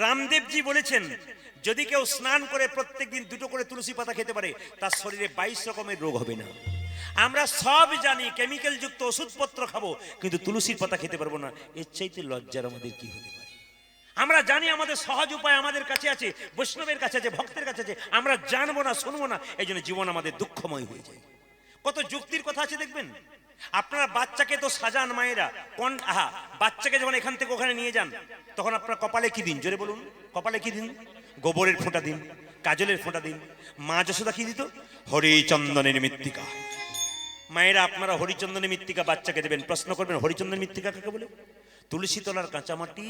রামদেবজি বলেছেন যদি কেউ স্নান করে প্রত্যেকদিন দুটো করে তুলসী পাতা খেতে পারে তার শরীরে 22 রকমের রোগ হবে না। আমরা সব জানি কেমিক্যাল যুক্ত ওষুধপত্র খাবো, কিন্তু তুলসীর পাতা খেতে পারবো না। এর চাইতে লজ্জার আমাদের কি হতে পারে? আমরা জানি আমাদের সহজ উপায় আমাদের কাছে আছে, বৈষ্ণবের কাছে আছে, ভক্তের কাছে আছে, আমরা জানবো না, শুনবো না, এই জন্য জীবন আমাদের দুঃখময় হয়ে যায়। কত যুক্তির কথা আছে দেখবেন। আপনারা বাচ্চাকে তো সাজান মায়েরা, কোন বাচ্চাকে যখন এখান থেকে ওখানে নিয়ে যান তখন আপনারা কপালে কি দিন? জোরে বলুন, কপালে কি দিন? গোবরের ফোঁটা দিন, কাজলের ফোঁটা দিন। মা যশোদা কি দিত? হরিচন্দনের মৃত্তিকা। মায়েরা আপনারা হরিচন্দনের মৃত্তিকা বাচ্চাকে দেবেন। প্রশ্ন করবেন হরিচন্দনের মৃত্তিকা কাকে বলে? তুলসী তলার কাঁচামাটি,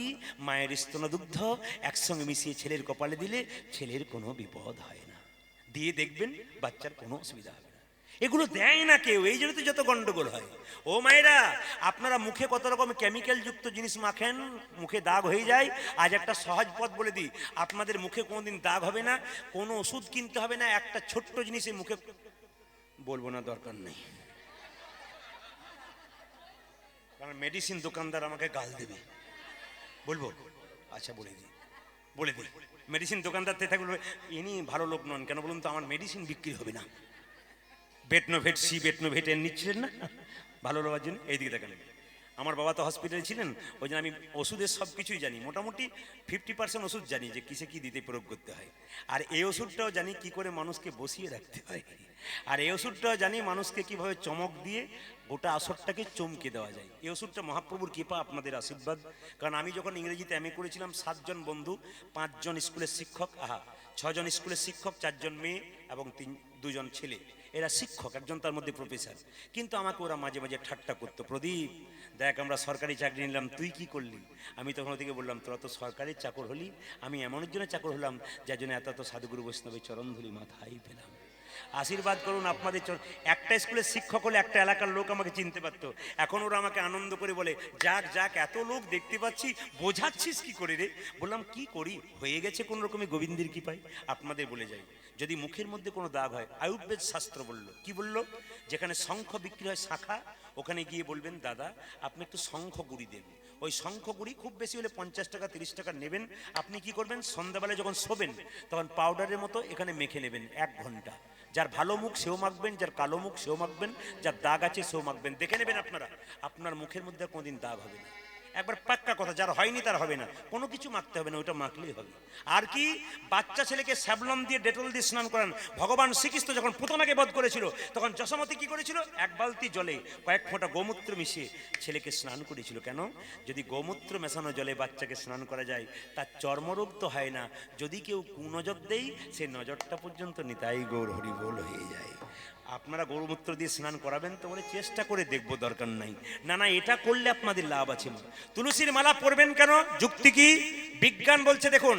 মায়ের স্তনদুগ্ধ একসঙ্গে মিশিয়ে ছেলের কপালে দিলে ছেলের কোনো বিপদ হয় না। দিয়ে দেখবেন বাচ্চার কোনো অসুবিধা হবে না। এগুলো দেয় না কেউ, এই জন্য তো যত গন্ডগোল হয়। ও মায়েরা, আপনারা মুখে কত রকম কেমিক্যাল যুক্ত জিনিস মাখেন, মুখে দাগ হয়ে যায়। আজ একটা সহজ পথ বলে দিই, আপনাদের মুখে কোনোদিন দাগ হবে না, কোনো ওষুধ কিনতে হবে না। একটা ছোট্ট জিনিসের মুখে, বলবো না, দরকার নেই, কারণ মেডিসিন দোকানদার আমাকে গাল দেবে। বলবো? আচ্ছা বলে দিই, বলে দিই। মেডিসিন দোকানদার থাকবে, ইনি ভালো লোক নন কেন বলুন তো, আমার মেডিসিন বিক্রি হবে না। বেটনোভেট সি বেটনোভেট এর নিচ্ছিলেন না ভালো লোকের জন্য? এইদিকে দেখেন, আমার বাবা তো হসপিটালে ছিলেন, ওই জন্য আমি ওষুধের সব কিছুই জানি। মোটামুটি 50% ওষুধ জানি যে কিসে কি দিতে প্রয়োগ করতে হয়। আর এই ওষুধটাও জানি কি করে মানুষকে বসিয়ে রাখতে হয়। আর এই ওষুধটাও জানি মানুষকে কিভাবে চমক দিয়ে গোটা আসরটাকে চমকে দেওয়া যায়। এই ওষুধটা মহাপ্রভুর কৃপা, আপনাদের আশীর্বাদ। কারণ আমি যখন ইংরেজিতে এমএ করেছিলাম, 7 জন বন্ধু, 5 জন স্কুলের শিক্ষক, 6 জন স্কুলের শিক্ষক, 4 জন মেয়ে এবং 2 জন ছেলে। এরা শিক্ষক, একজন তার মধ্যে প্রফেসর। কিন্তু আমাকে ওরা মাঝে মাঝে ঠাট্টা করতো, প্রদীপ দেখ আমরা সরকারি চাকরি নিলাম, তুই কি করলি? আমি তখন ওদিকে বললাম, তোরা তো সরকারি চাকর হলি, আমি এমনের জন্য চাকর হলাম যার জন্য এত এত সাধুগুরু বৈষ্ণবের চরণধুলি মাথায় পেলাম। আশীর্বাদ করুন আপনাদের। একটা স্কুলের শিক্ষক হলে একটা এলাকার লোক আমাকে চিনতে পারতো। এখন ওরা আমাকে আনন্দ করে বলে, যাক যাক এত লোক দেখতে পাচ্ছি, বোঝাচ্ছিস কি করে রে? বললাম কি করি, হয়ে গেছে কোন রকমে গোবিন্দের কৃপায়। আপনাদের বলে যাই, যদি মুখের মধ্যে কোনো দাগ হয়, আয়ুর্বেদ শাস্ত্র বললো, কি বললো? যেখানে শঙ্খ বিক্রি হয় শাখা, ওখানে গিয়ে বলবেন, দাদা আপনি একটু শঙ্খ গুঁড়ি দেন। ওই শঙ্খ গুঁড়ি খুব বেশি হলে 50 টাকা 30 টাকা নেবেন। আপনি কি করবেন, সন্ধ্যাবেলায় যখন শোবেন তখন পাউডারের মতো এখানে মেখে নেবেন 1 ঘন্টা। যার ভালো মুখ সেও মাখবেন, যার কালো মুখ সেও মাখবেন, যার দাগ আছে সেও মাখবেন। দেখে নেবেন আপনারা, আপনার মুখের মধ্যে কোনোদিন দাগ হবে না। একবার পাক্কা কথা, যার হয়নি তার হবে না। কোনো কিছু মাখতে হবে না, ওটা মাখলেই হবে। আর কি, বাচ্চা ছেলেকে স্যাবলন দিয়ে ডেটল দিয়ে স্নান করান। ভগবান শ্রীকৃষ্ণ যখন পুতনাকে বধ করেছিল তখন যশোমতি কি করেছিল? 1 বালতি জলে কয়েক ফোঁটা গোমূত্র মিশিয়ে ছেলেকে স্নান করেছিল। কেন? যদি গোমূত্র মেশানো জলে বাচ্চাকে স্নান করা যায়, তার চর্মরোগ তো হয় না। যদি কেউ কুনজর দেয়, সে নজরটা পর্যন্ত নিতাই গৌর হরি বল হয়ে যায়। আপনারা গৌমূত্র দিয়ে স্নান করাবেন তো? বলে চেষ্টা করে দেখবো, দরকার নাই। না না, এটা করলে আপনাদের লাভ আছে। তুলসীর মালা পরবেন কেন? যুক্তি কি? বিজ্ঞান বলছে, দেখুন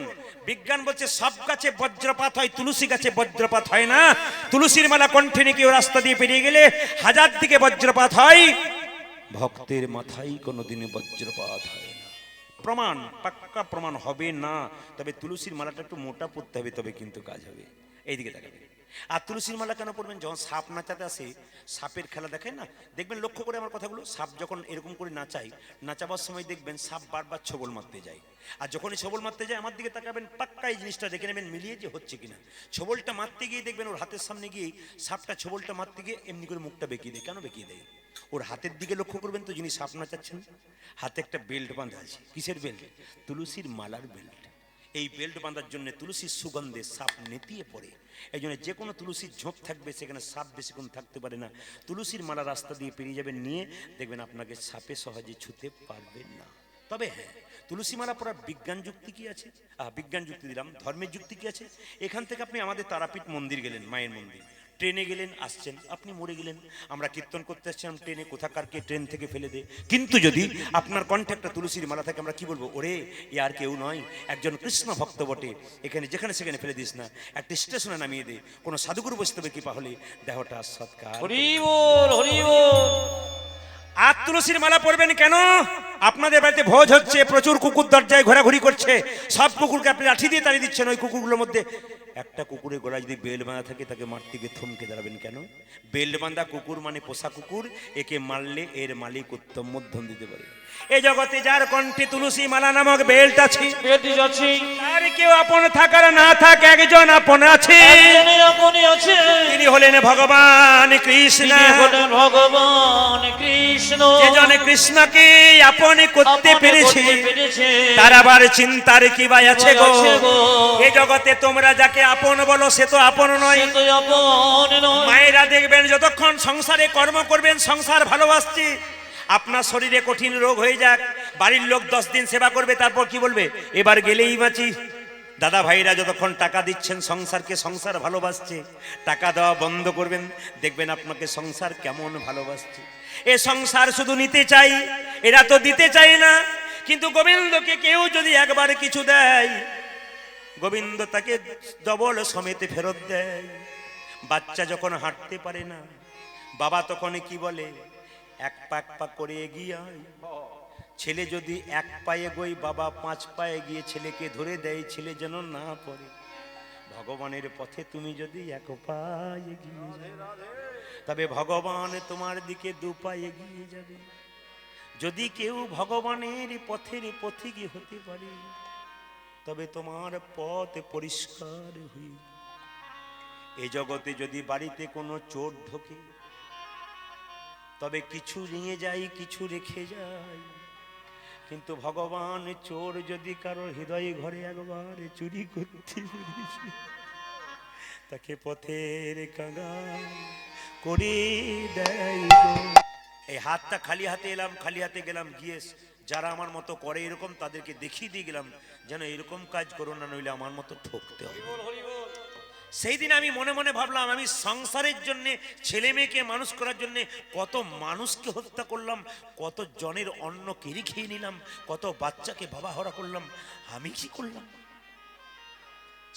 বিজ্ঞান বলছে সব গাছে বজ্রপাত হয়, তুলসী গাছে বজ্রপাত হয় না। তুলসীর মালা কণ্ঠে নিয়ে কেউ রাস্তা দিয়ে পেরিয়ে গেলে 1000 দিকে বজ্রপাত হয়, ভক্তের মাথায় কোনোদিন বজ্রপাত হয় না। প্রমাণ, পাক্কা প্রমাণ হবে না। তবে তুলসীর মালাটা একটু মোটা পড়তে হবে, তবে কিন্তু কাজ হবে। এইদিকে তাকাবেন। আর তুলসীর মালা কেন পড়বেন? যখন সাপ নাচাতে আসে, সাপের খেলা দেখেন না, দেখবেন লক্ষ্য করে আমার কথাগুলো, সাপ যখন এরকম করে নাচায়, নাচাবার সময় দেখবেন সাপ বারবার ছবল মারতে যায়। আর যখনই ছবল মারতে যায় আমার দিকে তাকাবেন, পাক্কা এই জিনিসটা দেখে নেবেন মিলিয়ে যে হচ্ছে কিনা। ছবলটা মারতে গিয়ে দেখবেন ওর হাতের সামনে গিয়ে সাপটা ছবলটা মারতে গিয়ে এমনি করে মুখটা বেঁকিয়ে দেয়। কেন বেঁকিয়ে দেয়? ওর হাতের দিকে লক্ষ্য করবেন তো, যিনি সাপ নাচাচ্ছেন হাতে একটা বেল্ট বাঁধা আছে। কিসের বেল্ট? তুলসীর মালার বেল্ট। এই বেল্ট বাঁধার জন্য তুলসীর সুগন্ধে সাপ নেতিয়ে পড়ে। এই জন্য যে কোনো তুলসীর ঝোপ থাকবে সেখানে সাপ বেশিক্ষণ থাকতে পারে না। তুলসীর মালা রাস্তা দিয়ে পেরিয়ে যাবেন নিয়ে, দেখবেন আপনাকে সাপে সহজে ছুঁতে পারবেন না। তবে হ্যাঁ, তুলসী মালা পড়ার বিজ্ঞান যুক্তি কি আছে? বিজ্ঞান যুক্তি দিলাম, ধর্মের যুক্তি কি আছে? এখান থেকে আপনি আমাদের তারাপীঠ মন্দির গেলেন, মায়ের মন্দির, ট্রেনে গেলেন, আসছেন, আপনি মরে গেলেন। আমরা কীর্তন করতে আসছিলাম ট্রেনে, কোথাকারকে ট্রেন থেকে ফেলে দে। কিন্তু যদি আপনার কণ্ঠে একটা তুলসীর মালা থাকে, আমরা কি বলবো? ওরে এ আর কেউ নয়, একজন কৃষ্ণ ভক্ত বটে, এখানে যেখানে সেখানে ফেলে দিস না, একটা স্টেশনে নামিয়ে দে। কোনো সাধুগুরু বৈষ্ণবের কৃপা হলে দেহটা সৎকার। হরি বল হরি বল। আর তুলসীর মালা পরবেন কেন? আপনাদের বাড়িতে ভোজ হচ্ছে, প্রচুর কুকুর দরজায় ঘোরাঘুরি করছে, সব কুকুরকে আপনি লাঠি দিয়ে তাড়িয়ে দিচ্ছেন। ওই কুকুরগুলোর মধ্যে একটা কুকুরের গলায় যদি বেল্ট বাঁধা থাকে তাকে মারতে গিয়ে থমকে দাঁড়াবেন কেন? বেল্ট বাঁধা কুকুর মানে পোষা কুকুর, একে মারলে এর মালিক উত্তম মধ্যম দিতে পারে। এই জগতে যার কণ্ঠে তুলসী মালা নামক বেল্ট আছে, তার কেউ আপন থাকার না থাক, একজন আপন আছে, তিনি হলেন ভগবান কৃষ্ণ। ভগবান কৃষ্ণ যে জন কৃষ্ণকে আপন করতে পেরেছে তার আবার চিন্তার কি বা আছে গো? এই জগতে তোমরা যাকে আপন বলো সে তো আপন নয়। মায়েরা দেখবেন যতক্ষণ সংসারে কর্ম করবেন, সংসার ভালোবাসছে, আপনার শরীরে কঠিন রোগ হয়ে যাক, বাড়ির লোক 10 দিন সেবা করবে, তারপর কি বলবে? এবার গেলেই বাঁচি। দাদা ভাইরা যতক্ষণ টাকা দিচ্ছেন সংসারকে, সংসার ভালোবাসছে, টাকা দেওয়া বন্ধ করবেন, দেখবেন আপনাকে সংসার কেমন ভালোবাসছে। এ সংসার শুধু নিতে চাই, এরা তো দিতে চায় না। কিন্তু গোবিন্দকে কেউ যদি একবার কিছু দেয়, গোবিন্দ তাকে ডবল সমেতে ফেরত দেয়। বাচ্চা যখন হাঁটতে পারে না, বাবা তখন কি বলে? এক পা করে এগিয়ে আয়। ছেলে যদি 1 পায়ে এগোয়, বাবা 5 পায়ে গিয়ে ছেলেকে ধরে দেয়, ছেলে যেন না পড়ে। ভগবানের পথে তুমি যদি 1 পা এগিয়ে যাও, তবে ভগবান তোমার দিকে 2 পা এগিয়ে যাবে। যদি কেউ ভগবানের পথের পথিকী হতে পারে, তবে তোমার পথ পরিষ্কার হই। এই জগতে যদি বাড়িতে কোনো চোর ঢোকে, তবে কিছু নিয়ে যায়, কিছু রেখে যায়। কিন্তু ভগবান চোর যদি কারো হৃদয় ঘরে একবার চুরি করতে পেরেছে, তাকে পথের কাঙাল করে দেয়। এই হাতটা খালি হাতে এলাম, খালি হাতে গেলাম, গিয়ে যারা আমার মতো করে এরকম তাদেরকে দেখিয়ে দিয়ে গেলাম, যেন এরকম কাজ করো না, নইলে আমার মতো ঠকতে হবে। সেই দিন আমি মনে মনে ভাবলাম, আমি সংসারের জন্য, ছেলে মেয়েকে মানুষ করার জন্য কত মানুষকে হত্যা করলাম, কত জনের অন্ন কেড়ে খেয়ে নিলাম, কত বাচ্চাকে বাবা হরা করলাম, আমি কি করলাম?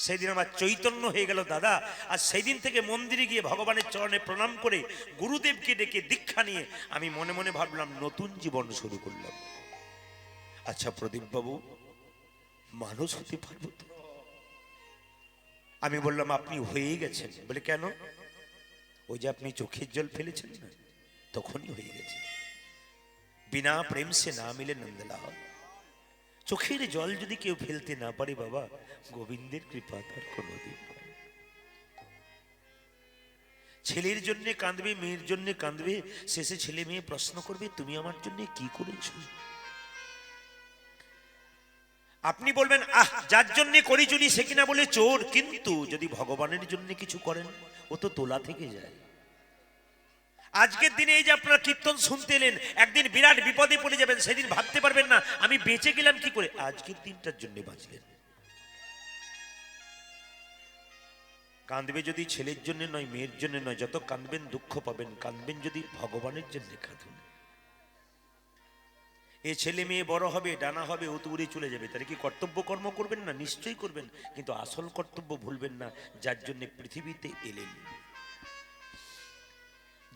সেই দিন আমার চৈতন্য হয়ে গেল দাদা। আর সেই দিন থেকে মন্দিরে গিয়ে ভগবানের চরণে প্রণাম করে গুরুদেবকে ডেকে দীক্ষা নিয়ে আমি মনে মনে ভাবলাম নতুন জীবন শুরু করলাম। আচ্ছা প্রদীপ বাবু, মানুষ হতে পারবো তো? আমি বললাম আপনি হয়েই গেছেন। বলে কেন? ওই যে আপনি চোখের জল ফেলেছেন না, তখনই হয়ে গেছে। বিনা প্রেম সে না মিলে নন্দলাল। চোখের জল যদি কেউ ফেলতে না পারে বাবা, গোবিন্দের কৃপা তার কোনোদিন। ছেলের জন্য কাঁদবে, মেয়ের জন্য কাঁদবে, শেষে ছেলে মেয়ে প্রশ্ন করবে তুমি আমার জন্য কি করেছো? আপনি বলবেন আহ, যার জন্য করি চুরি সে কিনা বলে চোর। কিন্তু যদি ভগবানের জন্য কিছু করেন, ও তো তোলা থেকে যায়। আজকের দিনে এই যে আপনারা কীর্তন শুনতে এলেন, একদিন বিরাট বিপদে পড়ে যাবেন, সেদিন ভাবতে পারবেন না আমি বেঁচে গেলাম কি করে। আজকের দিনটার জন্য বাঁচলেন। কাঁদবে যদি ছেলের জন্য নয়, মেয়ের জন্য নয়, যত কাঁদবেন দুঃখ পাবেন। কাঁদবেন যদি ভগবানের জন্য কাঁদুন। এ ছেলে মেয়ে বড় হবে, ডানা হবে, ও তো উড়ে চলে যাবে, তাহলে কি কর্তব্য কর্ম করবেন না? নিশ্চয়ই করবেন, কিন্তু আসল কর্তব্য ভুলবেন না, যার জন্য পৃথিবীতে এলেন।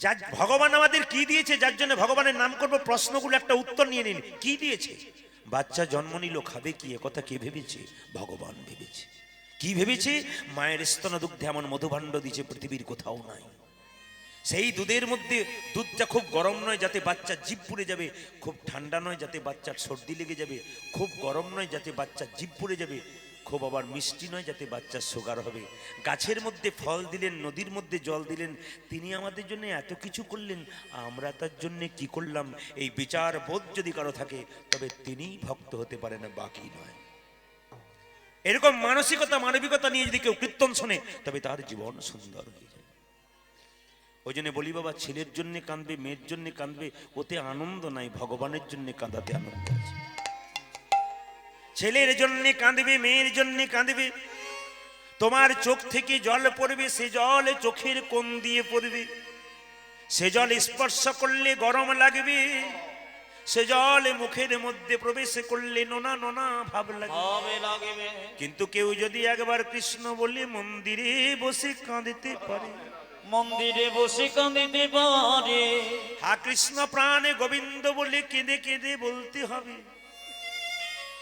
যার ভগবান আমাদের কি দিয়েছে, যার জন্য ভগবানের নাম করবো, প্রশ্নগুলো একটা উত্তর নিয়ে নিন। কি দিয়েছে? বাচ্চা জন্ম নিল, খাবে কি, কথা কে ভেবেছে? ভগবান ভেবেছে। কি ভেবেছে? মায়ের স্তন দুগ্ধে এমন মধুভাণ্ড দিয়েছে পৃথিবীর কোথাও নাই। সেই দুধের মধ্যে দুধটা খুব গরম নয় যাতে বাচ্চার জিভ পুড়ে যাবে, খুব ঠান্ডা নয় যাতে বাচ্চার সর্দি লেগে যাবে, খুব গরম নয় যাতে বাচ্চার জিভ পুড়ে যাবে, খুব আবার মিষ্টি নয় যাতে বাচ্চার সুগার হবে। গাছের মধ্যে ফল দিলেন, নদীর মধ্যে জল দিলেন, তিনি আমাদের জন্য এত কিছু করলেন, আমরা তার জন্য কি করলাম? এই বিচার বোধ যদি কারো থাকে, তবে তিনিই ভক্ত হতে পারে না, বাকি নয়। এরকম মানসিকতা, মানবিকতা নিয়ে যদি কেউ কীর্তন শোনে, তবে তার জীবন সুন্দর হয়ে যায়। ওই জন্য বলি বাবা, ছেলের জন্য কাঁদবে, মেয়ের জন্য কাঁদবে, ওতে আনন্দ নাই, ভগবানের জন্য কাঁদাতে আনন্দ আছে। ছেলের জন্য কাঁদবে, মেয়ের জন্য কাঁদবে, তোমার চোখ থেকে জল পড়বে, সে জল চোখের কোণ দিয়ে পড়বে, সে জল স্পর্শ করলে গরম লাগবে, সে জল মুখের মধ্যে প্রবেশ করলে নোনা নোনা ভাব লাগবে। কিন্তু কেউ যদি একবার কৃষ্ণ বলে মন্দিরে বসে কাঁদতে পারে, মন্দিরে বসে কাঁদিতে পারে। হা কৃষ্ণ প্রাণে গোবিন্দ বলে কেঁদে কেঁদে বলতে হবে,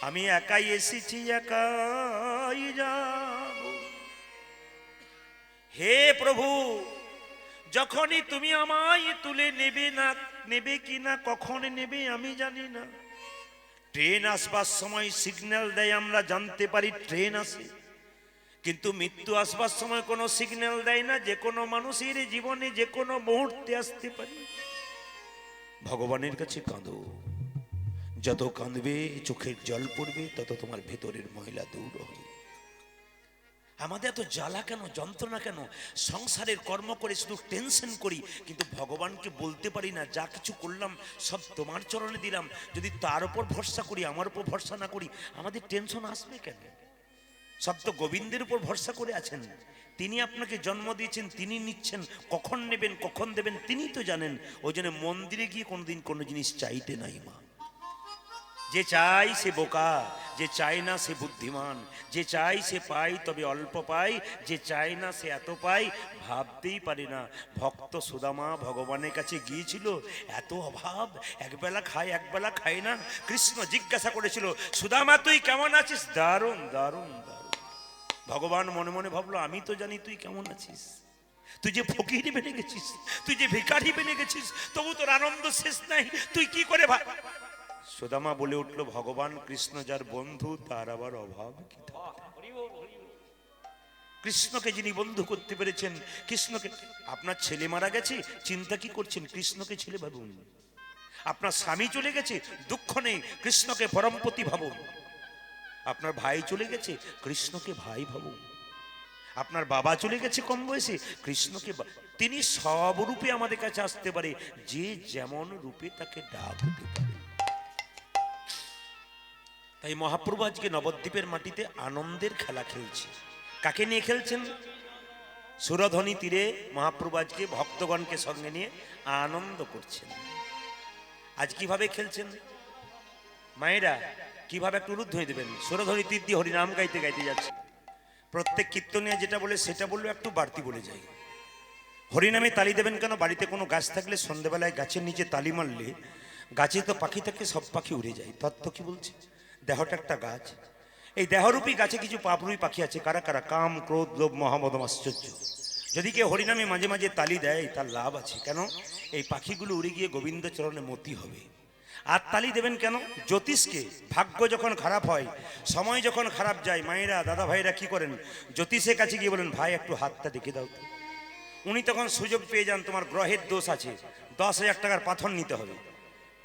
আমি একাই এসেছি একাই যাব। হে প্রভু, যখনই তুমি আমায় তুলে নেবে না, নেবে কিনা কখন নেবে আমি জানি না। ট্রেন আসবার সময় সিগন্যাল দেয়, আমরা জানতে পারি ট্রেন আসে, কিন্তু মৃত্যু আসবার সময় কোনো সিগন্যাল দেয় না, যে কোনো মানুষের জীবনে যে কোনো মুহূর্তে আসতে পারে। ভগবানের কাছে কাঁদো, যত কাঁদবে চোখের জল পড়বে তত তোমার ভেতরের ময়লা দূর হবে। আমাদের এত জ্বালা কেন, যন্ত্রণা কেন? সংসারের কর্ম করে শুধু টেনশন করি, কিন্তু ভগবানকে বলতে পারি না যা কিছু করলাম সব তোমার চরণে দিলাম। যদি তার উপর ভরসা করি, আমার উপর ভরসা না করি, আমাদের টেনশন আসবে কেন? সব তো গোবিন্দের উপর ভরসা করে আছেন। তিনি আপনাকে জন্ম দিয়েছেন, তিনি নিচ্ছেন, কখন নেবেন কখন দেবেন তিনি তো জানেন। ওই জন্য মন্দিরে গিয়ে কোনোদিন কোনো জিনিস চাইতে নাই মা। যে চাই সে বোকা, যে চায় না সে বুদ্ধিমান, যে চাই সে পায় তবে অল্প পায়, যে চায় না সে এত পায় ভাবতেই পারে না। ভক্ত সুদামা ভগবানের কাছে গিয়েছিল, এত অভাব, একবেলা খায় একবেলা খায় না। কৃষ্ণ জিজ্ঞাসা করেছিল, সুদামা তুই কেমন আছিস? দারুণ দারুণ দারুণ। ভগবান মনে মনে ভাবলো, আমি তো জানি তুই কেমন আছিস। তুই যে ফকির বেনে গেছিস, তুই যে ভিখারি বেনে গেছিস, তবু তোর আনন্দ শেষ নাই, তুই কি করে ভাব। সুদামা বলে উঠল, ভগবান কৃষ্ণ যার বন্ধু তার আবার অভাব কি থাকে? কৃষ্ণকে যিনি বন্ধু করতে পেরেছেন, কৃষ্ণকে। আপনার ছেলে মারা গেছে, চিন্তা কি করছেন? কৃষ্ণকে ছেলে ভাবুন। আপনার স্বামী চলে গেছে, দুঃখ নেই, কৃষ্ণকে পরমপতি ভাবুন। আপনার ভাই চলে গেছে, কৃষ্ণকে ভাই ভাবুন। আপনার বাবা চলে গেছে কম বয়সে, কৃষ্ণকে তিনি সব রূপে আমাদের কাছে আসতে পারে, যে যেমন রূপে তাকে ডাকতে পারে। তাই মহাপ্রভু আজকে নবদ্বীপের মাটিতে আনন্দের খেলা খেলছে। কাকে নিয়ে খেলছেন? সুরধ্বনি তীরে মহাপ্রভু আজকে ভক্তগণকে সঙ্গে নিয়ে আনন্দ করছেন। আজ কিভাবে খেলছেন মায়েরা? কিভাবে একটু উলুধ্বনি দেবেন? সুরধ্বনি তীর দিয়ে হরিনাম গাইতে গাইতে যাচ্ছে। প্রত্যেক কীর্তনিয়া যেটা বলে সেটা বললে একটু বাড়তি বলে যায়। হরিনামে তালি দেবেন কেন? বাড়িতে কোনো গাছ থাকলে সন্ধ্যেবেলায় গাছের নিচে তালি মারলে গাছে তো পাখি থাকে, সব পাখি উড়ে যায়। তত্ত্ব কি বলছে? দেহটা একটা গাছ, এই দেহরূপী গাছে কিছু পাপরূপী পাখি আছে। কারা কারা? কাম, ক্রোধ, লোভ, মহামদম, আশ্চর্য। যদি কেউ হরিনামে মাঝে মাঝে তালি দেয় তার লাভ আছে। কেন? এই পাখিগুলো উড়ে গিয়ে গোবিন্দ চরণে মতি হবে। আর তালি দেবেন কেন? জ্যোতিষকে, ভাগ্য যখন খারাপ হয়, সময় যখন খারাপ যায়, মায়েরা দাদা ভাইরা কি করেন? জ্যোতিষের কাছে গিয়ে বলেন, ভাই একটু হাতটা দেখে দাও তো। উনি তখন সুযোগ পেয়ে যান, তোমার গ্রহের দোষ আছে, 10,000 টাকার পাথর নিতে হবে।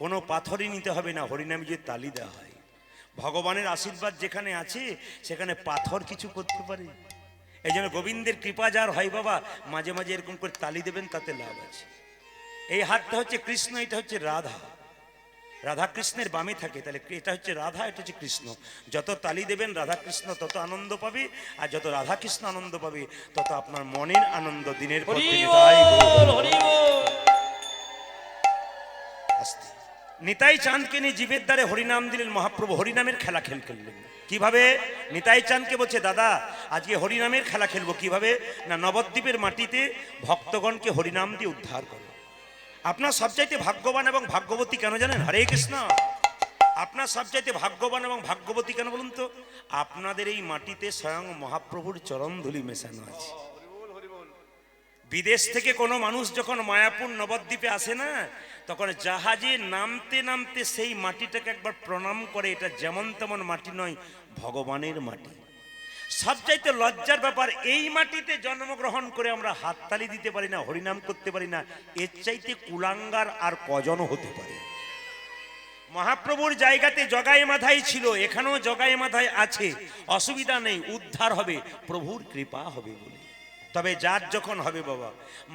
কোনো পাথরই নিতে হবে না, হরিনামে যে তালি দেওয়া হয়। ভগবানের আশীর্বাদ যেখানে আছে সেখানে পাথর কিছু করতে পারে। এই জন্য গোবিন্দের কৃপা যার হয় বাবা, মাঝে মাঝে এরকম করে তালি দেবেন, তাতে লাভ আছে। এই হাতটা হচ্ছে কৃষ্ণ, এটা হচ্ছে রাধা। রাধা কৃষ্ণের বামে থাকে, তাহলে এটা হচ্ছে রাধা, এটা হচ্ছে কৃষ্ণ। যত তালি দেবেন রাধা কৃষ্ণ তত আনন্দ পাবে, আর যত রাধা কৃষ্ণ আনন্দ পাবে তত আপনার মনের আনন্দ দিনের পর দিন। আস্তে নিতাই চাঁদকে নিয়ে জীবের দ্বারে হরিনাম দিলেন মহাপ্রভু। হরিনামের খেলা খেললেন কিভাবে? নিতাই চাঁদকে বলছে, দাদা আজকে হরিনামের খেলা খেলবো। কিভাবে না? নবদ্বীপের মাটিতে ভক্তগণকে হরিনাম দিয়ে উদ্ধার করো। আপনার সবচাইতে ভাগ্যবান এবং ভাগ্যবতী কেন জানেন? হরে কৃষ্ণ। আপনার সবচাইতে ভাগ্যবান এবং ভাগ্যবতী কেন বলুন তো? আপনাদের এই মাটিতে স্বয়ং মহাপ্রভুর চরণ ধুলি মেশানো আছে। বিদেশ থেকে কোনো মানুষ যখন মায়াপুর নবদ্বীপে আসে না, তখন জাহাজে নামতে নামতে সেই মাটিটাকে একবার প্রণাম করে। এটা যেমন তেমন মাটি নয়, ভগবানের মাটি। সবচাইতে লজ্জার ব্যাপার, এই মাটিতে জন্মগ্রহণ করে আমরা হাততালি দিতে পারি না, হরিনাম করতে পারি না। এর চাইতে কুলাঙ্গার আর কজনও হতে পারে? মহাপ্রভুর জায়গাতে জগাই মাথায় ছিল, এখানেও জগাই মাথায় আছে, অসুবিধা নেই, উদ্ধার হবে, প্রভুর কৃপা হবে বলে। তবে যার যখন হবে বাবা।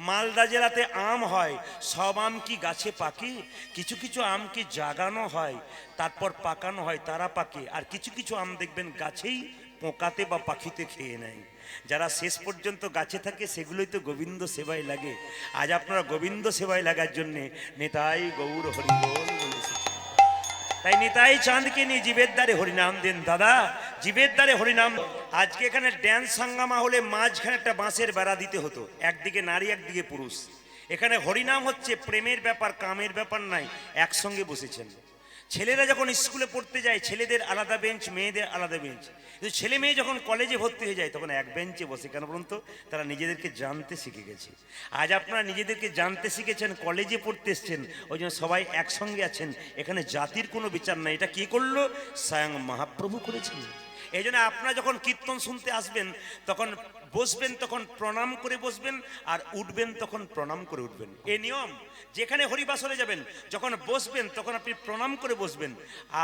মালদা জেলাতে আম হয়, সব আম কি গাছে পাকে? কিছু কিছু আম কি জাগানো হয়, তারপর পাকানো হয়, তারা পাকে। আর কিছু কিছু আম দেখবেন গাছেই পোকাতে বা পাখিতে খেয়ে নেয়। যারা শেষ পর্যন্ত গাছে থাকে সেগুলোই তো গোবিন্দ সেবায় লাগে। আজ আপনারা গোবিন্দ সেবায় লাগার জন্যে নেতাই গৌর হরি বল বলেছে। তাই নিতাই চাঁদকে নিয়ে জীবের দ্বারে হরিনাম দেন দাদা, জীবের দ্বারে হরিনাম। আজকে এখানে ড্যান্স হাঙ্গামা হলে মাঝখানে একটা বাঁশের বেড়া দিতে হতো, একদিকে নারী একদিকে পুরুষ। এখানে হরিনাম হচ্ছে প্রেমের ব্যাপার, কামের ব্যাপার নাই, একসঙ্গে বসেছেন। ছেলেরা যখন স্কুলে পড়তে যায় ছেলেদের আলাদা বেঞ্চ, মেয়েদের আলাদা বেঞ্চ। কিন্তু ছেলে মেয়ে যখন কলেজে ভর্তি হয়ে যায় তখন এক বেঞ্চে বসে। কেন বলুন তো? তারা নিজেদেরকে জানতে শিখে গেছে। আজ আপনারা নিজেদেরকে জানতে শিখেছেন, কলেজে পড়তে এসছেন, ওই জন্য সবাই একসঙ্গে আছেন। এখানে জাতির কোনো বিচার নাই। এটা কি করলো? স্বয়ং মহাপ্রভু করেছেন। এই জন্য আপনারা যখন কীর্তন শুনতে আসবেন তখন বসবেন, তখন প্রণাম করে বসবেন, আর উঠবেন তখন প্রণাম করে উঠবেন। এই নিয়ম। যেখানে হরিবাসরে যাবেন যখন বসবেন তখন আপনি প্রণাম করে বসবেন,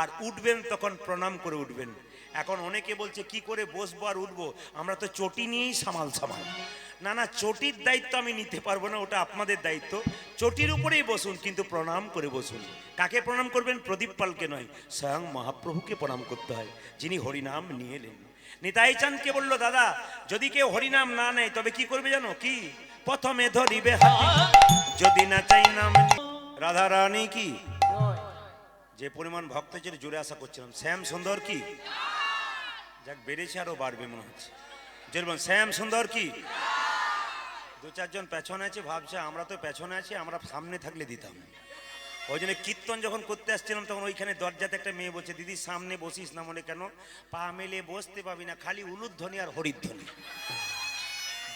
আর উঠবেন তখন প্রণাম করে উঠবেন। এখন অনেকে বলছে কি করে বসবো আর উঠবো, আমরা তো চটি নিয়েই সামাল। না না, চটির দায়িত্ব আমি নিতে পারবো না, ওটা আপনাদের দায়িত্ব। চটির উপরেই বসুন, কিন্তু প্রণাম করে বসুন। কাকে প্রণাম করবেন? প্রদীপ পালকে নয়, স্বয়ং মহাপ্রভুকে প্রণাম করতে হয়, যিনি হরিনাম নিয়ে এলেন। নিতাই চাঁদকে বললো, দাদা যদি কেউ হরিনাম না নেয় তবে কি করবে জানো? কি? প্রথমে ধরিবে হাতে, যদি না চাই নাম। রাধা রানী কি? যে পরিমাণ ভক্ত ছিল জুড়ে আশা করছিলাম। শ্যাম সুন্দর কি? যাক, বেড়েছে আরো বাড়বে মনে হচ্ছে। যেরকম শ্যাম সুন্দর কি? দু চারজন পেছনে আছে, ভাবছে আমরা তো পেছনে আছি, আমরা সামনে থাকলে দিতাম। ওই জন্য কীর্তন যখন করতে আসছিলাম তখন ওইখানে দরজাতে একটা মেয়ে বলছে, দিদি সামনে বসিস না। মনে কেন? পা মেলে বসতে পাবি না, খালি উলুধ্বনি আর হরিধ্বনি।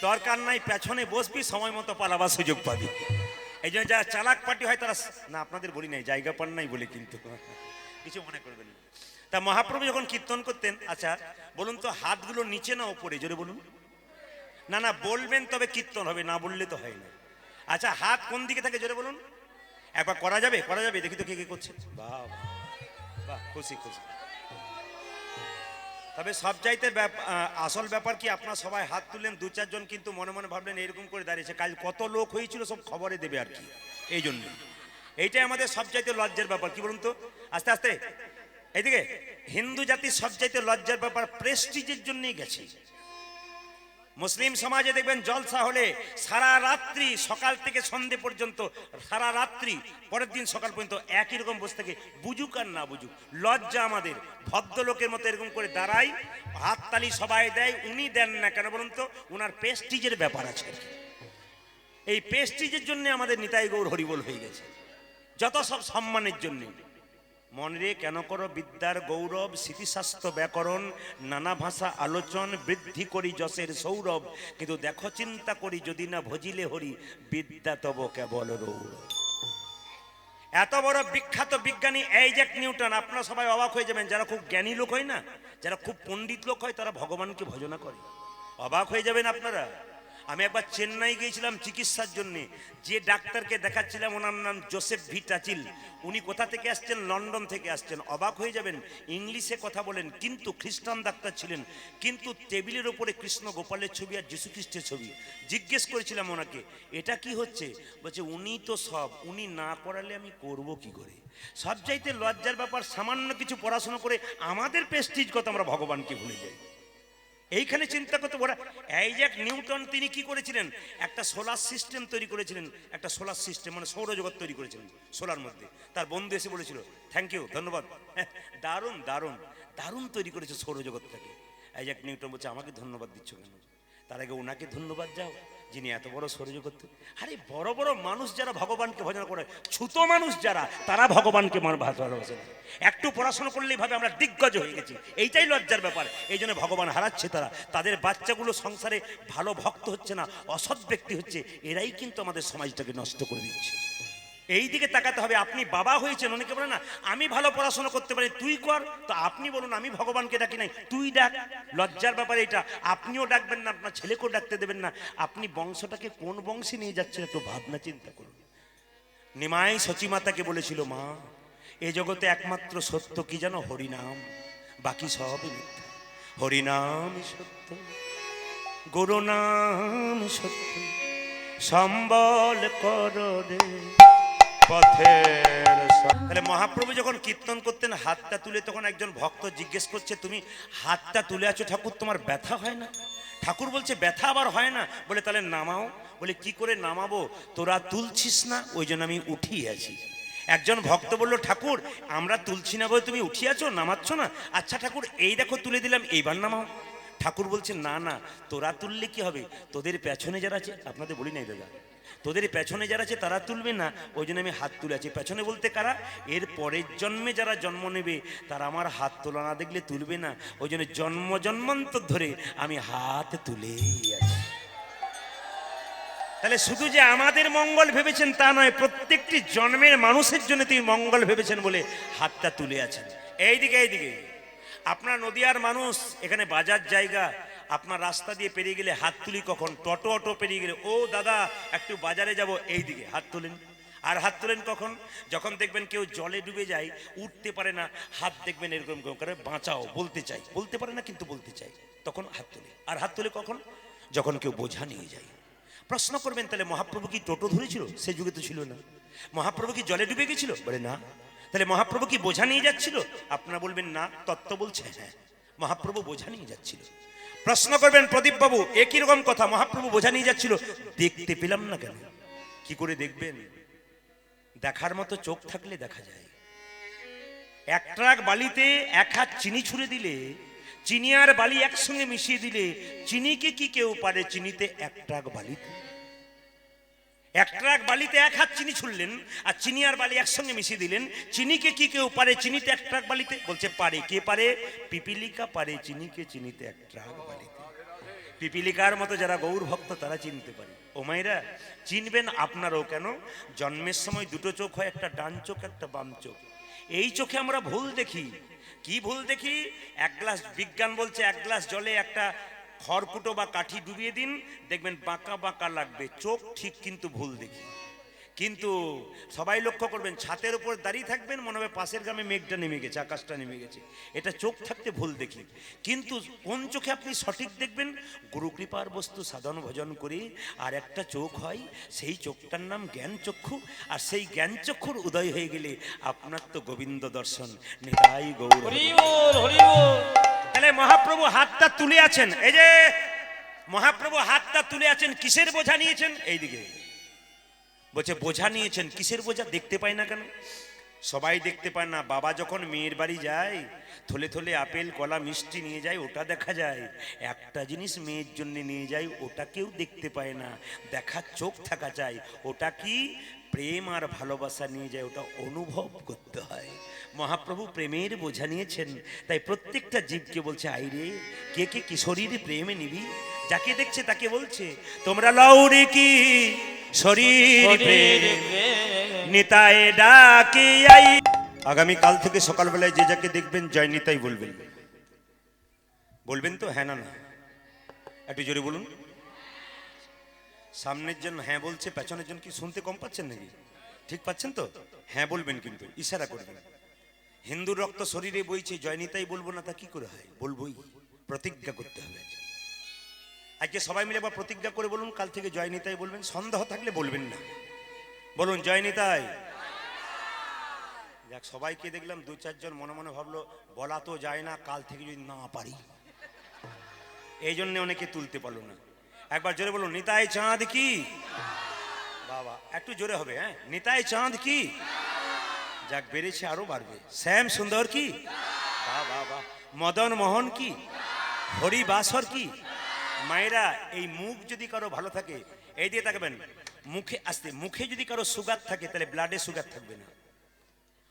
দরকার নাই, পেছনে বসবি, সময় মতো পালাবার সুযোগ পাবি। এই জন্য যারা চালাক পার্টি হয় তারা, না আপনাদের বলি নাই, জায়গা পান নাই বলে, কিন্তু কিছু মনে করবেন না। তা মহাপ্রভু যখন কীর্তন করতেন, আচ্ছা বলুন তো, হাতগুলো নিচে না উপরে? জোরে বলুন। না না, বলবেন তবে কীর্তন হবে, না বললে তো হয় না। আচ্ছা, হাত কোন দিকে থাকে জোরে বলুন। একবার করা যাবে? করা যাবে, দেখি তো কে কে করছে। বাহ বাহ, খুশি। তবে সবচাইতে আসল ব্যাপার কি, আপনারা সবাই হাত তুললেন, দু চারজন কিন্তু মনে মনে ভাবলেন এরকম করে দাঁড়িয়েছে, কাল কত লোক হয়েছিল সব খবরে দেবে আর কি। এই জন্য এইটাই আমাদের সবচাইতে লজ্জার ব্যাপার। কি বলুন তো? আস্তে আস্তে এইদিকে। হিন্দু জাতির সবচাইতে লজ্জার ব্যাপার প্রেস্টিজের জন্যই গেছে। মুসলিম সমাজে দেখবেন জলসা হলে সারা রাত্রি, সকাল থেকে সন্ধে পর্যন্ত, সারা রাত্রি, পরের দিন সকাল পর্যন্ত একই রকম বসে থাকে, বুঝুক আর না বুঝুক। লজ্জা আমাদের। ভদ্রলোকের মতো এরকম করে দাঁড়াই, হাততালি সবাই দেয়, উনি দেন না কেন বলুন তো? ওনার প্রেস্টিজের ব্যাপার আছে। এই প্রেস্টিজের জন্য আমাদের নিতাই গৌর হরিবোল হয়ে গেছে, যত সব সম্মানের জন্য। মনরে কেন করো বিদ্যার গৌরব, স্মৃতিশাস্ত্র ব্যাকরণ, নানা ভাষা আলোচন, বৃদ্ধি করি যশের সৌরভ। কিন্তু দেখো চিন্তা করি, যদি না ভজিলে হরি, বিদ্যা তব কেবল রৌরব। এত বড় বিখ্যাত বিজ্ঞানী আইজ্যাক নিউটন, আপনারা সবাই অবাক হয়ে যাবেন। যারা খুব জ্ঞানী লোক হয় না, যারা খুব পণ্ডিত লোক হয়, তারা ভগবানকে ভজনা করে। অবাক হয়ে যাবেন আপনারা। আমি একবার চেন্নাই গিয়েছিলাম চিকিৎসার জন্যে। যে ডাক্তারকে দেখাচ্ছিলাম ওনার নাম জোসেফ ভি টাচিল। উনি কোথা থেকে আসছেন? লন্ডন থেকে আসছেন। অবাক হয়ে যাবেন, ইংলিশে কথা বলেন, কিন্তু খ্রিস্টান ডাক্তার ছিলেন। কিন্তু টেবিলের ওপরে কৃষ্ণ গোপালের ছবি আর যীশু খ্রিস্টের ছবি। জিজ্ঞেস করেছিলাম ওনাকে, এটা কি হচ্ছে? বলছে উনি তো সব, উনি না করালে আমি করব কি করে? সবচাইতে লজ্জার ব্যাপার, সামান্য কিছু পড়াশোনা করে আমাদের প্রেস্টিজ কত, আমরা ভগবানকে ভুলে যাই। এইখানে চিন্তা করতে বড়। আইজ্যাক নিউটন তিনি কি করেছিলেন? একটা সোলার সিস্টেম তৈরি করেছিলেন। একটা সোলার সিস্টেম মানে সৌরজগৎ তৈরি করেছিলেন সোলার মধ্যে। তার বন্ধু এসে বলেছিল, থ্যাংক ইউ, ধন্যবাদ, দারুণ দারুণ দারুণ তৈরি করেছে সৌরজগৎটাকে। আইজ্যাক নিউটন বলছে, আমাকে ধন্যবাদ দিচ্ছ কেন? তার আগে ওনাকে ধন্যবাদ যাও, যিনি এত বড় সৌরজগৎ। আরে বড় বড় মানুষ যারা ভগবানকে ভজন করে, ছোট মানুষ যারা, তারা ভগবানকে ভালোবাসে না। একটু পড়াশোনা করলেই ভাবে আমরা দিগ্গজ হয়ে গেছি। এইটাই লজ্জার ব্যাপার। এই জন্য ভগবান হারাচ্ছে তারা। তাদের বাচ্চাগুলো সংসারে ভালো ভক্ত হচ্ছে না, অসৎ ব্যক্তি হচ্ছে। এরাই কিন্তু আমাদের সমাজটাকে নষ্ট করে দিচ্ছে। এই দিকে তাকাতে হবে। আপনি বাবা হয়েছেন, অনেকে বলে না আমি ভালো পড়াশোনা করতে পারি, তুই কর। তো আপনি বলুন, আমি ভগবানকে ডাকি নাই, তুই ডাক। লজ্জার ব্যাপার এটা। আপনিও ডাকবেন না, আপনার ছেলেকেও ডাকতে দেবেন না। আপনি বংশটাকে কোন বংশে নিয়ে যাচ্ছেন একটু ভাবনা চিন্তা করুন। নিমাই সচিমাতাকে বলেছিল, মা এ জগতে একমাত্র সত্য কি জানো? হরিনাম, বাকি সবই মিথ্যা। হরিনাম সত্য, গুরু নাম সত্য, সম্বল কর রে পথের। তাহলে মহাপ্রভু যখন কীর্তন করতেন হাতটা তুলে, তখন একজন ভক্ত জিজ্ঞেস করছে, তুমি হাতটা তুলে আছো ঠাকুর, তোমার ব্যথা হয় না? ঠাকুর বলছে, ব্যথা আবার হয় না? বলে তাহলে নামাও। বলে কি করে নামাবো? তোরা তুলছিস না, ওই জন্য আমি উঠিয়ে আছি। একজন ভক্ত বলল, ঠাকুর আমরা তুলছি না বলে তুমি উঠিয়াছো, নামাচ্ছ না? আচ্ছা ঠাকুর, এই দেখো তুলে দিলাম, এইবার নামাও। ঠাকুর বলছেন, না না, তোরা তুললে কি হবে, তোদের পেছনে যারা আছে, আপনাদের বলি নাই দাদা, তোদের পেছনে যারা আছে তারা তুলবে না, ওই জন্য আমি হাত তুলে আছি। পেছনে বলতে কারা? এর পরের জন্মে যারা জন্ম নেবে তারা আমার হাত তোলা না দেখলে তুলবে না, ওই জন্য জন্ম জন্মান্তর ধরে আমি হাত তুলেই আছি। তাহলে শুধু যে আমাদের মঙ্গল ভেবেছেন তা নয়, প্রত্যেকটি জন্মের মানুষের জন্য তিনি মঙ্গল ভেবেছেন বলে হাতটা তুলে আছেন। এইদিকে এইদিকে আপনার নদিয়ার মানুষ, এখানে বাজার জায়গা, আপনার রাস্তা দিয়ে পেরিয়ে গেলে হাত তুলি কখন? টোটো অটো পেরিয়ে গেলে, ও দাদা একটু বাজারে যাব, এইদিকে হাত তোলেন। আর হাত তোলেন কখন? যখন দেখবেন কেউ জলে ডুবে যায়, উঠতে পারে না, হাত দেখবেন এরকম করে, বাঁচাও, বলতে চাই, বলতে পারে না কিন্তু বলতে চাই, তখন হাত তোলে। আর হাত তোলে কখন? যখন কেউ বোঝা নিয়ে যায়। প্রশ্ন করবেন, তাহলে মহাপ্রভু কি টোটো ধরেছিল? সে যুগে তো ছিল না। মহাপ্রভু কি জলে ডুবে গেছিল? বলে না। তাহলে মহাপ্রভু কি বোঝা নিয়ে যাচ্ছিল? আপনারা বলবেন না, তত্ত্ব বলছে হ্যাঁ, মহাপ্রভু বোঝা নিয়ে যাচ্ছিল। প্রশ্ন করবেন, প্রদীপ বাবু একই রকম কথা, মহাপ্রভু বোঝা নিয়ে যাচ্ছিল, দেখতে পেলাম না কেন? কি করে দেখবেন? দেখার মতো চোখ থাকলে দেখা যায়। এক ট্রাক বালিতে এক হাত চিনি ছুঁড়ে দিলে, চিনি আর বালি একসঙ্গে মিশিয়ে দিলে, চিনিকে কি কেউ পারে চিনিতে এক ট্রাক বালিতে? এক ট্রাক বালিতে এক হাত চিনি ছুড়লেন, আর চিনি আর বালি একসঙ্গে মিশিয়ে দিলেন, চিনিকে কি কেউ পারে চিনিতে এক ট্রাক বালিতে? বলছে পারে। কে পারে? পিপিলিকা পারে চিনিকে চিনিতে এক ট্রাক বালিতে। পিপিলিকার মতো যারা গৌর ভক্ত তারা চিনতে পারে। ও মাইরা, চিনবেন আপনারও। কেন? জন্মের সময় দুটো চোখ হয়, একটা ডান চোখ একটা বাম চোখ। এই চোখে আমরা ভুল দেখি। কি ভুল দেখি? এক গ্লাস, বিজ্ঞান বলছে এক গ্লাস জলে একটা খড়কুটো বা কাঠি ডুবিয়ে দিন, দেখবেন বাঁকা বাঁকা লাগবে চোখ, ঠিক কিন্তু ভুল দেখি। কিন্তু সবাই লক্ষ্য করবেন, ছাতের উপর দাঁড়িয়ে থাকবেন, মনে হবে পাশের গ্রামে মেঘটা নেমে গেছে, আকাশটা নেমে গেছে, এটা চোখ থাকতে ভুল দেখি। কিন্তু কোন চোখে আপনি সঠিক দেখবেন? গুরু কৃপার বস্তু সাধন ভজন করি আর একটা চোখ হয়, সেই চোখটার নাম জ্ঞান চক্ষু। আর সেই জ্ঞান চক্ষুর উদয় হয়ে গেলে আপনার তো গোবিন্দ দর্শন। নিতাই গৌর। হরি বল, হরি বল। তাহলে মহাপ্রভু হাতটা তুলে আছেন, এই যে মহাপ্রভু হাতটা তুলে আছেন, কিসের বোঝা নিয়েছেন? এইদিকে বলছে বোঝা নিয়েছেন। কিসের বোঝা? দেখতে পায় না কেন? সবাই দেখতে পায় না। বাবা যখন মেয়ের বাড়ি যায়, থলে থলে আপেল কলা মিষ্টি নিয়ে যায়, ওটা দেখা যায়। একটা জিনিস মেয়ের জন্য নিয়ে যায়, ওটা কেউ দেখতে পায় না, দেখার চোখ থাকা চাই। ওটা কি? প্রেম আর ভালোবাসা নিয়ে যায়, ওটা অনুভব করতে হয়। মহাপ্রভু প্রেমের বোঝা নিয়েছেন, তাই প্রত্যেকটা জীবকে বলছে, আইরে কে কে কিশোরীর প্রেমে নিবি। যাকে দেখছে তাকে বলছে, তোমরা লৌরে কি শরীর প্রেম নিতাই ডাকে আই। আগামী কাল থেকে সকালবেলায় যে যাকে দেখবেন জয় নিতাই বলবেন। বলবেন তো? হ্যাঁ না না? একটু জোরে বলুন। সামনের জন হ্যাঁ বলছে, পেছনের জন কি শুনতে কম পাচ্ছেন নাকি? ঠিক পাচ্ছেন তো? হ্যাঁ বলবেন, কিন্তু ইশারা করবেন। হিন্দুর রক্ত শরীরে বইছে, জয় নিতাই বলবো না তা কি করে হয়? বলবোই, প্রতিজ্ঞা করতে হবে। আজকে সবাই মিলে আবার প্রতিজ্ঞা করে বলুন, কাল থেকে জয় নিতাই বলবেন। সন্দেহ থাকলে বলবেন না, বলুন জয় নিতাই। যাক, সবাইকে দেখলাম দু চারজন মনে মনে ভাবলো, বলা তো যায় না, কাল থেকে যদি না পারি, এই জন্য অনেকে তুলতে পারলো না। একবার জোরে বলুন, নিতাই চাঁদ কি। বাবা একটু জোরে হবে, হ্যাঁ, নিতাই চাঁদ কি। যাক, বেড়েছে, আরো বাড়বে। শ্যাম সুন্দর কি। বাহ বাহ বাহ। মদন মোহন কি। হরি বাসর কি। মায়েরা, এই মুখ যদি কারো ভালো থাকে, এই দিয়ে তাকাবেন, মুখে আসতে, মুখে যদি কারো সুগার থাকে তাহলে ব্লাডে সুগার থাকবে না।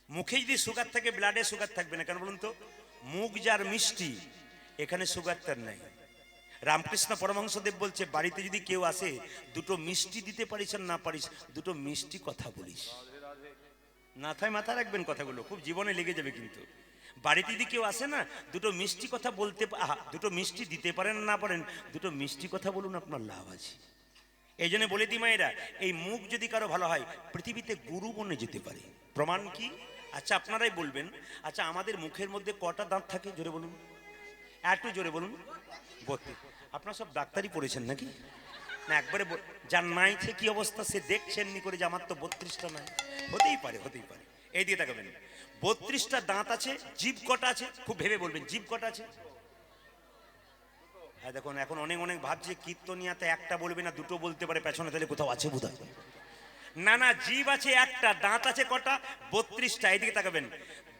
মুখে যদি সুগার থাকে ব্লাডে সুগার থাকবে না। কেন বলুন তো? মুখ যার মিষ্টি, এখানে সুগার তার নাই। রামকৃষ্ণ পরমহংসদেব বলছে, বাড়িতে যদি কেউ আসে, দুটো মিষ্টি দিতে পারিস আর না পারিস, দুটো মিষ্টি কথা বলিস। মাথায় মাথা রাখবেন কথাগুলো, খুব জীবনে লেগে যাবে। কিন্তু বাড়িতে যদি কেউ আসে না, দুটো মিষ্টি কথা বলতে, দুটো মিষ্টি দিতে পারেন না পারেন, দুটো মিষ্টি কথা বলুন, আপনার লাভ আছে। এই জন্য বলে দিই মায়েরা, এই মুখ যদি কারো ভালো হয়, পৃথিবীতে গুরু বনে যেতে পারে। প্রমাণ কি? আচ্ছা আপনারাই বলবেন, আচ্ছা আমাদের মুখের মধ্যে কটা দাঁত থাকে? জোরে বলুন, একটু জোরে বলুন। 32। আপনারা সব ডাক্তারি পড়েছেন নাকি? না একবারে যার নাই সে কি অবস্থা, সে দেখছেন নি করে যে আমার তো 32টা নাই। হতেই পারে, হতেই পারে। এই দিয়ে তাকাবেন, 32টা দাঁত আছে। জিভ কটা আছে? খুব ভেবে বলবেন, জিভ কটা আছে? হ্যাঁ দেখুন, এখন অনেক অনেক ভাবছে কীর্তনিয়াতে একটা বলবে না, দুটো বলতে পারে পেছনে, তাহলে কোথাও আছে বোধহয়। না না, জীব আছে একটা, দাঁত আছে কটা? 32টা। এদিকে তাকাবেন,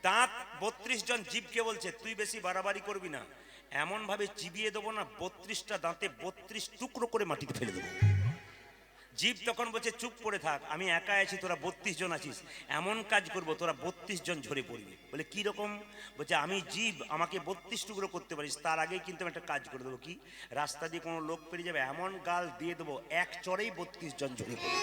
দাঁত 32 জন জীবকে বলছে তুই বেশি বাড়াবাড়ি করবি না, এমন ভাবে চিবিয়ে দেবো না 32টা দাঁতে 32 টুকরো করে মাটিতে ফেলে দেবো। জীব তখন বলছে চুপ করে থাক, আমি একা আছি, তোরা 32 জন আছিস, এমন কাজ করবো তোরা 32 জন ঝরে পড়বি। বলে কি রকম? বলছে আমি জীব, আমাকে 32 টুকরো করতে পারিস, তার আগেই কিন্তু আমি একটা কাজ করে দেবো। কি? রাস্তা দিয়ে কোনো লোক পেরিয়ে যাবে, এমন গাল দিয়ে দেবো এক চড়েই 32 জন ঝরে পড়বে।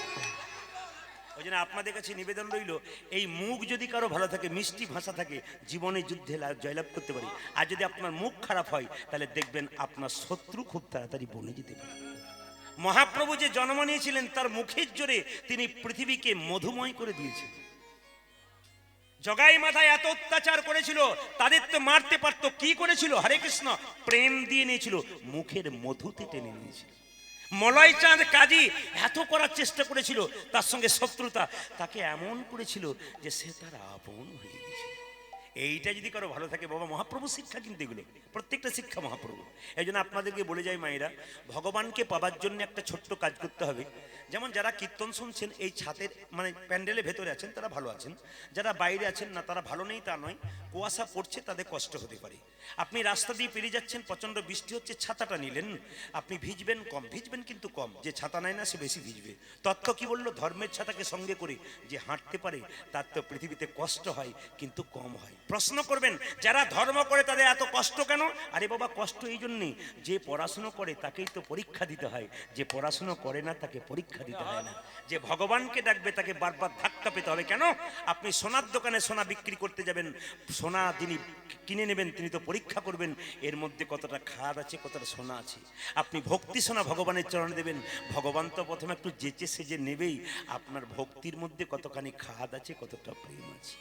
ওই জন্য আপনাদের কাছে নিবেদন রইল, এই মুখ যদি কারো ভালো থাকে, মিষ্টি ভাষা থাকে, জীবনে যুদ্ধে জয়লাভ করতে পারি। আর যদি আপনার মুখ খারাপ হয়, তাহলে দেখবেন আপনার শত্রু খুব তাড়াতাড়ি বনে যেতে পারে। মহাপ্রভু যে জন্ম নিয়েছিলেন, তার মুখের জোরে তিনি পৃথিবীকে মধুময় করে দিয়েছেন। জগাই মাথায় এত অত্যাচার করেছিল, তাদের তো মারতে পারতো, কি করেছিল? হরে কৃষ্ণ প্রেম দিয়ে নিয়েছিল, মুখের মধুতে টেনে নিয়েছিল। মলয় চাঁদ কাজী এত করার চেষ্টা করেছিল, তার সঙ্গে শত্রুতা, তাকে এমন করেছিল যে সে তার আপন হয়ে গেছে। এইটা যদি কারো ভালো থাকে, বাবা মহাপ্রভু শিক্ষা, কিন্তু এগুলো প্রত্যেকটা শিক্ষা মহাপ্রভু। এই জন্য আপনাদেরকে বলে যাই মায়েরা, ভগবানকে পাবার জন্য একটা ছোট্ট কাজ করতে হবে। যেমন যারা কীর্তন শুনছেন এই ছাদের মানে প্যান্ডেলের ভেতরে আছেন, তারা ভালো আছেন। যারা বাইরে আছেন না, তারা ভালো নেই তা নয়, কুয়াশা পড়ছে, তাদের কষ্ট হতে পারে। আপনি রাস্তা দিয়ে পেরিয়ে যাচ্ছেন, প্রচন্ড বৃষ্টি হচ্ছে, ছাতাটা নিলেন, আপনি ভিজবেন কম, ভিজবেন কিন্তু কম। যে ছাতা নেয় না সে বেশি ভিজবে। তত্ত্ব কি বললো? ধর্মের ছাতাকে সঙ্গে করে যে হাঁটতে পারে, তার তো পৃথিবীতে কষ্ট হয় কিন্তু কম হয়। প্রশ্ন করবেন, যারা ধর্ম করে তাদের এত কষ্ট কেন? আরে বাবা, কষ্ট এই জন্যই, যে পড়াশুনো করে তাকেই তো পরীক্ষা দিতে হয়, যে পড়াশুনো করে না তাকে পরীক্ষা দিতে হয় না। যে ভগবানকে ডাকবে তাকে বারবার ধাক্কা পেতে হবে কেন? আপনি সোনার দোকানে সোনা বিক্রি করতে যাবেন, সোনা যিনি কিনে নেবেন তিনি তো পরীক্ষা করবেন এর মধ্যে কতটা খাদ আছে, কতটা সোনা আছে। আপনি ভক্তি সোনা ভগবানের চরণে দেবেন, ভগবান তো প্রথমে একটু যেচে সেজে নেবেই আপনার ভক্তির মধ্যে কতখানি খাদ আছে, কতটা প্রেম আছে।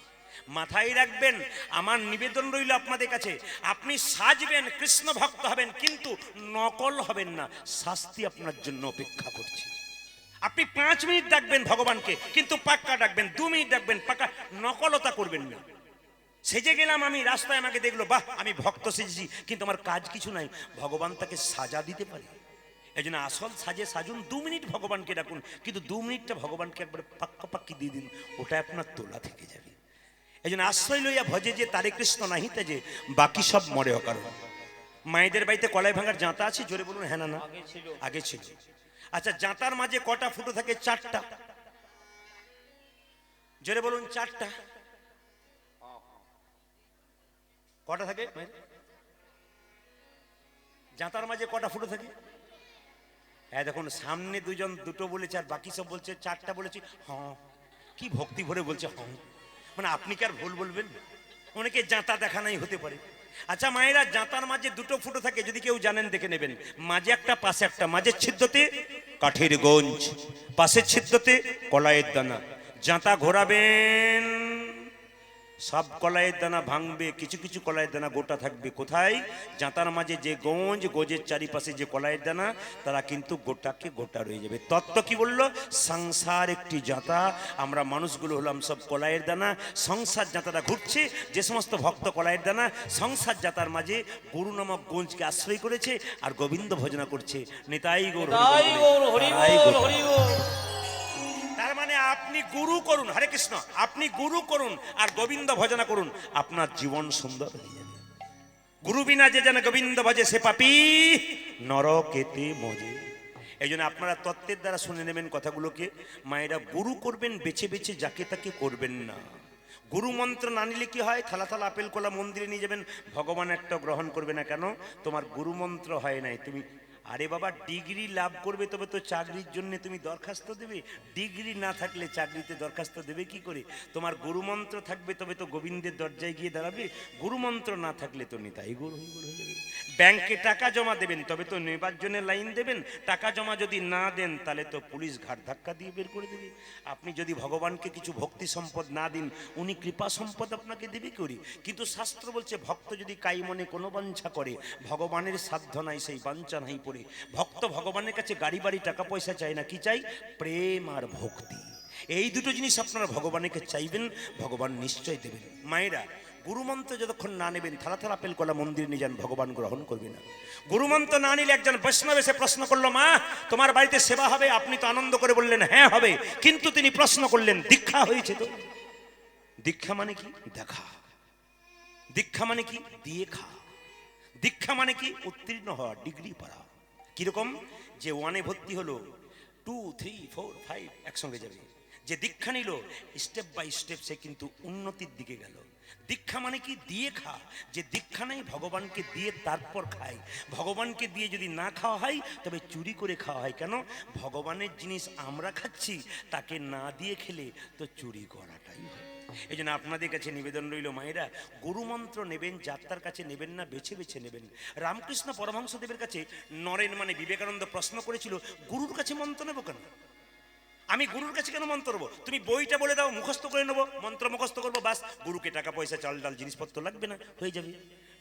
মাথায় রাখবেন, আমার নিবেদন রইল আপনাদের কাছে, আপনি সাজবেন, কৃষ্ণ ভক্ত হবেন, কিন্তু নকল হবেন না, শাস্তি আপনার জন্য অপেক্ষা করছে। আপনি 5 মিনিট ডাকবেন ভগবানকে, কিন্তু পাক্কা ডাকবেন, 2 মিনিট ডাকবেন পাক্কা, নকলতা করবেন না। সেজে গেলাম আমি, রাস্তায় আমাকে দেখলো, বাহ আমি ভক্ত সেজেছি, কিন্তু আমার কাজ কিছু নাই, ভগবান তাকে সাজা দিতে পারে। এই জন্য আসল সাজে সাজুন, 2 মিনিট ভগবানকে ডাকুন, কিন্তু 2 মিনিটটা ভগবানকে একবারে পাক্কা পাক্কি দিয়ে দিন, ওটা আপনার তোলা থেকে যাবে। এই জন্য আশ্রয় লইয়া ভজে যে তারে কৃষ্ণ নাহিতে, যে বাকি সব মরে অকারণ। মায়েদের বাড়িতে কলাই ভাঙার জাঁতা আছে? জোরে বলুন হ্যাঁ না না? আগে ছিল। আচ্ছা, জাঁতার মাঝে কটা ফুটো থাকে? 4টা। জোরে বলুন 4টা। কটা থাকে জাঁতার মাঝে? কটা ফুটো থাকে? হ্যাঁ দেখুন, সামনে দুজন দুটো বলেছে আর বাকি সব বলছে 4টা বলেছি। হ্যাঁ, কি ভক্তি ভরে বলছে হ্যাঁ, মানে আপনি কি আর ভুল বলবেন? অনেকে জাঁতা দেখা নাই হতে পারে। আচ্ছা মায়েরা, জাঁতার মাঝে 2টো ফুটো থাকে, যদি কেউ জানেন দেখে নেবেন। মাঝে একটা, পাশে একটা। মাঝের ছিদ্রতে কাঠের গঞ্জ, পাশের ছিদ্রতে কলাইয়ের দানা। জাঁতা ঘোরাবেন, সব কলাইয়ের দানা ভাঙবে, কিছু কিছু কলাইয়ের দানা গোটা থাকবে। কোথায়? জাঁতার মাঝে যে গঞ্জ, গোজের চারিপাশে যে কলাইয়ের দানা, তারা কিন্তু গোটাকে গোটা রয়ে যাবে। তত্ত্ব কি বললো? সংসার একটি জাঁতা, আমরা মানুষগুলো হলাম সব কলাইয়ের দানা। সংসার জাঁতাটা ঘুরছে, যে সমস্ত ভক্ত কলাইয়ের দানা, সংসার জাঁতার মাঝে গুরু নামক গঞ্জকে আশ্রয় করেছে আর গোবিন্দ ভজনা করছে। নিতাই গৌর হরি বল। তার মানে আপনি গুরু করুন, হরে কৃষ্ণ, আপনি গুরু করুন আর গোবিন্দ ভজনা করুন, আপনার জীবন সুন্দর হয়ে যাবে। গুরু বিনা যে যেন গোবিন্দ ভজে, সে পাপী নরকেতে মজে। এই জন্য আপনারা তত্ত্বের দ্বারা শুনে নেবেন কথাগুলোকে। মায়েরা, গুরু করবেন বেছে বেছে, যাকে তাকে করবেন না। গুরু মন্ত্র না নিলে কি হয়? থালা থালা আপেল কলা মন্দিরে নিয়ে যাবেন, ভগবান একটা গ্রহণ করবে না। কেন? তোমার গুরু মন্ত্র হয় নাই। তুমি, আরে বাবা, ডিগ্রি লাভ করবে তবে তো চাকরির জন্য তুমি দরখাস্ত দেবে। ডিগ্রি না থাকলে চাকরিতে দরখাস্ত দেবে কি করে? তোমার গুরুমন্ত্র থাকবে তবে তো গোবিন্দের দরজায় গিয়ে দাঁড়াবে। গুরুমন্ত্র না থাকলে তো নিতাই গৌর হয়ে যাবে। ব্যাংকে টাকা জমা দেবেন তবে তো নেবার জন্য লাইন দেবেন। টাকা জমা যদি না দেন তাহলে তো পুলিশ ঘাট ধাক্কা দিয়ে বের করে দেবে। আপনি যদি ভগবানকে কিছু ভক্তি সম্পদ না দিন, উনি কৃপা সম্পদ আপনাকে দেবে করি। কিন্তু শাস্ত্র বলছে, ভক্ত যদি কাই মনে কোনো বাঞ্ছা করে, ভগবানের সাধ্য নাই সেই বাঞ্ছা নাই পড়ে। ভক্ত ভগবানের কাছে গাড়ি বাড়ি টাকা পয়সা চায় না, কি চাই? প্রেম আর ভক্তি। এই দুটো জিনিস আপনারা ভগবানকে চাইবেন, ভগবান নিশ্চয় দেবেন। মায়েরা, গুরুমন্ত্র যতক্ষণ না নেবেন থালা থালা পেল কলা মন্দির নিয়ে যান, ভগবান গ্রহণ করবে না। গুরুমন্ত্র না নিলে একজন বৈষ্ণব এসে প্রশ্ন করলো, মা তোমার বাড়িতে সেবা হবে? আপনি তো আনন্দ করে বললেন হ্যাঁ হবে, কিন্তু তিনি প্রশ্ন করলেন দীক্ষা হয়েছে তো? দীক্ষা মানে কি? দেখা। দীক্ষা মানে কি? দিয়ে খা। দীক্ষা মানে কি? উত্তীর্ণ হওয়া, ডিগ্রি পাওয়া। কিরকম? যে 1-এ ভর্তি হলো, 2, 3, 4, 5 একসঙ্গে যাবে। যে দীক্ষা নিল স্টেপ বাই স্টেপ সে কিন্তু উন্নতির দিকে গেল। দীক্ষা মানে কি? দিয়ে খা। যে দীক্ষা নেই ভগবানকে দিয়ে তারপর খাই। ভগবানকে দিয়ে যদি না খাওয়া হয় তবে চুরি করে খাওয়া হয়। কেন? ভগবানের জিনিস আমরা খাচ্ছি, তাকে না দিয়ে খেলে তো চুরি করাটাই হয়। এই জন্য আপনাদের কাছে নিবেদন রইল, মায়েরা গুরুমন্ত্র নেবেন, যাত্রার কাছে নেবেন না, বেছে বেছে নেবেন। রামকৃষ্ণ পরমহংসদেবের কাছে নরেন মানে বিবেকানন্দ প্রশ্ন করেছিল, গুরুর কাছে মন্ত্র নেবো কেন? আমি গুরুর কাছে কেন মন্ত্র নেবো? তুমি বইটা বলে দাও, মুখস্থ করে নেবো, মন্ত্র মুখস্থ করবো, বাস। গুরুকে টাকা পয়সা চাল ডাল জিনিসপত্র লাগবে না, হয়ে যাবে।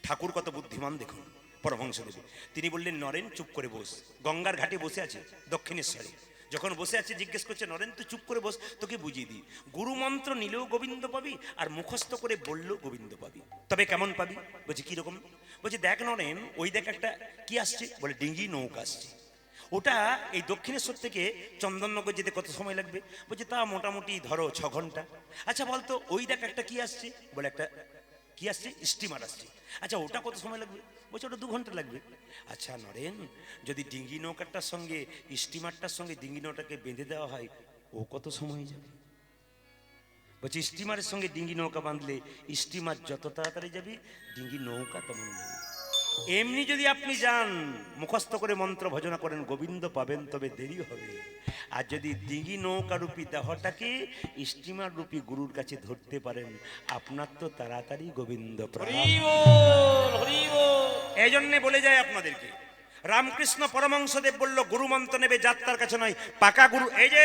ঠাকুর কত বুদ্ধিমান দেখুন পরমহংসদেব। তিনি বললেন, নরেন চুপ করে বস। গঙ্গার ঘাটে বসে আছে দক্ষিণেশ্বরে, যখন বসে আছে জিজ্ঞেস করছে, নরেন তুই চুপ করে বস, তোকে বুঝিয়ে দিই। গুরু মন্ত্র নিলেও গোবিন্দ পাবি, আর মুখস্থ করে বললেও গোবিন্দ পাবি। তবে কেমন পাবি? বলছে কিরকম? বলছে দেখ নরেন, ওই দেখ একটা কি আসছে, বলে ডিঙ্গি নৌকা আসছে। ওটা এই দক্ষিণেশ্বর থেকে চন্দননগর যেতে কত সময় লাগবে? বলছে তা মোটামুটি ধরো 6 ঘন্টা। আচ্ছা বলতো, ওই দেখ একটা কি আসছে, বলে একটা কি আসছে, স্টিমার আসছে। আচ্ছা ওটা কত সময় লাগবে? বলছে ওটা 2 ঘন্টা লাগবে। আচ্ছা নরেন, যদি ডিঙ্গি নৌকাটার সঙ্গে স্টিমারটার সঙ্গে ডিঙ্গি নৌকাটাকে বেঁধে দেওয়া হয়, ও কত সময় যাবে? বলছে স্টিমারের সঙ্গে ডিঙ্গি নৌকা বাঁধলে স্টিমার যত তাড়াতাড়ি যাবে, ডিঙ্গি নৌকা তেমন যাবে। এমনি যদি আপনি যান, মুখস্থ করে মন্ত্র ভজনা করেন, গোবিন্দ পাবেন, তবে দেরি হবে। আর যদি ডিঙ্গি নৌকা রূপী দেহটাকে স্টিমার রূপী গুরুর কাছে ধরতে পারেন, আপনার তো তাড়াতাড়ি গোবিন্দ প্রাপ্ত। হরি বল, হরি বল। এই জন্যে বলে যায় আপনাদেরকে, রামকৃষ্ণ পরমহংসদেব বলল গুরু মন্ত্র নেবে, যাত্রার কাছে নয়। পাকা গুরু, এই যে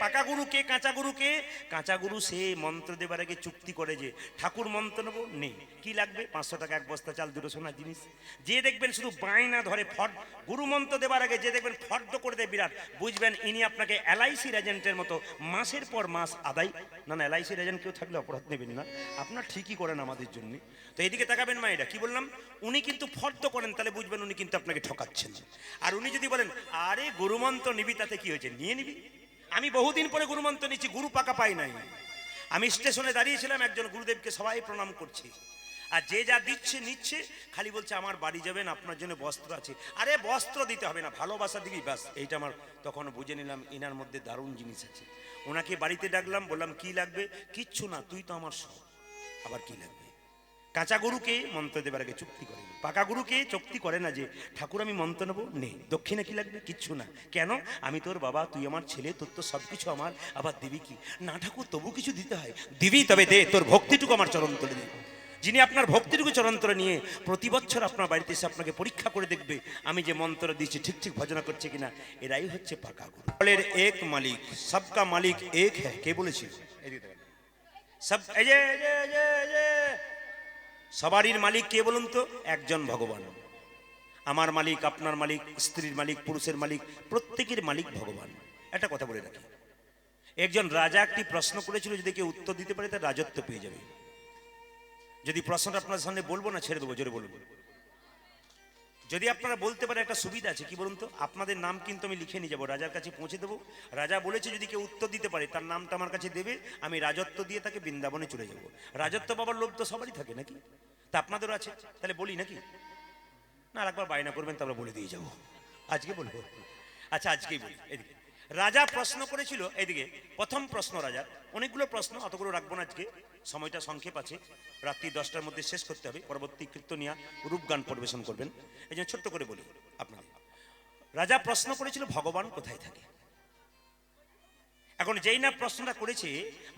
পাকা গুরু কে, কাঁচা গুরু কে? কাঁচা গুরু সে মন্ত্র দেবার আগে চুক্তি করে যে ঠাকুর মন্ত্র নেবো, নেই কি লাগবে? 500 টাকা, 1 বস্তা চাল, 2 সোনার জিনিস। যে দেখবেন শুধু বায়না ধরে ফট, গুরু মন্ত্র দেবার আগে যে দেখবেন ফর্দ করে দেয় বিরাট, বুঝবেন ইনি আপনাকে এলআইসির এজেন্টের মতো মাসের পর মাস আদায়। না না, এলআইসির এজেন্ট কেউ থাকলে অপরাধ নেবেন না, আপনার ঠিকই করেন আমাদের জন্য। তো এইদিকে তাকাবেন মা, এটা কি বললাম, উনি কিন্তু ফর্দ করেন, তাহলে বুঝবেন উনি কিন্তু আপনাকে ঠকাচ্ছেন। আর উনি যদি বলেন আরে গুরুমন্ত্র নিবি, তাতে কি হয়েছে, নিয়ে নিবি। আমি বহুদিন পরে গুরুমন্ত্র নিচ্ছি, গুরু পাকা পাই নাই। আমি স্টেশনে দাঁড়িয়েছিলাম, একজন গুরুদেবকে সবাই প্রণাম করছে, আর যে যা দিচ্ছে নিচ্ছে, খালি বলছে আমার বাড়ি যাবেন, আপনার জন্য বস্ত্র আছে। আরে বস্ত্র দিতে হবে না, ভালোবাসা দিবি ব্যাস। এইটা আমার তখন বুঝে নিলাম ইনার মধ্যে দারুণ জিনিস আছে। ওনাকে বাড়িতে ডাকলাম, বললাম কি লাগবে? কিচ্ছু না, তুই তো আমার সব। আবার কি লাগবে? কাঁচা গরুকে মন্ত্র দেবার আগে চুক্তি করে, পাকা গরুকে চুক্তি করে না যে ঠাকুর আমি মন্ত্র নেবো, নেই। দক্ষিণে কি লাগবে? কিচ্ছু না। কেন? আমি তোর বাবা, তুই আমার ছেলে, তোর তো সবকিছু আমার, আবার দিবি কি? না ঠাকুর, তবু কিছু দিতে হয়। দিবি, তবে দে, তোর ভক্তিটুকু আমার চরণ তলে দে। যিনি আপনার ভক্তিটুকু চরণ তলে নিয়ে প্রতি বছর আপনার বাড়িতে এসে আপনাকে পরীক্ষা করে দেখবে আমি যে মন্ত্র দিচ্ছি ঠিক ঠিক ভজনা করছে কিনা, এরাই হচ্ছে পাকা গুরু। বলের এক মালিক, সবকা মালিক এক হ্যাঁ। কে বলেছিল? সব এই যে সবারই মালিক কে বলুন তো? একজন ভগবান। আমার মালিক, আপনার মালিক, স্ত্রীর মালিক, পুরুষের মালিক, প্রত্যেকের মালিক ভগবান। একটা কথা বলে রাখি, একজন রাজা একটি প্রশ্ন করেছিল, যদি কেউ উত্তর দিতে পারে তার রাজত্ব পেয়ে যাবে। যদি প্রশ্নটা আপনার সামনে বলবো না, ছেড়ে দেবো, জোরে বলবো। যদি আপনারা বলতে পারে একটা সুবিধা আছে, কি বলুন তো? আপনাদের নাম কিন্তু আমি লিখে নিয়ে যাবো, রাজার কাছে পৌঁছে দেবো। রাজা বলেছে যদি কেউ উত্তর দিতে পারে তার নামটা আমার কাছে দেবে, আমি রাজত্ব দিয়ে তাকে বৃন্দাবনে চলে যাব। রাজত্ব পাবার লোভ তো সবারই থাকে নাকি? তা আপনাদেরও আছে, তাহলে বলি নাকি? না, একবার বায়না করবেন, তারপরে বলে দিয়ে যাবো। আজকে বলবো? আচ্ছা আজকেই বলি। এদিকে রাজা প্রশ্ন করেছিল, এইদিকে প্রথম প্রশ্ন রাজার, অনেকগুলো প্রশ্ন, অতগুলো রাখবো না আজকে, সময়টা সংক্ষেপ আছে, রাত্রি 10টার মধ্যে শেষ করতে হবে। পরবর্তী কীর্তনিয়া রূপগান পরিবেশন করবেন, এই জন্য ছোট্ট করে বলি আপনাদের। রাজা প্রশ্ন করেছিল ভগবান কোথায় থাকে। এখন যেই না প্রশ্নটা করেছে,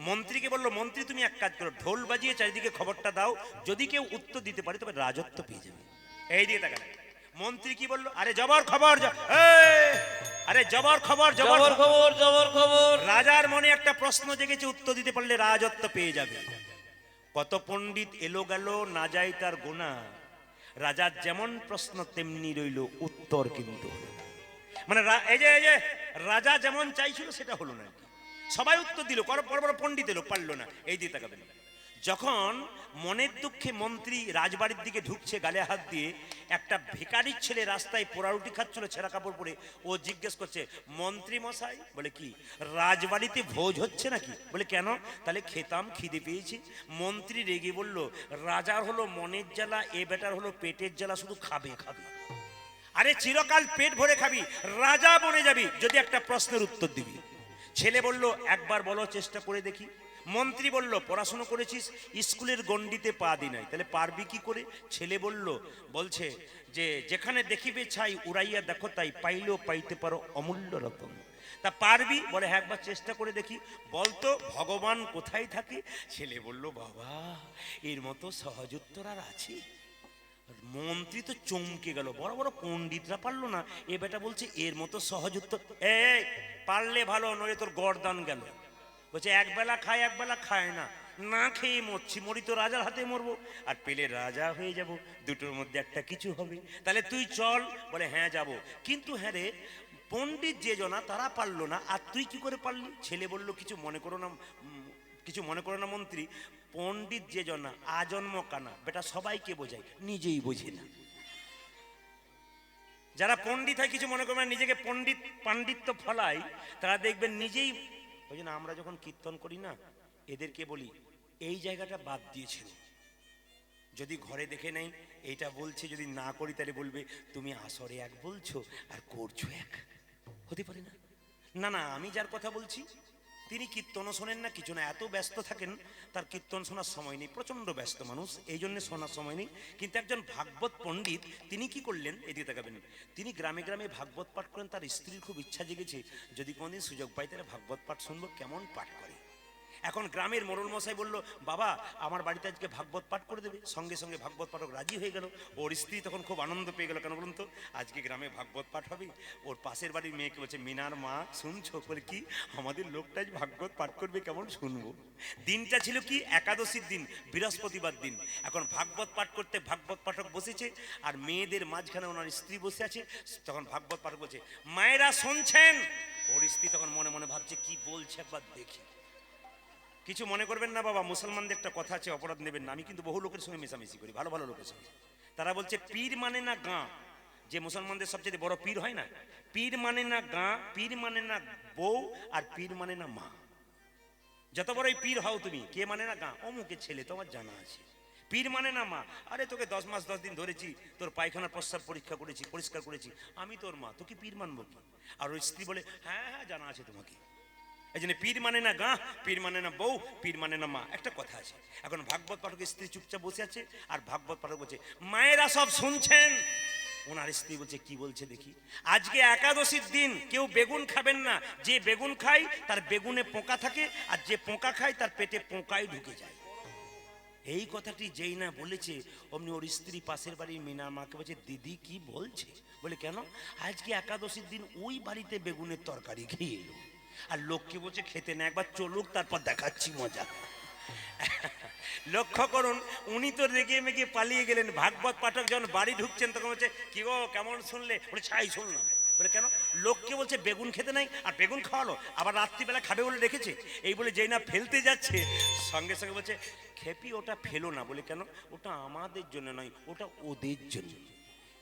মন্ত্রীকে বললো, মন্ত্রী তুমি এক কাজ করো, ঢোল বাজিয়ে চারিদিকে খবরটা দাও, যদি কেউ উত্তর দিতে পারে তবে রাজত্ব পেয়ে যাবে। এই দিয়ে তাকালে মন্ত্রী কি বললো, আরে জবর খবর, আরে জবর খবর, জবর জবর খবর, জবর খবর। রাজার মনে একটা প্রশ্ন জেগেছে, উত্তর দিতে পারলে রাজত্ব পেয়ে যাবে। কত পণ্ডিত এলো গেল, না যায় তার গোনা। রাজার যেমন প্রশ্ন তেমনি রইল, উত্তর কিন্তু হলো না। মানে এই যে রাজা যেমন চাইছিল সেটা হলো না। সবাই উত্তর দিল, বড় বড় পণ্ডিত এলো, পারলো না। এই দিয়ে তাকাবেন, যখন মনের দুঃখে মন্ত্রী রাজবাড়ির দিকে ঢুকছে গালে হাত দিয়ে, একটা ভিখারির ছেলে রাস্তায় পোড়ারুটি খাচ্ছিল ছেঁড়া কাপড় পরে, ও জিজ্ঞেস করছে, মন্ত্রী মশাই, বলে কি রাজবাড়িতে ভোজ হচ্ছে নাকি? বলে কেন? তাহলে খেতাম, খিদে পেয়েছি। মন্ত্রী রেগে বলল, রাজার হলো মনের জ্বালা, এ বেটার হলো পেটের জ্বালা, শুধু খাবে খাবে। আরে চিরকাল পেট ভরে খাবি, রাজা বনে যাবি যদি একটা প্রশ্নের উত্তর দিবি। ছেলে বলল, একবার বলো, চেষ্টা করে দেখি। মন্ত্রী বলল, পড়াশোনা করেছিস, স্কুলের গণ্ডিতে পা দি নাই, তাহলে পারবি কি করে? ছেলে বলছে যে যেখানে দেখিবে ছাই, উড়াইয়া দেখো তাই, পাইলেও পাইতে পারো অমূল্য রতন। তা পারবি? বলে হ্যাঁ, একবার চেষ্টা করে দেখি। বলতো ভগবান কোথায় থাকে? ছেলে বলল, বাবা, এর মতো সহজ উত্তর আর আছে? মন্ত্রী তো চমকে গেল, বড় বড় পণ্ডিতরা পারলো না, এ বেটা বলছে এর মতো সহজ উত্তর। এই পারলে ভালো, নইলে তোর গর্দান গেল। বলছে একবেলা খায়, একবেলা খায় না, না খেয়ে মরছি, মরি তো রাজার হাতে মরবো, আর পেলে রাজা হয়ে যাব, দুটোর মধ্যে একটা কিছু হবে। তাহলে তুই চল। বলে হ্যাঁ যাব, কিন্তু হ্যাঁ রে, পণ্ডিত যে জনা তারা পারলো না, আর তুই কি করে পারলি? ছেলে বলল, কিছু মনে করো না, কিছু মনে করো না মন্ত্রী, পণ্ডিত যে জনা আজন্ম কানা, বেটা সবাইকে বোঝায়, নিজেই বোঝে না। যারা পণ্ডিত হয়, কিছু মনে করবে না, নিজেকে পাণ্ডিত্য ফলায়, তারা দেখবেন নিজেই। ওই জন্য আমরা যখন কীর্তন করি না, এদেরকে বলি এই জায়গাটা বাদ দিয়েছিল, যদি ঘরে দেখে নেই এইটা বলছে, যদি না করি তাহলে বলবে তুমি আসরে এক বলছো আর করছো এক। হতে পারে না। না না, আমি যার কথা বলছি তিনি কীর্তনও শোনেন না, কিছু না, এত ব্যস্ত থাকেন, তার কীর্তন শোনার সময় নেই, প্রচণ্ড ব্যস্ত মানুষ, এই জন্য শোনার সময় নেই। কিন্তু একজন ভাগবত পণ্ডিত, তিনি কি করলেন, এদিকে তাকাবেন, তিনি গ্রামে গ্রামে ভাগবত পাঠ করেন। তার স্ত্রীর খুব ইচ্ছা জেগেছে, যদি কোনোদিন সুযোগ পাই তাহলে ভাগবত পাঠ শুনবো, কেমন পাঠ করে। এখন গ্রামের মোড়ল মশাই বলল, বাবা আমার বাড়িতে আজকে ভাগবত পাঠ করে দেবে। সঙ্গে সঙ্গে ভাগবত পাঠক রাজি হয়ে গেল। ওর স্ত্রী তখন খুব আনন্দ পেয়ে গেল, কেন বলুন তো, আজকে গ্রামে ভাগবত পাঠ হবে। ওর পাশের বাড়ির মেয়েকে বলছে, মিনার মা শুনছো? বলে কি, আমাদের লোকটা আজ ভাগবত পাঠ করবে, কেমন শুনবো। দিনটা ছিল কি, একাদশীর দিন, বৃহস্পতিবার দিন। এখন ভাগবত পাঠ করতে ভাগবত পাঠক বসেছে, আর মেয়েদের মাঝখানে ওনার স্ত্রী বসে আছে। তখন ভাগবত পাঠক বলছে, মায়েরা শুনছেন? ওর স্ত্রী তখন মনে মনে ভাবছে, কি বলছে একবার দেখি। কিছু মনে করবেন না বাবা, মুসলমানদের একটা কথা আছে, অপরাধ নেবেন না, আমি কিন্তু বহু লোকের সঙ্গে মেশামেশি করি, ভালো ভালো লোকের সঙ্গে। তারা বলছে পীর মানে না গাঁ, যে মুসলমানদের সবচেয়ে বড় পীর হয় না, পীর মানে না গাঁ, পীর মানে না বউ, আর পীর মানে না মা। যত বড়ই পীর হও তুমি, কে মানে না গাঁ, অমুকের ছেলে, তোমার জানা আছে। পীর মানে না মা, আরে তোকে 10 মাস 10 দিন ধরেছি, তোর পায়খানার প্রস্রাব পরীক্ষা করেছি, পরিষ্কার করেছি, আমি তোর মা, তোকে পীর মানবো কি? আর ওই স্ত্রী বলে, হ্যাঁ হ্যাঁ জানা আছে তোমাকে। এই জন্য পীর মানে না গাঁ, পীর মানে না বউ, পীর মানে না মা, একটা কথা আছে। এখন ভাগবত পাঠকের স্ত্রী চুপচাপ বসে আছে, আর ভাগবত পাঠক বলছে, মায়েরা সব শুনছেন? ওনার স্ত্রী বলছে, কি বলছে দেখি। আজকে একাদশীর দিন, কেউ বেগুন খাবেন না, যে বেগুন খায় তার বেগুনে পোকা থাকে, আর যে পোকা খায় তার পেটে পোকাই ঢুকে যায়। এই কথাটি যেই না বলেছে, অমনি ওর স্ত্রী পাশের বাড়ির মিনার মাকে বলছে, দিদি কি বলছে? বলে কেন? আজকে একাদশীর দিন ওই বাড়িতে বেগুনের তরকারি খেয়ে এলো, আর লোককে বলছে খেতে না, একবার চলুক তারপর দেখাচ্ছি মজা। লক্ষ্য করুন, উনি তো রেগে মেগে পালিয়ে গেলেন। ভাগবত পাঠক যখন বাড়ি ঢুকছেন তখন বলছে, কি গো কেমন শুনলে? বলে ছাই শুনলাম। বলে কেন? লোককে বলছে বেগুন খেতে নাই, আর বেগুন খাওয়ালো, আবার রাত্রিবেলা খাবে বলে রেখেছে। এই বলে যেই না ফেলতে যাচ্ছে, সঙ্গে সঙ্গে বলছে, খেপি ওটা ফেলো না। বলে কেন? ওটা আমাদের জন্য নয়, ওটা ওদের জন্য।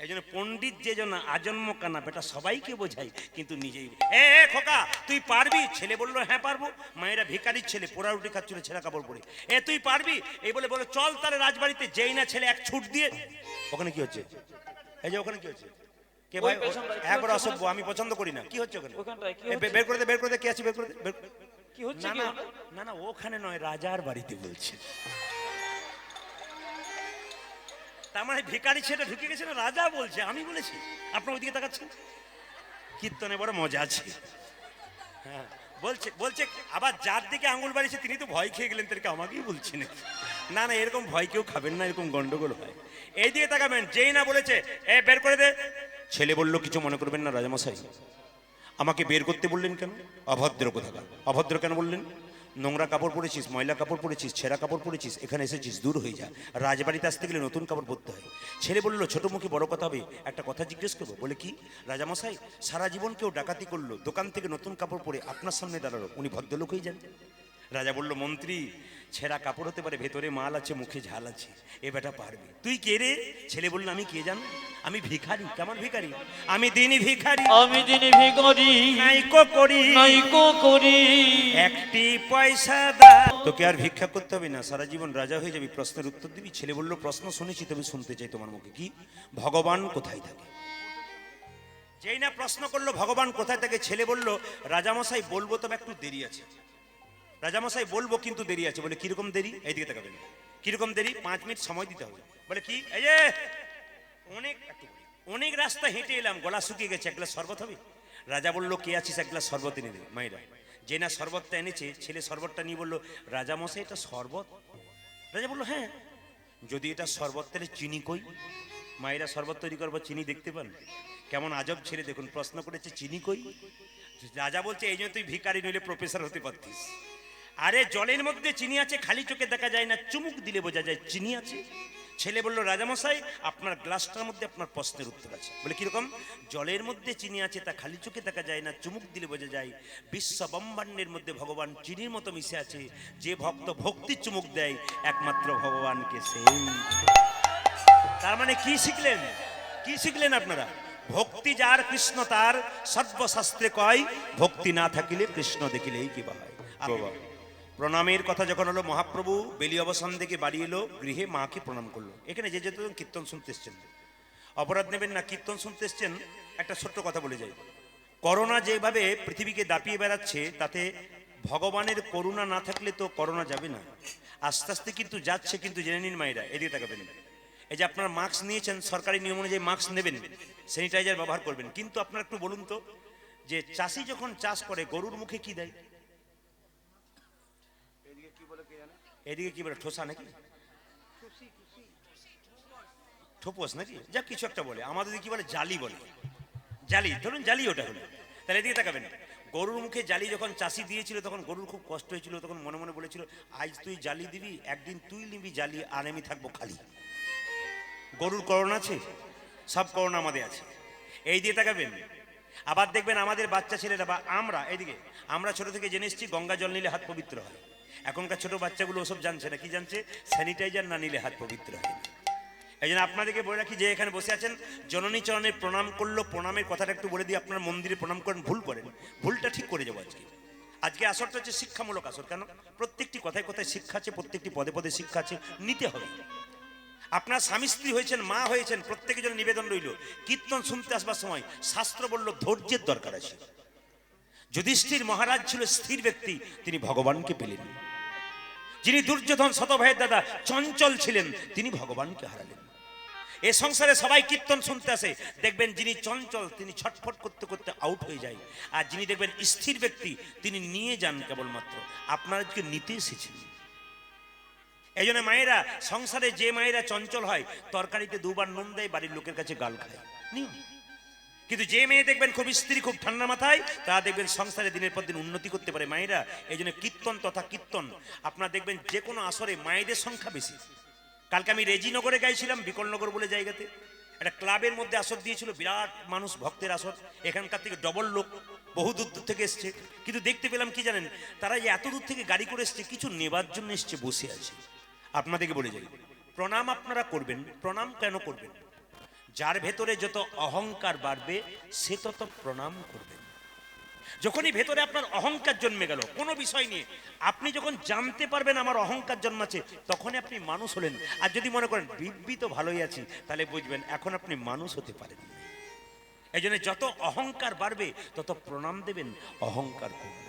এই জন্য পণ্ডিত যে জন আজন্ম কানা, বেটা সবাইকে বোঝাই, কিন্তু নিজেই। এ খোকা তুই পারবি? ছেলে বললো হ্যাঁ পারবো। মায়েরা ভিখারির ছেলে, পোড়া রুটি খাচ্ছিল ছেঁড়া কাপড় পরে। তুই পারবি? এই বলে বলো চল তাহলে রাজবাড়িতে। যেই না ছেলে এক ছুট দিয়ে, ওখানে কি হচ্ছে? এই যে ওখানে কি হচ্ছে? কে ভাই? একবার অসভ্য, আমি পছন্দ করি না। কি হচ্ছে ওখানে? বের করে দে, বের করে দে, কে আছে বের করে দে। কি হচ্ছে? না না, ওখানে নয়, রাজার বাড়িতে বলছে। তার মানে ভিখারি ছেলে ঢুকে গেছে না, রাজা বলছে, আমি বলেছি। আপনার ওইদিকে তাকাচ্ছেন, কীর্তনে বড় মজা আছে। হ্যাঁ বলছে বলছে, আবার যার দিকে আঙুল বাড়িয়েছে তিনি তো ভয় খেয়ে গেলেন, তাদেরকে আমাকেই বলছেন। না না, এরকম ভয় কেউ খাবেন না, এরকম গন্ডগোল হয়। এই দিকে তাকাবেন, যেই না বলেছে বের করে দে, ছেলে বললো কিছু মনে করবেন না রাজামশাই, আমাকে বের করতে বললেন কেন? অভদ্র কোথাকার। অভদ্র কেন বললেন? নোংরা কাপড় পরেছিস, ময়লা কাপড় পরেছিস, ছেঁড়া কাপড় পরেছিস, এখানে এসেছিস, দূর হয়ে যা। রাজবাড়িতে আসতে গেলে নতুন কাপড় পরতে হয়। ছেলে বলল, ছোট মুখে বড় কথা হবে, একটা কথা জিজ্ঞেস করবো। বলে কি? রাজামশাই, সারা জীবন কেউ ডাকাতি করলো, দোকান থেকে নতুন কাপড় পরে আপনার সামনে দাঁড়ালো, উনি ভদ্রলোক হয়ে যান? রাজা বলল, মন্ত্রী, ছেঁড়া কাপড় হতে পারে, ভেতরে মাল আছে, মুখে ঝাল আছে, এ বেটা পারবে। তুই কে রে? ছেলে বলল, আমি কে জানো? আমি ভিখারি। কেমন ভিখারি? আমি দিনই ভিখারি, আমি দিনে ভিখারি, নাইকো করি, নাইকো করি। একটি পয়সা দা। তোকে আর ভিক্ষা করতে হবে না, সারা জীবন রাজা হয়ে যাবি, প্রশ্নের উত্তর দিবি। ছেলে বলল, প্রশ্ন শুনেছি, তবে শুনতে চাই তোমার মুখে। কি? ভগবান কোথায় থাকে? যেই না প্রশ্ন করলো ভগবান কোথায় থাকে, ছেলে বলল, রাজামশাই বলবো, তবে একটু দেরি আছে। রাজামশাই বলবো, কিন্তু দেরি আছে। বলে কিরকম দেরি? এইদিকে তাকাবেন। কিরকম দেরি? 5 মিনিট সময় দিতে হবে। বলে কি? এই যে অনেক রাস্তা হেঁটে এলাম, গলা শুকিয়ে গেছে, এক গ্লাস শরবত হবে? রাজা বলল, কে আছিস, এক গ্লাস শরবত এনে দে। মায়েরা যে না শরবতটা এনেছে, ছেলে শরবতটা নিয়ে বলল, রাজামশাই এটা শরবত? রাজা বলল, হ্যাঁ। যদি এটা শরবত, তাহলে চিনি কই? মায়েরা শরবত তৈরি করবো, চিনি দেখতে পান? কেমন আজব ছেলে দেখুন, প্রশ্ন করেছে চিনি কই। রাজা বলছে, এই জন্য তুই ভিখারি, নইলে প্রফেসর হতে পারতিস। আরে জলের মধ্যে চিনি আছে, খালি চোখে দেখা যায় না, চুমুক দিলে বোঝা যায় চিনি আছে। ছেলে বলল, রাজামশাই, আপনার গ্লাসটার মধ্যে আপনার প্রশ্নের উত্তর আছে। বলে কিরকম? জলের মধ্যে চিনি আছে, তা খালি চোখে দেখা যায় না, চুমুক দিলে বোঝা যায়। বিশ্ব ব্রহ্মাণ্ডের মধ্যে ভগবান চিনির মতো মিশে আছে। যে ভক্ত ভক্তির চুমুক দেয়, একমাত্র ভগবানকে সেই। তার মানে কি শিখলেন? কি শিখলেন আপনারা? ভক্তি যার কৃষ্ণ তার, সর্বশাস্ত্রে কয়, ভক্তি না থাকিলে কৃষ্ণ দেখিলেই কি হয়। প্রণামের কথা যখন হলো, মহাপ্রভু বেলি অবসান থেকে বাড়ি এলো, গৃহে মাকে প্রণাম করলো। এখানে যে যেত কীর্তন শুনতে এসছেন, অপরাধ নেবেন না, কীর্তন শুনতে এসছেন। একটা ছোট্ট কথা বলে যাই, করোনা যেভাবে পৃথিবীকে দাপিয়ে বেড়াচ্ছে, তাতে ভগবানের করুণা না থাকলে তো করোনা যাবে না। আস্তে আস্তে কিন্তু যাচ্ছে, কিন্তু জেনে নিন মায়েরা, এদিকে তাকাবেন। এই যে আপনারা মাস্ক নিয়েছেন, সরকারি নিয়ম অনুযায়ী মাস্ক নেবেন, স্যানিটাইজার ব্যবহার করবেন। কিন্তু আপনারা একটু বলুন তো, যে চাষি যখন চাষ করে, গরুর মুখে কি দেয়? এদিকে কি বলে, ঠোসা নাকি? ঠোপস নাকি, যা কিছু একটা বলে। আমাদের কি বলে? জালি বলে। জালি, ধরুন জালি ওটা হলো। তাহলে এদিকে তাকাবেন, গরুর মুখে জালি যখন চাষি দিয়েছিল, তখন গরুর খুব কষ্ট হয়েছিল। তখন মনে মনে বলেছিল, আজ তুই জালি দিবি, একদিন তুই নিবি জালি, আর আমি থাকবো খালি। গরুর করোনা আছে, সব করোনা আমাদের আছে। এই দিয়ে তাকাবেন। আবার দেখবেন আমাদের বাচ্চা ছেলেরা বা আমরা, এইদিকে আমরা ছোট থেকে জেনে এসেছি, গঙ্গা জল নিলে হাত পবিত্র হয়। এখনকার ছোট বাচ্চাগুলো ওসব জানছে না। কি জানছে? স্যানিটাইজার না নিলে হাত পবিত্র হয় না। এই জন্য আপনাদেরকে বলে রাখি, যে এখানে বসে আছেন, জননী চরণে প্রণাম করলো। প্রণামের কথাটা একটু বলে দিই, আপনার মন্দিরে প্রণাম করেন, ভুল করেন, ভুলটা ঠিক করে যাবো আজকে। আজকে আসরটা হচ্ছে শিক্ষামূলক আসর। কেন? প্রত্যেকটি কথায় কথায় শিক্ষা আছে, প্রত্যেকটি পদে পদে শিক্ষা আছে, নিতে হবে। আপনার স্বামী স্ত্রী হয়েছেন, মা হয়েছেন, প্রত্যেকের জন্য নিবেদন রইল, কীর্তন শুনতে আসবার সময় শাস্ত্র বলল ধৈর্যের দরকার আছে। যুধিষ্ঠির মহারাজ ছিল স্থির ব্যক্তি, তিনি ভগবানকে পেলেন। যিনি দুর্যোধন শতভাইয়ের দাদা চঞ্চল ছিলেন, তিনি ভগবানকে হারালেন। এ সংসারে সবাই কীর্তন শুনতে আসে, দেখবেন যিনি চঞ্চল, তিনি ছটফট করতে করতে আউট হয়ে যায়। আর যিনি দেখবেন স্থির ব্যক্তি, তিনি নিয়ে যান কেবলমাত্র। আপনাদেরকে নিতে এসেছেন। এই জন্য মায়েরা, সংসারে যে মায়েরা চঞ্চল হয়, তরকারিতে 2 বার নুন দেয়, বাড়ির লোকের কাছে গাল খায়। কিন্তু যে মেয়ে দেখবেন খুব স্ত্রী, খুব ঠান্ডা মাথায়, তারা দেখবেন সংসারে দিনের পর দিন উন্নতি করতে পারে মায়েরা। এই জন্য কীর্তন তথা কীর্তন, আপনারা দেখবেন যে কোনো আসরে মায়েদের সংখ্যা বেশি। কালকে আমি রেজিনগরে গাইছিলাম, বিকলনগর বলে জায়গাতে, একটা ক্লাবের মধ্যে আসর দিয়েছিল, বিরাট মানুষ, ভক্তের আসর। এখানকার থেকে ডবল লোক বহু দূর দূর থেকে এসছে। কিন্তু দেখতে পেলাম কি জানেন, তারা যে এত দূর থেকে গাড়ি করে এসছে, কিছু নেবার জন্য এসছে, বসে আছে। আপনাদেরকে বলে যাই, প্রণাম আপনারা করবেন। প্রণাম কেন করবেন? যার ভেতরে যত অহংকার বাড়বে, সে তত প্রণাম করবেন। যখনই ভেতরে আপনার অহংকার জন্মে গেল কোনো বিষয় নিয়ে, আপনি যখন জানতে পারবেন আমার অহংকার জন্মাচ্ছে, তখনই আপনি মানুষ হলেন। আর যদি মনে করেন দিব্যি তো ভালোই আছি, তাহলে বুঝবেন এখন আপনি মানুষ হতে পারেন। এই জন্য যত অহংকার বাড়বে, তত প্রণাম দেবেন, অহংকার করবে।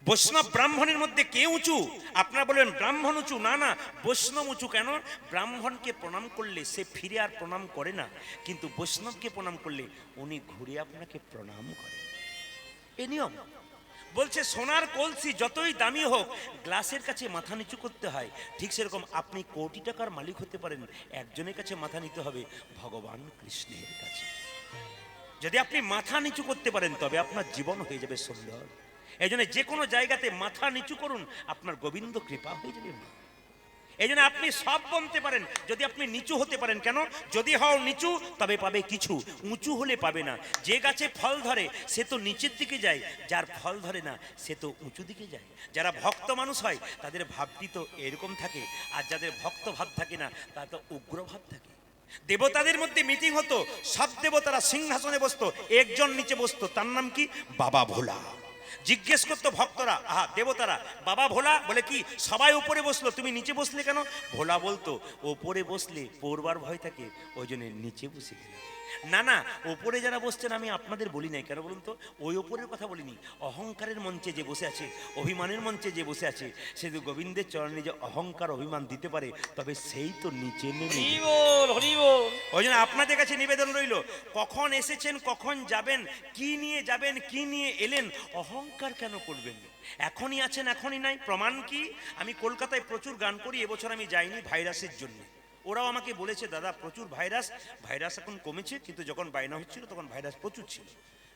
বৈষ্ণব ব্রাহ্মণের মধ্যে কে উঁচু? আপনারা বলবেন ব্রাহ্মণ উঁচু। না না, বৈষ্ণব উঁচু। কেন? ব্রাহ্মণকে প্রণাম করলে সে ফিরে আর প্রণাম করে না, কিন্তু বৈষ্ণবকে প্রণাম করলে উনি ঘুরে আপনাকে প্রণাম করেন। এ নিয়ম। বলছে সোনার কলসি যতই দামি হোক, গ্লাসের কাছে মাথা নিচু করতে হয়। ঠিক সেরকম আপনি কোটি টাকার মালিক হতে পারেন, একজনের কাছে মাথা নিতে হবে, ভগবান কৃষ্ণের কাছে। যদি আপনি মাথা নিচু করতে পারেন, তবে আপনার জীবন হয়ে যাবে সুন্দর। এই জন্য যে কোনো জায়গাতে মাথা নিচু করুন, আপনার গোবিন্দ কৃপা হয়ে যাবে। এই জন্য আপনি সব বলতে পারেন যদি আপনি নিচু হতে পারেন। কেন? যদি হও নিচু তবে পাবে কিছু, উঁচু হলে পাবে না। যে গাছে ফল ধরে সে তো নিচের দিকে যায়, যার ফল ধরে না সে তো উঁচু দিকে যায়। যারা ভক্ত মানুষ হয় তাদের ভাবটি তো এরকম থাকে, আর যাদের ভক্ত ভাব থাকে না তার তো উগ্র ভাব থাকে। দেবতাদের মধ্যে মিটিং হতো, সব দেবতারা সিংহাসনে বসতো, একজন নিচে বসতো, তার নাম কি? বাবা ভোলা। জিজ্ঞেস করতো ভক্তরা, দেবতারা, বাবা ভোলা বলে কি সবাই উপরে বসলো, তুমি নিচে বসলে কেন? ভোলা বলতো ওপরে বসলে পড়বার ভয় থাকে, ওই জন্য নিচে বসে গেলাম। না না, ওপরে যারা বসছেন আমি আপনাদের বলি নাই। কেন বলুন তো? ওই ওপরের কথা বলিনি। অহংকারের মঞ্চে যে বসে আছে, অভিমানের মঞ্চে যে বসে আছে, সে যদি গোবিন্দের চরণে যে অহংকার অভিমান দিতে পারে তবে সেই তো নিচে নেমে। হরি বল, হরি বল। ওই জন্য আপনাদের কাছে নিবেদন রইল, কখন এসেছেন, কখন যাবেন, কি নিয়ে যাবেন, কি নিয়ে এলেন, অহংকার কেন করবেন? এখনই আছেন, এখনই নাই, প্রমাণ কি? আমি কলকাতায় প্রচুর গান করি, এবছর আমি যাইনি ভাইরাসের জন্য। ওরাও আমাকে বলেছে দাদা প্রচুর ভাইরাস, ভাইরাস এখন কমেছে, কিন্তু যখন বায়না হচ্ছিল তখন ভাইরাস প্রচুর ছিল,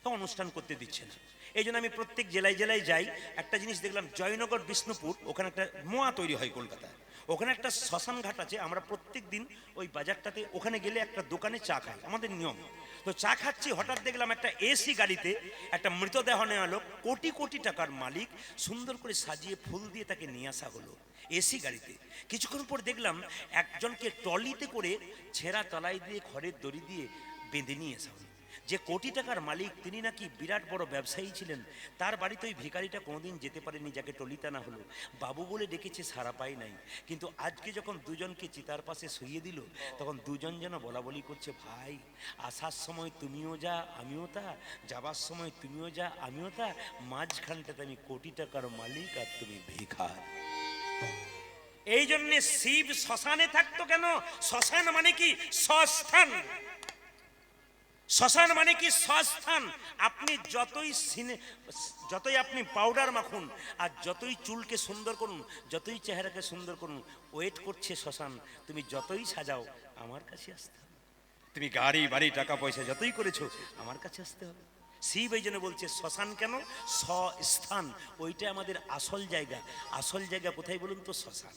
তখন অনুষ্ঠান করতে দিচ্ছে না। এই জন্য আমি প্রত্যেক জেলায় জেলায় যাই। একটা জিনিস দেখলাম, জয়নগর বিষ্ণুপুর, ওখানে একটা মোয়া তৈরি হয় কলকাতায়, ওখানে একটা শ্মশান ঘাট আছে। আমরা প্রত্যেক দিন ওই বাজারটাতে ওখানে গেলে একটা দোকানে চা খাই, আমাদের নিয়ম। তো চা খাচ্ছি, হঠাৎ দেখলাম একটা এসি গাড়িতে একটা মৃতদেহ নেওয়া লোক, কোটি কোটি টাকার মালিক, সুন্দর করে সাজিয়ে ফুল দিয়ে তাকে নিয়ে আসা হলো এসি গাড়িতে। কিছুক্ষণ পর দেখলাম একজনকে ট্রলিতে করে ছেঁড়া তলাই দিয়ে খড়ের দড়ি দিয়ে বেঁধে নিয়ে আসা হলো। যে কোটি টাকার মালিক তিনি নাকি বিরাট বড় ব্যবসায়ী ছিলেন, তার বাড়িতে ওই ভিখারিটা কোনোদিন যেতে পারেনি, যাকে টলিতে আনা হলো। বাবু বলে ডেকেছে, সারা পাই নাই। কিন্তু আজকে যখন দুজনকে চিতার পাশে শুইয়ে দিল, তখন দুজন যেন বলা বলি করছে, ভাই আসার সময় তুমিও যা আমিও তা, যাবার সময় তুমিও যা আমিও তা, মাঝখানটাতে আমি কোটি টাকার মালিক আর তুমি ভিখার। এই জন্যে শিব শ্মশানে থাকতো কেন? শ্মশান মানে কি? সস্থান। শ্মশান মানে কি? সস্থান। আপনি যতই আপনি পাউডার মাখুন, আর যতই চুলকে সুন্দর করুন, যতই চেহারাকে সুন্দর করুন, ওয়েট করছে শ্মশান। তুমি যতই সাজাও আমার কাছে আসতে হবে। তুমি গাড়ি বাড়ি টাকা পয়সা যতই করেছো আমার কাছে আসতে হবে। শিব এই জন্য বলছে শ্মশান কেন? স্থান, ওইটা আমাদের আসল জায়গা। আসল জায়গা কোথায় বলুন তো? শ্মশান।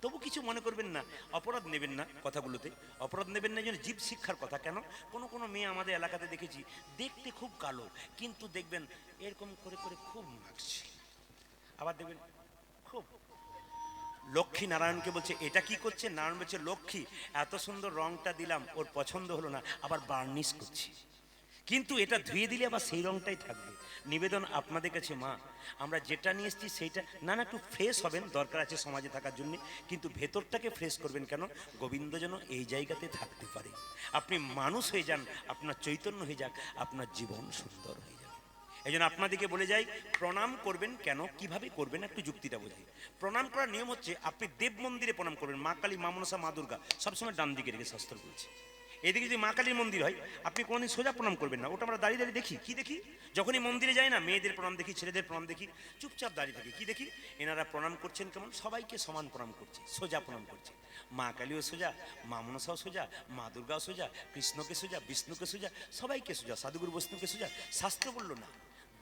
তবু কিছু মনে করবেন না, অপরাধ নেবেন না কথাগুলোতে, অপরাধ নেবেন না। যেন জীব শিক্ষার কথা। কেন? কোনো কোনো মেয়ে আমাদের এলাকাতে দেখেছি, দেখতে খুব কালো, কিন্তু দেখবেন এরকম করে করে খুব মাখছে। আবার দেখবেন খুব, লক্ষ্মী নারায়ণকে বলছে এটা কি করছে? নারায়ণ বলছে লক্ষ্মী এত সুন্দর রংটা দিলাম, ওর পছন্দ হলো না, আবার বার্নিশ করছি, কিন্তু এটা ধুয়ে দিলে আবার সেই রংটাই থাকবে। নিবেদন আপনাদের কাছে মা, আমরা যেটা নিয়ে এসেছি সেইটা না না একটু ফ্রেশ হবেন, দরকার আছে সমাজে থাকার জন্য, কিন্তু ভেতরটাকে ফ্রেশ করবেন। কেন? গোবিন্দ যেন এই জায়গাতে থাকতে পারে। আপনি মানুষ হয়ে যান, আপনার চৈতন্য হয়ে যাক, আপনার জীবন সুন্দর হয়ে যাবে। এই জন্য আপনাদেরকে বলে যাই, প্রণাম করবেন কেন, কিভাবে করবেন, একটু যুক্তিটা বোঝাই। প্রণাম করার নিয়ম হচ্ছে, আপনি দেব মন্দিরে প্রণাম করবেন, মা কালী, মা মনসা, মা দুর্গা, সবসময় ডান দিকে রেখে শাস্ত্র বলছে। এদিকে যদি মা কালীর মন্দির হয়, আপনি কোনোদিন সোজা প্রণাম করবেন না, ওটা আমরা দাঁড়িয়ে দাঁড়িয়ে দেখি। কি দেখি? যখনই মন্দিরে যাই না, মেয়েদের প্রণাম দেখি, ছেলেদের প্রণাম দেখি, চুপচাপ দাঁড়িয়ে থাকি। কি দেখি? এনারা প্রণাম করছেন কেমন? সবাইকে সমান প্রণাম করছে, সোজা প্রণাম করছে। মা কালীও সোজা, মা মনসাও সোজা, মা দুর্গাও সোজা, কৃষ্ণকে সোজা, বিষ্ণুকে সোজা, সবাইকে সোজা, সাধুগুরু বৈষ্ণবকে সোজা। শাস্ত্র বলল না,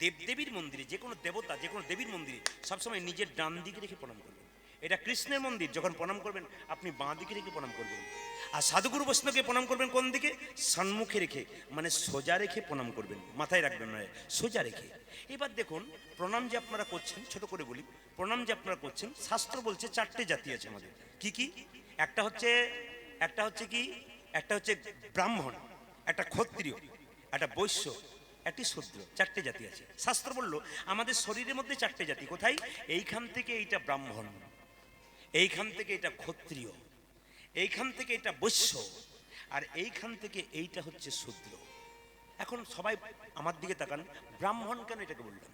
দেবদেবীর মন্দিরে, যে কোনো দেবতা, যে কোনো দেবীর মন্দিরে সবসময় নিজের ডান দিকে রেখে প্রণাম করবেন। এটা কৃষ্ণের মন্দির, যখন প্রণাম করবেন আপনি বাঁ দিকে রেখে প্রণাম করবেন। আর সাধুগুরু বৈষ্ণবকে প্রণাম করবেন কোন দিকে? সম্মুখে রেখে, মানে সোজা রেখে প্রণাম করবেন, মাথায় রাখবেন না, সোজা রেখে। এবার দেখুন, প্রণাম যে আপনারা করছেন, ছোট করে বলি, প্রণাম যে আপনারা করছেন, শাস্ত্র বলছে চারটে জাতি আছে আমাদের। কি কি? একটা হচ্ছে কি, একটা হচ্ছে ব্রাহ্মণ, একটা ক্ষত্রিয়, একটা বৈশ্য, একটি শূদ্র, চারটে জাতি আছে। শাস্ত্র বলল আমাদের শরীরের মধ্যে চারটে জাতি। কোথায়? এইখান থেকে এইটা ব্রাহ্মণ, এইখান থেকে এটা ক্ষত্রিয়, এইখান থেকে এটা বৈশ্য, আর এইখান থেকে এইটা হচ্ছে শূদ্র। এখন সবাই আমার দিকে তাকান, ব্রাহ্মণ কেন এটাকে বললাম?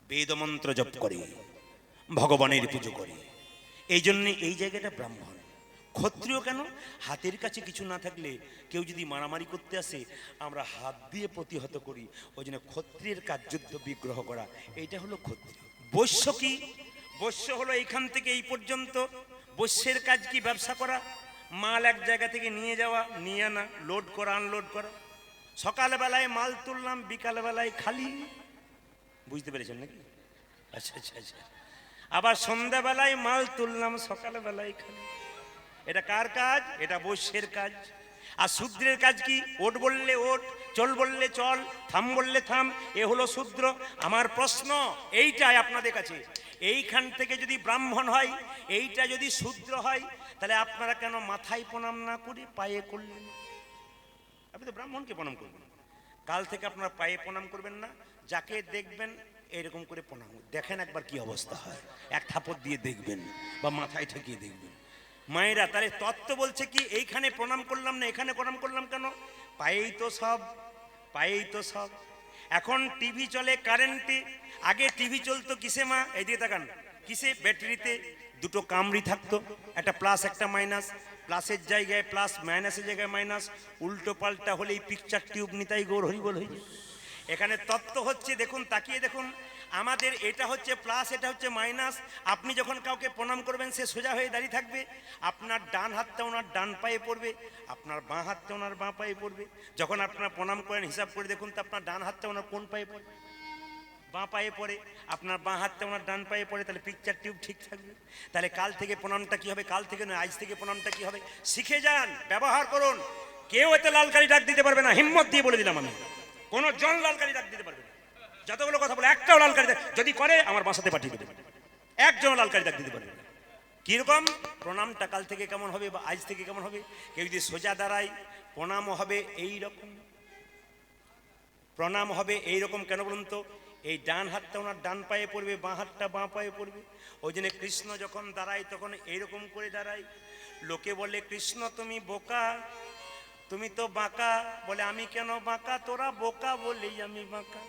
বেদমন্ত্র জপ করে, ভগবানের পুজো করে, এই জন্যে এই জায়গাটা ব্রাহ্মণ। ক্ষত্রিয় কেন? হাতের কাছে কিছু না থাকলে কেউ যদি মারামারি করতে আসে, আমরা হাত দিয়ে প্রতিহত করি, ওই জন্য ক্ষত্রিয়ের কাজ যুদ্ধ বিগ্রহ করা, এইটা হলো ক্ষত্রিয়। বৈশ্য কি? বৈশ্য হলো এইখান থেকে এই পর্যন্ত। বৈশ্যের কাজ কি? ব্যবসা করা, মাল এক জায়গা থেকে নিয়ে যাওয়া, নিয়ে আনা, লোড করা, আনলোড করা। সকালবেলায় মাল তুললাম, বিকালবেলায় খালি। বুঝতে পেরেছেন নাকি? আচ্ছা আচ্ছা আচ্ছা। আবার সন্ধ্যাবেলায় মাল তুললাম, সকালবেলায় খালি। এটা কার কাজ? এটা বৈশ্যের কাজ। আর শূদ্রের কাজ কি? ওট বললে ওট, চল বললে চল, থাম বললে থাম, এ হলো শূদ্র। আমার প্রশ্ন এইটাই আপনাদের কাছে, এইখান থেকে যদি ব্রাহ্মণ হয়, এইটা যদি শূদ্র হয়, তাহলে আপনারা কেন মাথায় প্রণাম না করে পায়ে করলেন? আপনি তো ব্রাহ্মণকে প্রণাম করবেন, কাল থেকে আপনারা পায়ে প্রণাম করবেন না। যাকে দেখবেন এরকম করে প্রণাম দেখেন একবার কি অবস্থা হয়, এক থাপড় দিয়ে দেখবেন বা মাথায় ঠেকিয়ে দেখবেন। মায়েরা, তাহলে তত্ত্ব বলছে কি এইখানে প্রণাম করলাম না এখানে প্রণাম করলাম কেন? পায়েই তো সব, পায়েই তো সব। এখন টিভি চলে কারেন্টে, আগে টিভি চলতো কিসে মা? এই দিয়ে তাকান, কিসে? ব্যাটারিতে। দুটো কামড়ি থাকতো, একটা প্লাস একটা মাইনাস, প্লাসের জায়গায় প্লাস, মাইনাসের জায়গায় মাইনাস, উল্টো পাল্টা হলেই পিকচার টিউব নিতাই গৌর হরিবল হয়ে যায়। এখানে তত্ত্ব হচ্ছে, দেখুন তাকিয়ে দেখুন, আমাদের এটা হচ্ছে প্লাস, এটা হচ্ছে মাইনাস। আপনি যখন কাউকে প্রণাম করবেন সে সোজা হয়ে দাঁড়িয়ে থাকবে, আপনার ডান হাতটা ওনার ডান পায়ে পড়বে, আপনার বাঁ হাতটা ওনার বাঁ পায়ে পড়বে। যখন আপনার প্রণাম করেন হিসাব করে দেখুন তো আপনার ডান হাতটা ওনার কোন পায়ে পড়ে? বাঁ পায়ে পড়ে। আপনার বাঁ হাতটা ওনার ডান পায়ে পড়ে, তাহলে পিকচার টিউব ঠিক থাকবে। তাহলে কাল থেকে প্রণামটা কি হবে? কাল থেকে নয়, আজ থেকে প্রণামটা কি হবে? শিখে যান, ব্যবহার করুন। কেউ এতে লালকারি ডাক দিতে পারবে না, হিম্মত দিয়ে বলে দিলাম আমি। কোনো জন লালকারি ডাক দিতে পারবে না। যতগুলো কথা বলে একটাও লালকারি ডাক যদি করে আমার বাসাতে পাঠিয়ে দেবে, একজন লালকারি ডাক দিতে পারবে না। কিরকম প্রণামটা কাল থেকে কেমন হবে বা আজ থেকে কেমন হবে? কেউ যদি সোজা দাঁড়ায় প্রণামও হবে এই রকম, প্রণাম হবে এই রকম। কেন বলুন তো? এই ডান হাতটা ওনার ডান পায়ে পড়বে, বাঁ হাতটা বাঁ পায়ে পড়বে। ওই জন্য কৃষ্ণ যখন দাঁড়ায় তখন এইরকম করে দাঁড়ায়। লোকে বলে কৃষ্ণ তুমি বোকা, তুমি তো বাঁকা। বলে আমি কেন বাঁকা? তোরা বোকা বলেই আমি বাঁকা।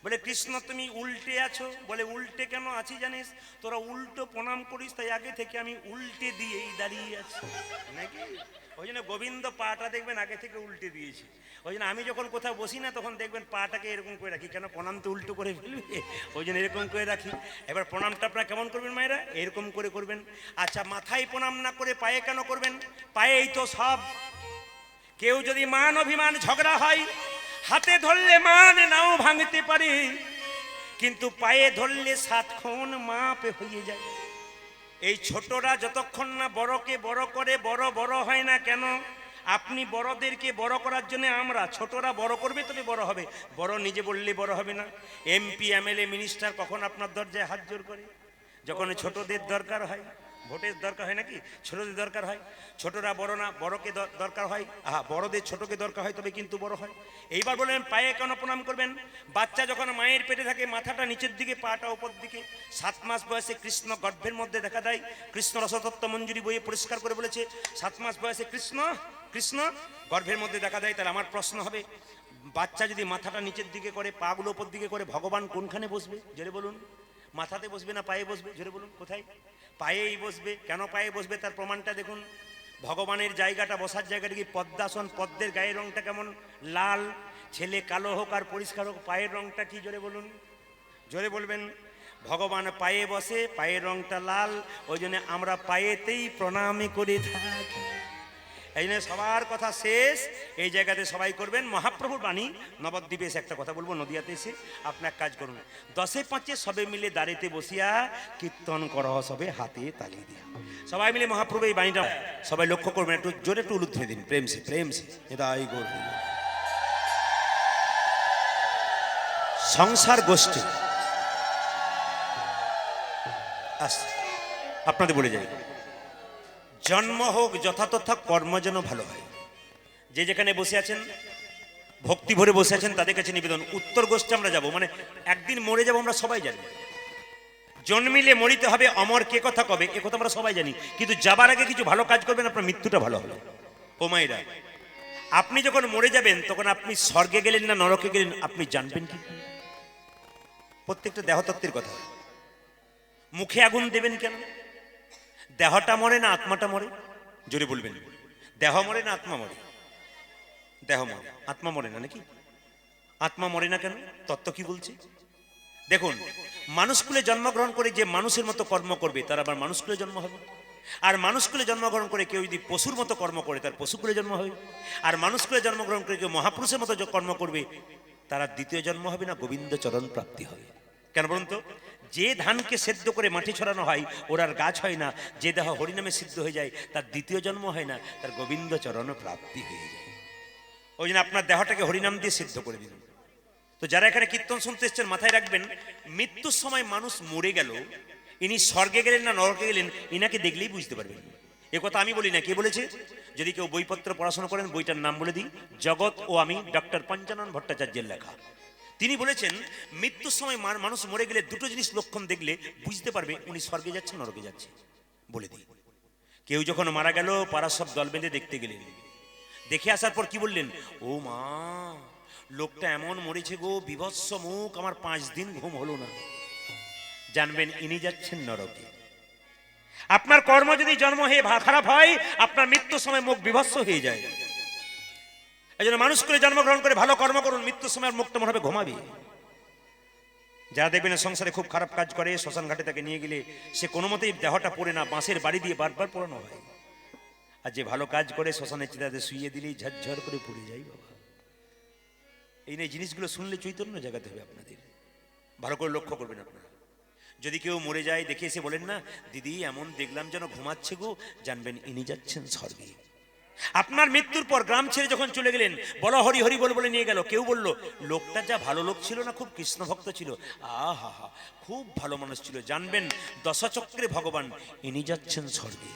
বলে কৃষ্ণ তুমি উল্টে আছো, বলে উল্টে কেন আছি জানিস? তোরা উল্টো প্রণাম করিস, তাই আগে থেকে আমি উল্টে দিয়েই দাঁড়িয়ে আছি নাকি। ওই জন্য গোবিন্দ পাটা দেখবেন আগে থেকে উল্টে দিয়েছি। ওই জন্য আমি যখন কোথাও বসি না তখন দেখবেন পাটাকে এরকম করে রাখি, কেন প্রণাম তো উল্টো করে ফেলবে, ওই জন্য এরকম করে রাখি। এবার প্রণামটা আপনারা কেমন করবেন মায়েরা? এরকম করে করবেন। আচ্ছা, মাথায় প্রণাম না করে পায়ে কেন করবেন? পায়েই তো সব। কেউ যদি মান অভিমান ঝগড়া হয়, হাতে ধরলে মান নাও ভাঙতে পারে, কিন্তু পায়ে ধরলে 7 ক্ষণ মাপ হয়ে যায়। এই ছোটরা যতক্ষণ না বড়কে বড় করে, বড় বড় হয় না কেন? আপনি বড়দেরকে বড় করার জন্য আমরা, ছোটরা বড় করবে তবে বড় হবে, বড় নিজে বললে বড় হবে না। এমপি এমএলএ মিনিস্টার কখন আপনার দরজায় হাত জোর করে? যখন ছোটদের দরকার হয়। ভোটের দরকার হয় নাকি? ছোটদের দরকার হয়। ছোটরা বড় না, বড়কে দরকার হয়। বড়দের ছোটকে দরকার হয়, তবে কিন্তু বড় হয়। এইবার বললেন পায়ে কেন প্রণাম করবেন? বাচ্চা যখন মায়ের পেটে থাকে মাথাটা নিচের দিকে, পাটা উপর দিকে। 7 মাস বয়সে কৃষ্ণ গর্ভের মধ্যে দেখা দেয়। কৃষ্ণ রসতত্ত্ব মঞ্জুরি বইয়ে পরিষ্কার করে বলেছে 7 মাস বয়সে কৃষ্ণ গর্ভের মধ্যে দেখা দেয়। তাহলে আমার প্রশ্ন হবে, বাচ্চা যদি মাথাটা নিচের দিকে করে, পাগুলো উপর দিকে করে, ভগবান কোনখানে বসবে? জোরে বলুন। মাথাতে বসবে না পায়ে বসবে? জোরে বলুন। কোথায়? পায়েই বসবে। কেন পায়ে বসবে তার প্রমাণটা দেখুন। ভগবানের জায়গাটা, বসার জায়গাটা কি পদ্মাসন। পদ্মের গায়ের রংটা কেমন? লাল। ছেলে কালো হোক আর পরিষ্কার হোক, পায়ের রংটা কি? জোরে বলুন, জোরে বলবেন। ভগবান পায়ে বসে, পায়ের রংটা লাল। ওই জন্য আমরা পায়েতেই প্রণামী করে থাকি। এই জন্য সবার কথা শেষ এই জায়গাতে সবাই করবেন মহাপ্রভুর বাণী। নবদ্বীপে এসে একটা কথা বলবো, নদিয়াতে এসে আপনার কাজ করুন। 10-5 সবে মিলে দাঁড়িতে বসিয়া কীর্তন করহ সবে হাতে তালি দিয়া। সবাই মিলে মহাপ্রভু এই বাণীটা সবাই লক্ষ্য করবেন, একটু জোরে একটু উলুধ্বনি দিন, প্রেম সে এদাই গৌর। সংসার গোষ্ঠী আপনাদের বলে যাই, জন্ম হোক যথাতথা, কর্ম যেন ভালো হয়। যে যেখানে বসে আছেন, ভক্তি ভরে বসে আছেন, তাদের কাছে নিবেদন, উত্তর গোষ্ঠী আমরা যাব, মানে একদিন মরে যাব আমরা সবাই জানি। জন্মিলে মরিতে হবে, অমর কে কথা কবে, এ কথা আমরা সবাই জানি। কিন্তু যাবার আগে কিছু ভালো কাজ করবেন, আপনার মৃত্যুটা ভালো হবে। ও মায়েরা, আপনি যখন মরে যাবেন তখন আপনি স্বর্গে গেলেন না নরকে গেলেন আপনি জানবেন কি? প্রত্যেকটা দেহতত্ত্বের কথা। মুখে আগুন দেবেন কেন? দেহটা মরে না আত্মাটা মরে? জোরে বলবেন। দেহ মরে না আত্মা মরে? দেহ মরে, আত্মা মরে না নাকি? আত্মা মরে না কেন? তত্ত্ব কি বলছে দেখুন। মানুষকুলে জন্মগ্রহণ করে যে মানুষের মতো কর্ম করবে তার আবার মানুষকুলে জন্ম হবে। আর মানুষকুলে জন্মগ্রহণ করে কেউ যদি পশুর মতো কর্ম করে তার পশুকুলে জন্ম হবে। আর মানুষকুলে জন্মগ্রহণ করে কেউ মহাপুরুষের মতো কর্ম করবে তারা দ্বিতীয় জন্ম হবে না, গোবিন্দ চরণ প্রাপ্তি হবে। কেন বলুন তো? যে ধানকে সেদ্ধ করে মাটি ছড়ানো হয় ওর আর গাছ হয় না, যে দেহ হরিনামে সিদ্ধ হয়ে যায় তার দ্বিতীয় জন্ম হয় না, তার গোবিন্দ চরণ প্রাপ্তি হয়ে যায়। ওই জন্য আপনার দেহটাকে হরিনাম দিয়ে সিদ্ধ করে দিন। তো যারা এখানে কীর্তন শুনতে এসছেন মাথায় রাখবেন, মৃত্যুর সময় মানুষ মরে গেল, ইনি স্বর্গে গেলেন না নরকে গেলেন ইনাকে দেখলেই বুঝতে পারবেন। এ কথা আমি বলি না, কে বলেছে? যদি কেউ বইপত্র পড়াশোনা করেন বইটার নাম বলে দিই, জগৎ ও আমি, ডক্টর পঞ্চানন ভট্টাচার্যের লেখা। তিনি বলেছেন মৃত্যুর সময় মানুষ মরে গেলে দুটো জিনিস লক্ষণ দেখলে বুঝতে পারবে উনি স্বর্গে যাচ্ছে নরকে যাচ্ছে। বলে দিই, কেউ যখন মারা গেল পাড়ার সব দল বেঁধে দেখতে গেলেন, দেখে আসার পর কি বললেন? ও মা, লোকটা এমন মরেছে গো, বিভৎস মুখ, আমার 5 দিন ঘুম হলো না। জানবেন ইনি যাচ্ছেন নরকে। আপনার কর্ম যদি জন্ম হয়ে খারাপ হয়, আপনার মৃত্যুর সময় মুখ বিভৎস হয়ে যায়। এই জন্য মানুষ করে জন্মগ্রহণ করে ভালো কর্ম করুন, মৃত্যুর সময় মুখটা মনে হবে ঘুমাবে। যারা দেখবেন সংসারে খুব খারাপ কাজ করে, শ্মশান ঘাটে তাকে নিয়ে গেলে সে কোনো মতেই দেহটা পড়ে না, বাঁশের বাড়ি দিয়ে বারবার পোড়ানো হয়। আর যে ভালো কাজ করে শ্মশানের চিতাতে শুইয়ে দিলেই ঝরঝর করে পড়ে যায় বাবা। এই নিয়ে জিনিসগুলো শুনলে চৈতন্য জাগাতে হবে আপনাদের, ভালো করে লক্ষ্য করবেন আপনারা। যদি কেউ মরে যায় দেখে এসে বলেন না, দিদি এমন দেখলাম যেন ঘুমাচ্ছে গো, জানবেন ইনি যাচ্ছেন স্বর্গে। আপনার মৃত্যুর পর গ্রাম ছেড়ে যখন চলে গেলেন, বলো হরি হরি বল বলে নিয়ে গেল, কেউ বলল লোকটা যা ভালো লোক ছিল না, খুব কৃষ্ণ ভক্ত ছিল, আহা হা খুব ভালো মানুষ ছিল, জানবেন দশচক্রে ভগবান ইনি যাচ্ছেন স্বর্গে।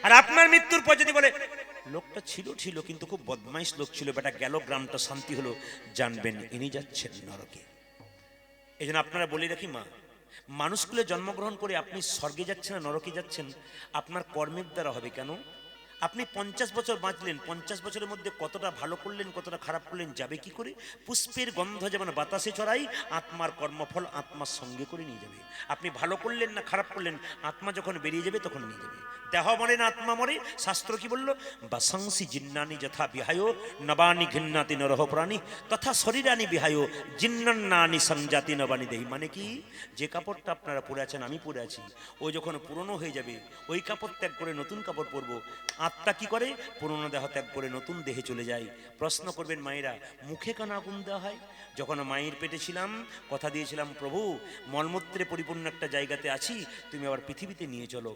আর আপনার মৃত্যুর পর যদি বলে লোকটা ছিল কিন্তু খুব বদমাইশ লোক ছিল, বেটা গেল গ্রামটা শান্তি হলো, জানবেন ইনি যাচ্ছেন নরকে। এই জন্য আপনারা বলে রাখি মা, মানুষগুলো জন্মগ্রহণ করে আপনি স্বর্গে যাচ্ছেন না নরকে যাচ্ছেন আপনার কর্মের দ্বারা হবে। কেন? আপনি 50 বছর বাঁচলেন, 50 বছরের মধ্যে কতটা ভালো করলেন কতটা খারাপ করলেন যাবে কি করে? পুষ্পের গন্ধ যেমন বাতাসে ছড়াই, আত্মার কর্মফল আত্মার সঙ্গে করে নিয়ে যাবে। আপনি ভালো করলেন না খারাপ করলেন, আত্মা যখন বেরিয়ে যাবে তখন নিয়ে যাবে। দেহ মরে না আত্মা মরে। শাস্ত্র কি বলল? বাসাংসি জিন্নানি যথা বিহায় নবানি ঘিন্নাতি নরহ প্রাণী তথা শরীরানি বিহায় জিন্নান্নানি সংজাতি নবানি দেহি। মানে কি? যে কাপড়টা আপনারা পরে আছেন, আমি পরে আছি, ও যখন পুরনো হয়ে যাবে ওই কাপড় ত্যাগ করে নতুন কাপড় পরবো। আত্মা কি করে? পুরনো দেহ ত্যাগ করে নতুন দেহে চলে যায়। প্রশ্ন করবেন মায়েরা, মুখে কেন আগুন দেওয়া হয়? যখন মায়ের পেটে ছিলাম কথা দিয়েছিলাম, প্রভু মলমূত্রে পরিপূর্ণ একটা জায়গাতে আছি, তুমি আবার পৃথিবীতে নিয়ে চলো,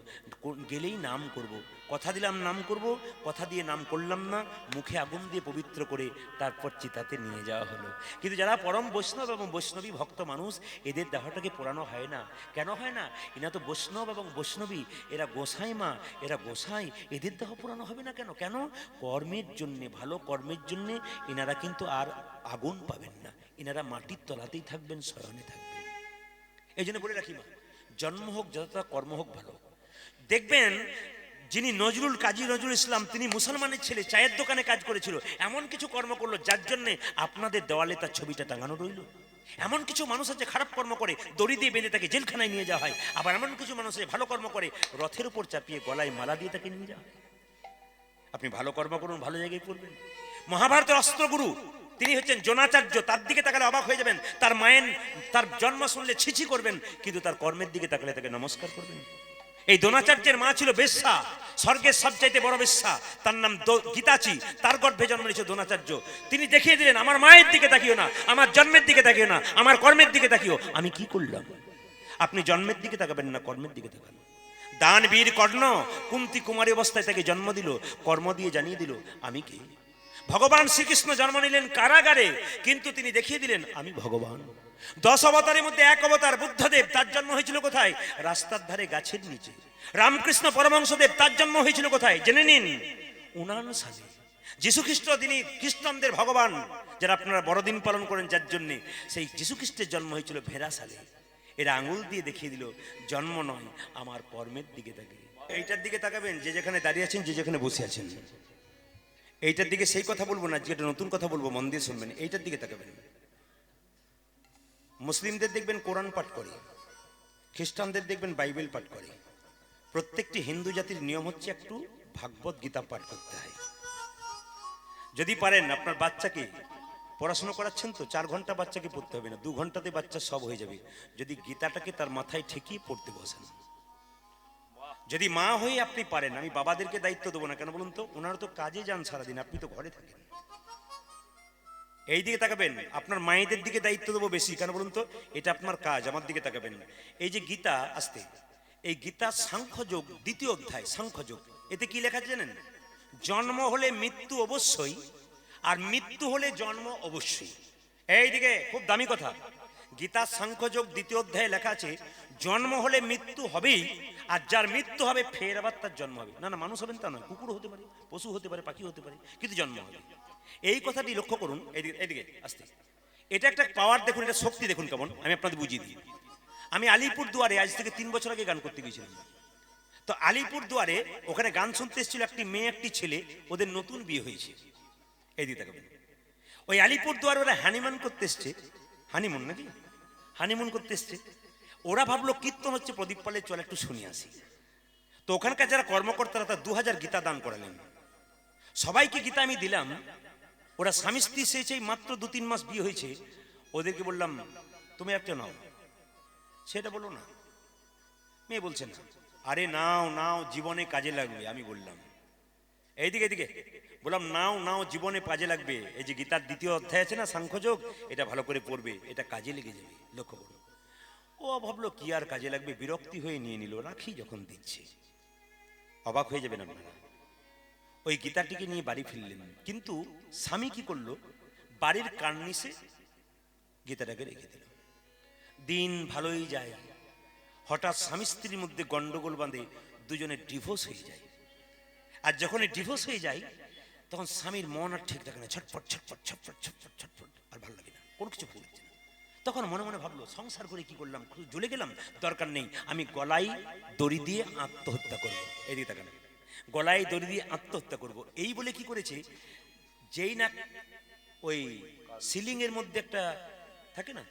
গেলেই নাম করব। কথা দিলাম নাম করব, কথা দিয়ে নাম করলাম না, মুখে আগুন দিয়ে পবিত্র করে তারপর চিতাতে নিয়ে যাওয়া হলো। কিন্তু যারা পরম বৈষ্ণব এবং বৈষ্ণবী ভক্ত মানুষ, এদের দেহটাকে পোড়ানো হয় না। কেন হয় না? এরা তো বৈষ্ণব এবং বৈষ্ণবী, এরা গোসাই মা, এরা গোসাই, এদের দেহ পোড়ানো হবে না কেন? কেন? কর্মের জন্যে, ভালো কর্মের জন্যে এনারা কিন্তু আর আগুন পাবেন না, এনারা মাটির তলাতেই থাকবেন, শয়নে থাকবেন। এই জন্য বলে রাখি মা, জন্ম হোক যতটা, কর্ম হোক ভালো। দেখবেন যিনি কাজী নজরুল ইসলাম, তিনি মুসলমানের ছেলে, চায়ের দোকানে কাজ করেছিল, এমন কিছু কর্ম করলো যার জন্যে আপনাদের দেওয়ালে তার ছবিটা টাঙানো রইল। এমন কিছু মানুষ আছে খারাপ কর্ম করে দড়ি দিয়ে বেঁধে তাকে জেলখানায় নিয়ে যাওয়া হয়, আবার এমন কিছু মানুষ আছে ভালো কর্ম করে রথের উপর চাপিয়ে গলায় মালা দিয়ে তাকে নিয়ে যাওয়া হয়। আপনি ভালো কর্ম করুন, ভালো জায়গায় করবেন। মহাভারতের অস্ত্রগুরু তিনি হচ্ছেন জোনাচার্য, তার দিকে তাকালে অবাক হয়ে যাবেন। তার জন্ম শুনলে ছিছি করবেন, কিন্তু তার কর্মের দিকে তাকালে তাকে নমস্কার করবেন। এই দ্রোণাচার্যের মা ছিল বেশ্যা, স্বর্গের সবচাইতে বড় বেশ্যা, তার নাম গীতাচি, তার গর্ভে জন্ম নিয়েছে দ্রোণাচার্য। তিনি দেখিয়ে দিলেন, আমার মায়ের দিকে তাকিও না, আমার জন্মের দিকে তাকিও না, আমার কর্মের দিকে তাকিও। আমি কি করলাম? আপনি জন্মের দিকে তাকাবেন না, কর্মের দিকে তাকান। দান বীর কর্ণ কুন্তি কুমারী অবস্থায় তাকে জন্ম দিল, কর্ম দিয়ে জানিয়ে দিল আমি কে। ভগবান শ্রীকৃষ্ণ জন্ম নিলেন কারাগারে, কিন্তু তিনি দেখিয়ে দিলেন আমি ভগবান। 10 অবতারের মধ্যে এক অবতার বুদ্ধদেব, তার জন্ম হয়েছিল কোথায়? রাস্তার ধারে গাছের নিচে। রামকৃষ্ণ পরমহংসদেব, তার জন্ম হয়েছিল কোথায় জেনে নিন? 59 সালে। যীশু খ্রিস্ট, তিনি খ্রিস্টানদের ভগবান, যারা আপনারা বড়দিন পালন করেন যার জন্য, সেই যীশু খ্রিস্টের জন্ম হয়েছিল ভেড়া সালে। এরা আঙুল দিয়ে দেখিয়ে দিল জন্ম নয়, আমার কর্মের দিকে তাকিয়ে। এইটার দিকে তাকাবেন, যে যেখানে দাঁড়িয়ে আছেন, যে যেখানে বসে আছেন। এইটার দিকে সেই কথা বলবো না, যেটা নতুন কথা বলবো, মন দিয়ে শুনবেন। এইটার দিকে তাকাবেন। মুসলিমদের দেখবেন কোরআন পাঠ করে, খ্রিস্টানদের দেখবেন বাইবেল পাঠ করে। প্রত্যেকটি হিন্দু জাতির নিয়ম হচ্ছে একটু ভাগবত গীতা পাঠ করতে হয়। যদি পারেন আপনার বাচ্চাকে পড়াশোনা করাচ্ছেন তো 4 ঘন্টা বাচ্চাকে পড়তে হবে না, 2 ঘন্টাতে বাচ্চা সব হয়ে যাবে। যদি গীতাটাকে তার মাথায় ঠেকিয়ে পড়তে বসেন, যদি মা হয়ে আপনি পারেন, আমি বাবাদেরকে দায়িত্ব দেবো না, কেন বলুন তো? ওনারা তো কাজে যান সারাদিন, আপনি তো ঘরে থাকেন। এই দিকে তাকাবেন, আপনার মায়েদের দিকে দায়িত্ব দেবো বেশি, কেন বলুন তো? এটা আপনার কাজ, আমার দিকে তাকাবেন। এই যে গীতা, আসতে, এই গীতা সাংখ্যযোগ 2য় অধ্যায়, সাংখ্যযোগ, এতে কি লেখা আছে জানেন? জন্ম হলে মৃত্যু অবশ্যই, আর মৃত্যু হলে জন্ম অবশ্যই। এইদিকে খুব দামি কথা, গীতা সাংখ্যযোগ 2য় অধ্যায়ে লেখা আছে জন্ম হলে মৃত্যু হবেই, আর যার মৃত্যু হবে ফের আবার তার জন্ম হবে। না না, মানুষ হবেন তা নয়, কুকুর হতে পারে, পশু হতে পারে, পাখি হতে পারে, কিন্তু জন্ম হবে। এই কথাটি লক্ষ্য করুন। এদিকে আসতে, এটা একটা পাওয়ার দেখুন, এটা শক্তি দেখুন কেমন, আমি আপনাদের বুঝিয়ে দিই। আমি আলিপুর দুয়ারে আজ থেকে 3 বছর আগে গান করতে গিয়েছিলাম। তো আলিপুর দুয়ারে ওখানে গান শুনতে এসেছিল একটি মেয়ে, একটি ছেলে, ওদের নতুন বিয়ে হয়েছে। এইদিকে তাকাবেন, ওই আলিপুর দুয়ারে ওরা হানিমুন করতে এসছে, হানিমুন নাকি, হানিমুন করতে এসছে। ওরা ভাবলো কীর্তন হচ্ছে প্রদীপ পালে, চল একটু শুনে আসি। তো ওখানকার যারা কর্মকর্তারা তারা 2000 গীতা দান করালেন, সবাইকে গীতা আমি দিলাম। ওরা স্বামী স্ত্রী এসেছে, মাত্র 2-3 মাস বিয়ে হয়েছে। ওদেরকে বললাম তুমি একটা নাও, সেটা বলো না। মেয়ে বলছে না, আরে নাও নাও, জীবনে কাজে লাগবে। আমি বললাম এদিকে বললাম নাও নাও, জীবনে কাজে লাগবে। এই যে গীতার 2য় অধ্যায় আছে না, সাংখ্যযোগ, এটা ভালো করে পড়বে, এটা কাজে লেগে যাবে। লক্ষ্য করুন, ও ভাবলো কি আর কাজে লাগবে, বিরক্তি হয়ে নিয়ে নিল, রাখি যখন দিচ্ছে। অবাক হয়ে যাবেন আপনারা, ওই গীতাটিকে নিয়ে বাড়ি ফিরলেন, কিন্তু স্বামী কি করলো, বাড়ির কার্নিসে গীতাটাকে রেখে দিল। দিন ভালোই যায়, হঠাৎ স্বামী স্ত্রীর মধ্যে গন্ডগোল বাঁধে, দুজনের ডিভোর্স হয়ে যায়। আর যখন এই ডিভোর্স হয়ে যায়, তখন স্বামীর মন আর ঠিক থাকে না, ছটফট ছটফট ছটফট ছটফট ছটফট, আর ভালো লাগে না, কোনো কিছু ভালো লাগছে না। তখন মনে মনে ভাবলো সংসার করে কি করলাম, জ্বলে গেলাম, দরকার নেই, আমি গলায় দড়ি দিয়ে আত্মহত্যা করবো। এদিকে তাকান, গলায় দড়ি দিয়ে আত্মহত্যা করব, এই বলে কি করেছে, যেই না ওই সিলিং এর মধ্যে একটা থাকে না,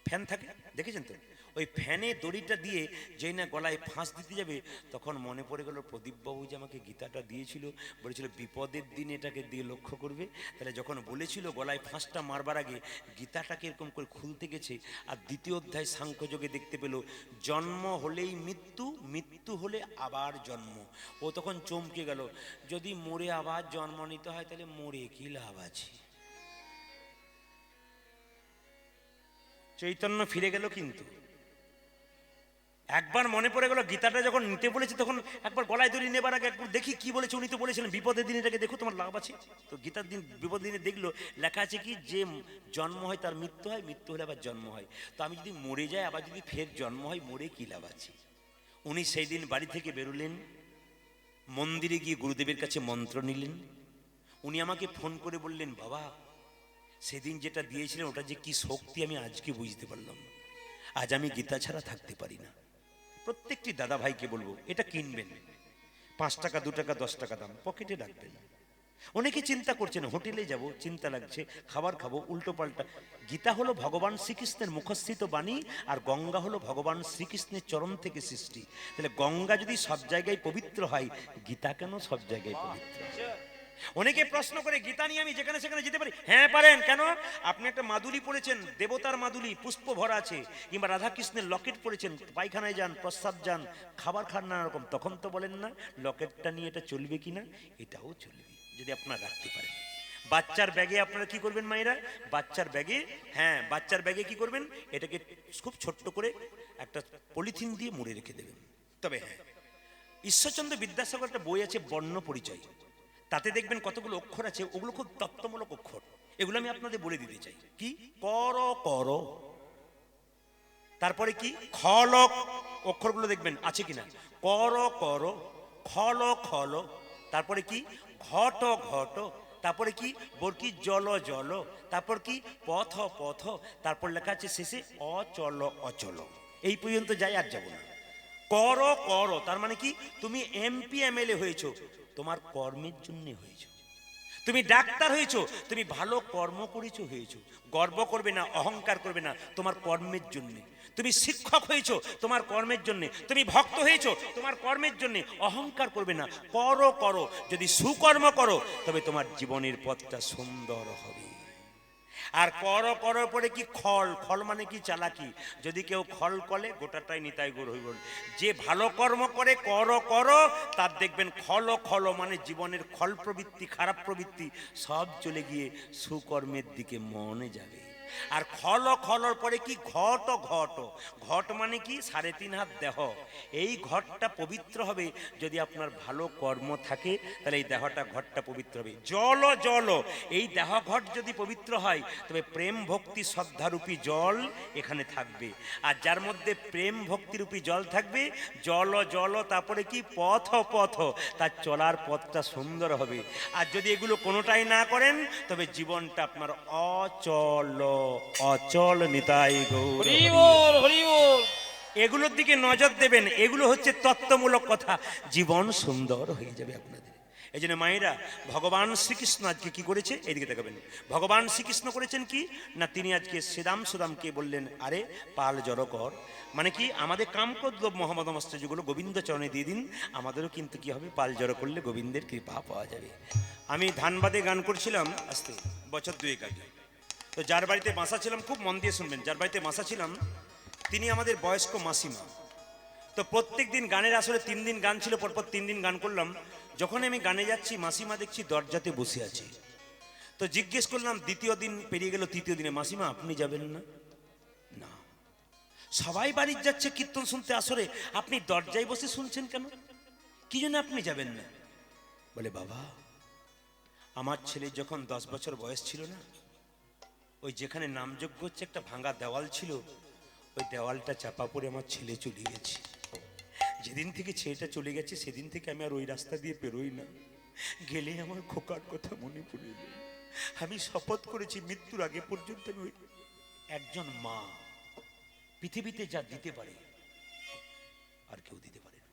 ফ্যান থাকে, দেখেছেন তো, ওই ফ্যানে দড়িটা দিয়ে যেই না গলায় ফাঁস দিতে যাবে, তখন মনে পড়ে গেল প্রদীপবাবু যে আমাকে গীতাটা দিয়েছিল, বলেছিল বিপদের দিন এটাকে দিয়ে লক্ষ্য করবে। তাহলে যখন বলেছিল গলায় ফাঁসটা মারবার আগে গীতাটাকে এরকম করে খুলতে গেছে, আর 2য় অধ্যায় সাংখ্যযোগে দেখতে পেল জন্ম হলেই মৃত্যু, মৃত্যু হলে আবার জন্ম। ও তখন চমকে গেল, যদি মরে আবার জন্ম নিতে হয় তাহলে মরে কি লাভ আছে। চৈতন্য ফিরে গেল, কিন্তু একবার মনে পড়ে গেল গীতাটা যখন নিতে বলেছে, তখন একবার গলায় দড়ি নেবার আগে একবার দেখি কি বলেছে। উনি তো বলেছিলেন বিপদের দিন এটাকে দেখো, তোমার লাভ আছে। তো গীতার দিন বিপদের দিনে দেখলো লেখা আছে কি, যে জন্ম হয় তার মৃত্যু হয়, মৃত্যু হলে আবার জন্ম হয়। তো আমি যদি মরে যাই, আবার যদি ফের জন্ম হয়, মরে কি লাভ আছে। উনি সেই দিন বাড়ি থেকে বেরোলেন, মন্দিরে গিয়ে গুরুদেবের কাছে মন্ত্র নিলেন। উনি আমাকে ফোন করে বললেন, বাবা সেদিন যেটা দিয়েছিলেন ওটা যে কি শক্তি আমি আজকে বুঝতে পারলাম। আজ আমি গীতা ছাড়া থাকতে পারি না। প্রত্যেকটি দাদা ভাইকে বলবো, এটা কিনবেন, 5 টাকা 2 টাকা 10 টাকা দাম, পকেটে রাখবেন। অনেকে চিন্তা করছেন হোটেলে যাব, চিন্তা লাগছে, খাবার খাবো, উল্টো পাল্টা। গীতা হলো ভগবান শ্রীকৃষ্ণের মুখস্থিত বাণী, আর গঙ্গা হলো ভগবান শ্রীকৃষ্ণের চরণ থেকে সৃষ্টি। তাহলে গঙ্গা যদি সব জায়গায় পবিত্র হয়, গীতা কেন সব জায়গায় পবিত্র? অনেকে প্রশ্ন করে গীতা নিয়ে আমি যেখানে সেখানে যেতে পারি। হ্যাঁ পারেন, কেন? আপনি একটা মাদুলি পড়েছেন, দেবতার মাদুলি, পুষ্প ভরা আছে, কিংবা রাধাকৃষ্ণের লকেট পড়েছেন, পায়খানায় যান, প্রস্রাব যান, খাবার খান নানা রকম, তখন তো বলেন না লকেটটা নিয়ে এটা চলবে কিনা? এটাও চলবে যদি আপনারা রাখতে পারেন। বাচ্চার ব্যাগে আপনারা কি করবেন মায়েরা? বাচ্চার ব্যাগে, হ্যাঁ বাচ্চার ব্যাগে কি করবেন, এটাকে খুব ছোট্ট করে একটা পলিথিন দিয়ে মুড়ে রেখে দেবেন। তবে হ্যাঁ, ঈশ্বরচন্দ্র বিদ্যাসাগর একটা বই আছে বর্ণ পরিচয়, তাতে দেখবেন কতগুলো অক্ষর আছে, ওগুলো খুব তত্ত্বমূলক অক্ষর। এগুলো আমি আপনাদের বলে দিতে চাই। কি? কর কর, তারপরে কি খলক, অক্ষরগুলো দেখবেন আছে কিনা, কর কর, খল খল, তারপরে কি ঘট ঘট, তারপরে কি বর্কি জল জল, তারপর কি পথ পথ, তারপর লেখা আছে শেষে অচল অচল। এই পর্যন্ত যাই, আর যাব না। কর কর তার মানে কি, তুমি এমপি এমএলএ হয়েছো, তোমার কর্মের জন্য হয়েছো। তুমি ডাক্তার হয়েছো, তুমি ভালো কর্ম করেছো হয়েছো, গর্ব করবে না, অহংকার করবে না, তোমার কর্মের জন্য। তুমি শিক্ষক হয়েছো, তোমার কর্মের জন্য। তুমি ভক্ত হয়েছো, তোমার কর্মের জন্য, অহংকার করবে না, করো করো। যদি সুকর্ম করো তবে তোমার জীবনের পথটা সুন্দর হবে। আর কর করার পরে কি খল, খল মানে কি চালাকি। যদি কেউ খল করে গোটাটাই নিতাই গৌর হইব। যে ভালো কর্ম করে কর কর, তার দেখবেন খল খল মানে জীবনের খল প্রবৃত্তি, খারাপ প্রবৃত্তি সব চলে গিয়ে সুকর্মের দিকে মনে যাবে। আর খল খলর পরে কি ঘট, ঘট ঘট মানে কি 3.5 হাত দেহ। এই ঘটটা পবিত্র হবে যদি আপনার ভালো কর্ম থাকে, তাহলে এই দেহটা ঘটটা পবিত্র হবে। জল জল, এই দেহ ঘট যদি পবিত্র হয় তবে প্রেম ভক্তি শ্রদ্ধারূপী জল এখানে থাকবে। আর যার মধ্যে প্রেম ভক্তিরূপী জল থাকবে, জল জল তারপরে কি পথ পথ, তার চলার পথটা সুন্দর হবে। আর যদি এগুলো কোনোটাই না করেন তবে জীবনটা আপনার অচল, অচল নিতাই গৌর হরি হরি। বল, হরি বল। এগুলোর দিকে নজর দেবেন, এগুলো হচ্ছে তত্ত্বমূলক কথা, জীবন সুন্দর হয়ে যাবে আপনাদের। এই জন্য মায়েরা, ভগবান শ্রীকৃষ্ণ আজকে কি করেছে, এদিকে দেখাবেন। ভগবান শ্রীকৃষ্ণ করেছেন কি না, তিনি আজকে সুদামকে বললেন, আরে পাল জড় কর, মানে কি আমাদের কামক্রোধ লোভ মোহাম্মদ মস্তযুগুলো গোবিন্দ চরণে দিয়ে দিন, আমাদেরও কিন্তু কি হবে, পাল জড় করলে গোবিন্দের কৃপা পাওয়া যাবে। আমি ধানবাদে গান করছিলাম আজকে বছর 2 আগে। তো যার বাড়িতে বাসা ছিলাম, খুব মন দিয়ে শুনবেন, যার বাড়িতে বাসা ছিলাম তিনি আমাদের বয়স্ক মাসিমা। তো প্রত্যেক দিন গানের আসলে 3 দিন গান ছিল, পরপর 3 দিন গান করলাম। যখন আমি গানে যাচ্ছি, মাসিমা দেখছি দরজাতে বসে আছে। তো জিজ্ঞেস করলাম, দ্বিতীয় দিন পেরিয়ে গেল, তৃতীয় দিনে, মাসিমা আপনি যাবেন না? না। সবাই বাড়ির যাচ্ছে কীর্তন শুনতে, আসরে আপনি দরজায় বসে শুনছেন কেন, কি জন্য আপনি যাবেন না? বলে, বাবা আমার ছেলে যখন 10 বছর বয়স ছিল না, ওই যেখানে নামযজ্ঞ হচ্ছে একটা ভাঙা দেওয়াল ছিল, ওই দেওয়ালটা চাপা পড়ে আমার ছেলে চলে গেছে। যেদিন থেকে ছেলেটা চলে গেছে সেদিন থেকে আমি আর ওই রাস্তা দিয়ে বেরোই না, গেলে আমার খোকার কথা মনে পড়ে যায়। আমি শপথ করেছি মৃত্যুর আগে পর্যন্ত আমি ওই, একজন মা পৃথিবীতে যা দিতে পারে আর কেউ দিতে পারে না।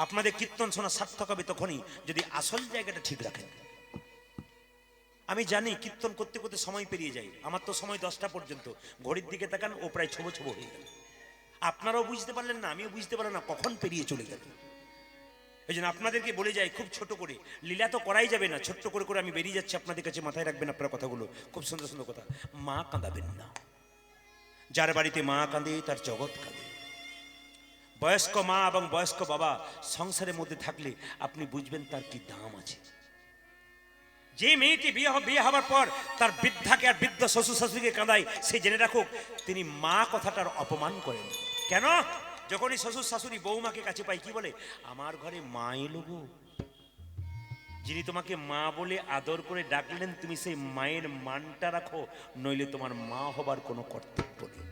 আপনাদের কীর্তন শোনা সার্থক হবে তখনই যদি আসল জায়গাটা ঠিক রাখেন। আমি জানি কীর্তন করতে করতে সময় পেরিয়ে যায়, আমার তো সময় 10টা পর্যন্ত, ঘড়ির দিকে তাকান ও প্রায় ছোবো ছোবো হয়ে গেল। আপনারাও বুঝতে পারলেন না, আমিও বুঝতে পারলাম না কখন পেরিয়ে চলে গেল। এই জন্য আপনাদেরকে বলে যাই, খুব ছোট করে, লীলা তো করাই যাবে না, ছোট্ট করে করে আমি বেরিয়ে যাচ্ছি আপনাদের কাছে, মাথায় রাখবেন আপনারা কথাগুলো, খুব সুন্দর সুন্দর কথা। মা কাঁদাবেন না, যার বাড়িতে মা কাঁদে তার জগৎ কাঁদে। বয়স্ক মা এবং বয়স্ক বাবা সংসারের মধ্যে থাকলে আপনি বুঝবেন তার কি দাম আছে। যে মেয়েটি বিয়ে হওয়ার পর তার বৃদ্ধাকে আর বৃদ্ধ শ্বশুর শাশুড়িকে কাঁদায়, সে জেনে রাখুক তিনি মা কথাটার অপমান করেন। কেন? যখনই শ্বশুর শাশুড়ি বৌমাকে কাছে পাই, কি বলে, আমার ঘরে মা এলো গো। যিনি তোমাকে মা বলে আদর করে ডাকলেন, তুমি সেই মায়ের মানটা রাখো, নইলে তোমার মা হবার কোনো কর্তব্য নেই।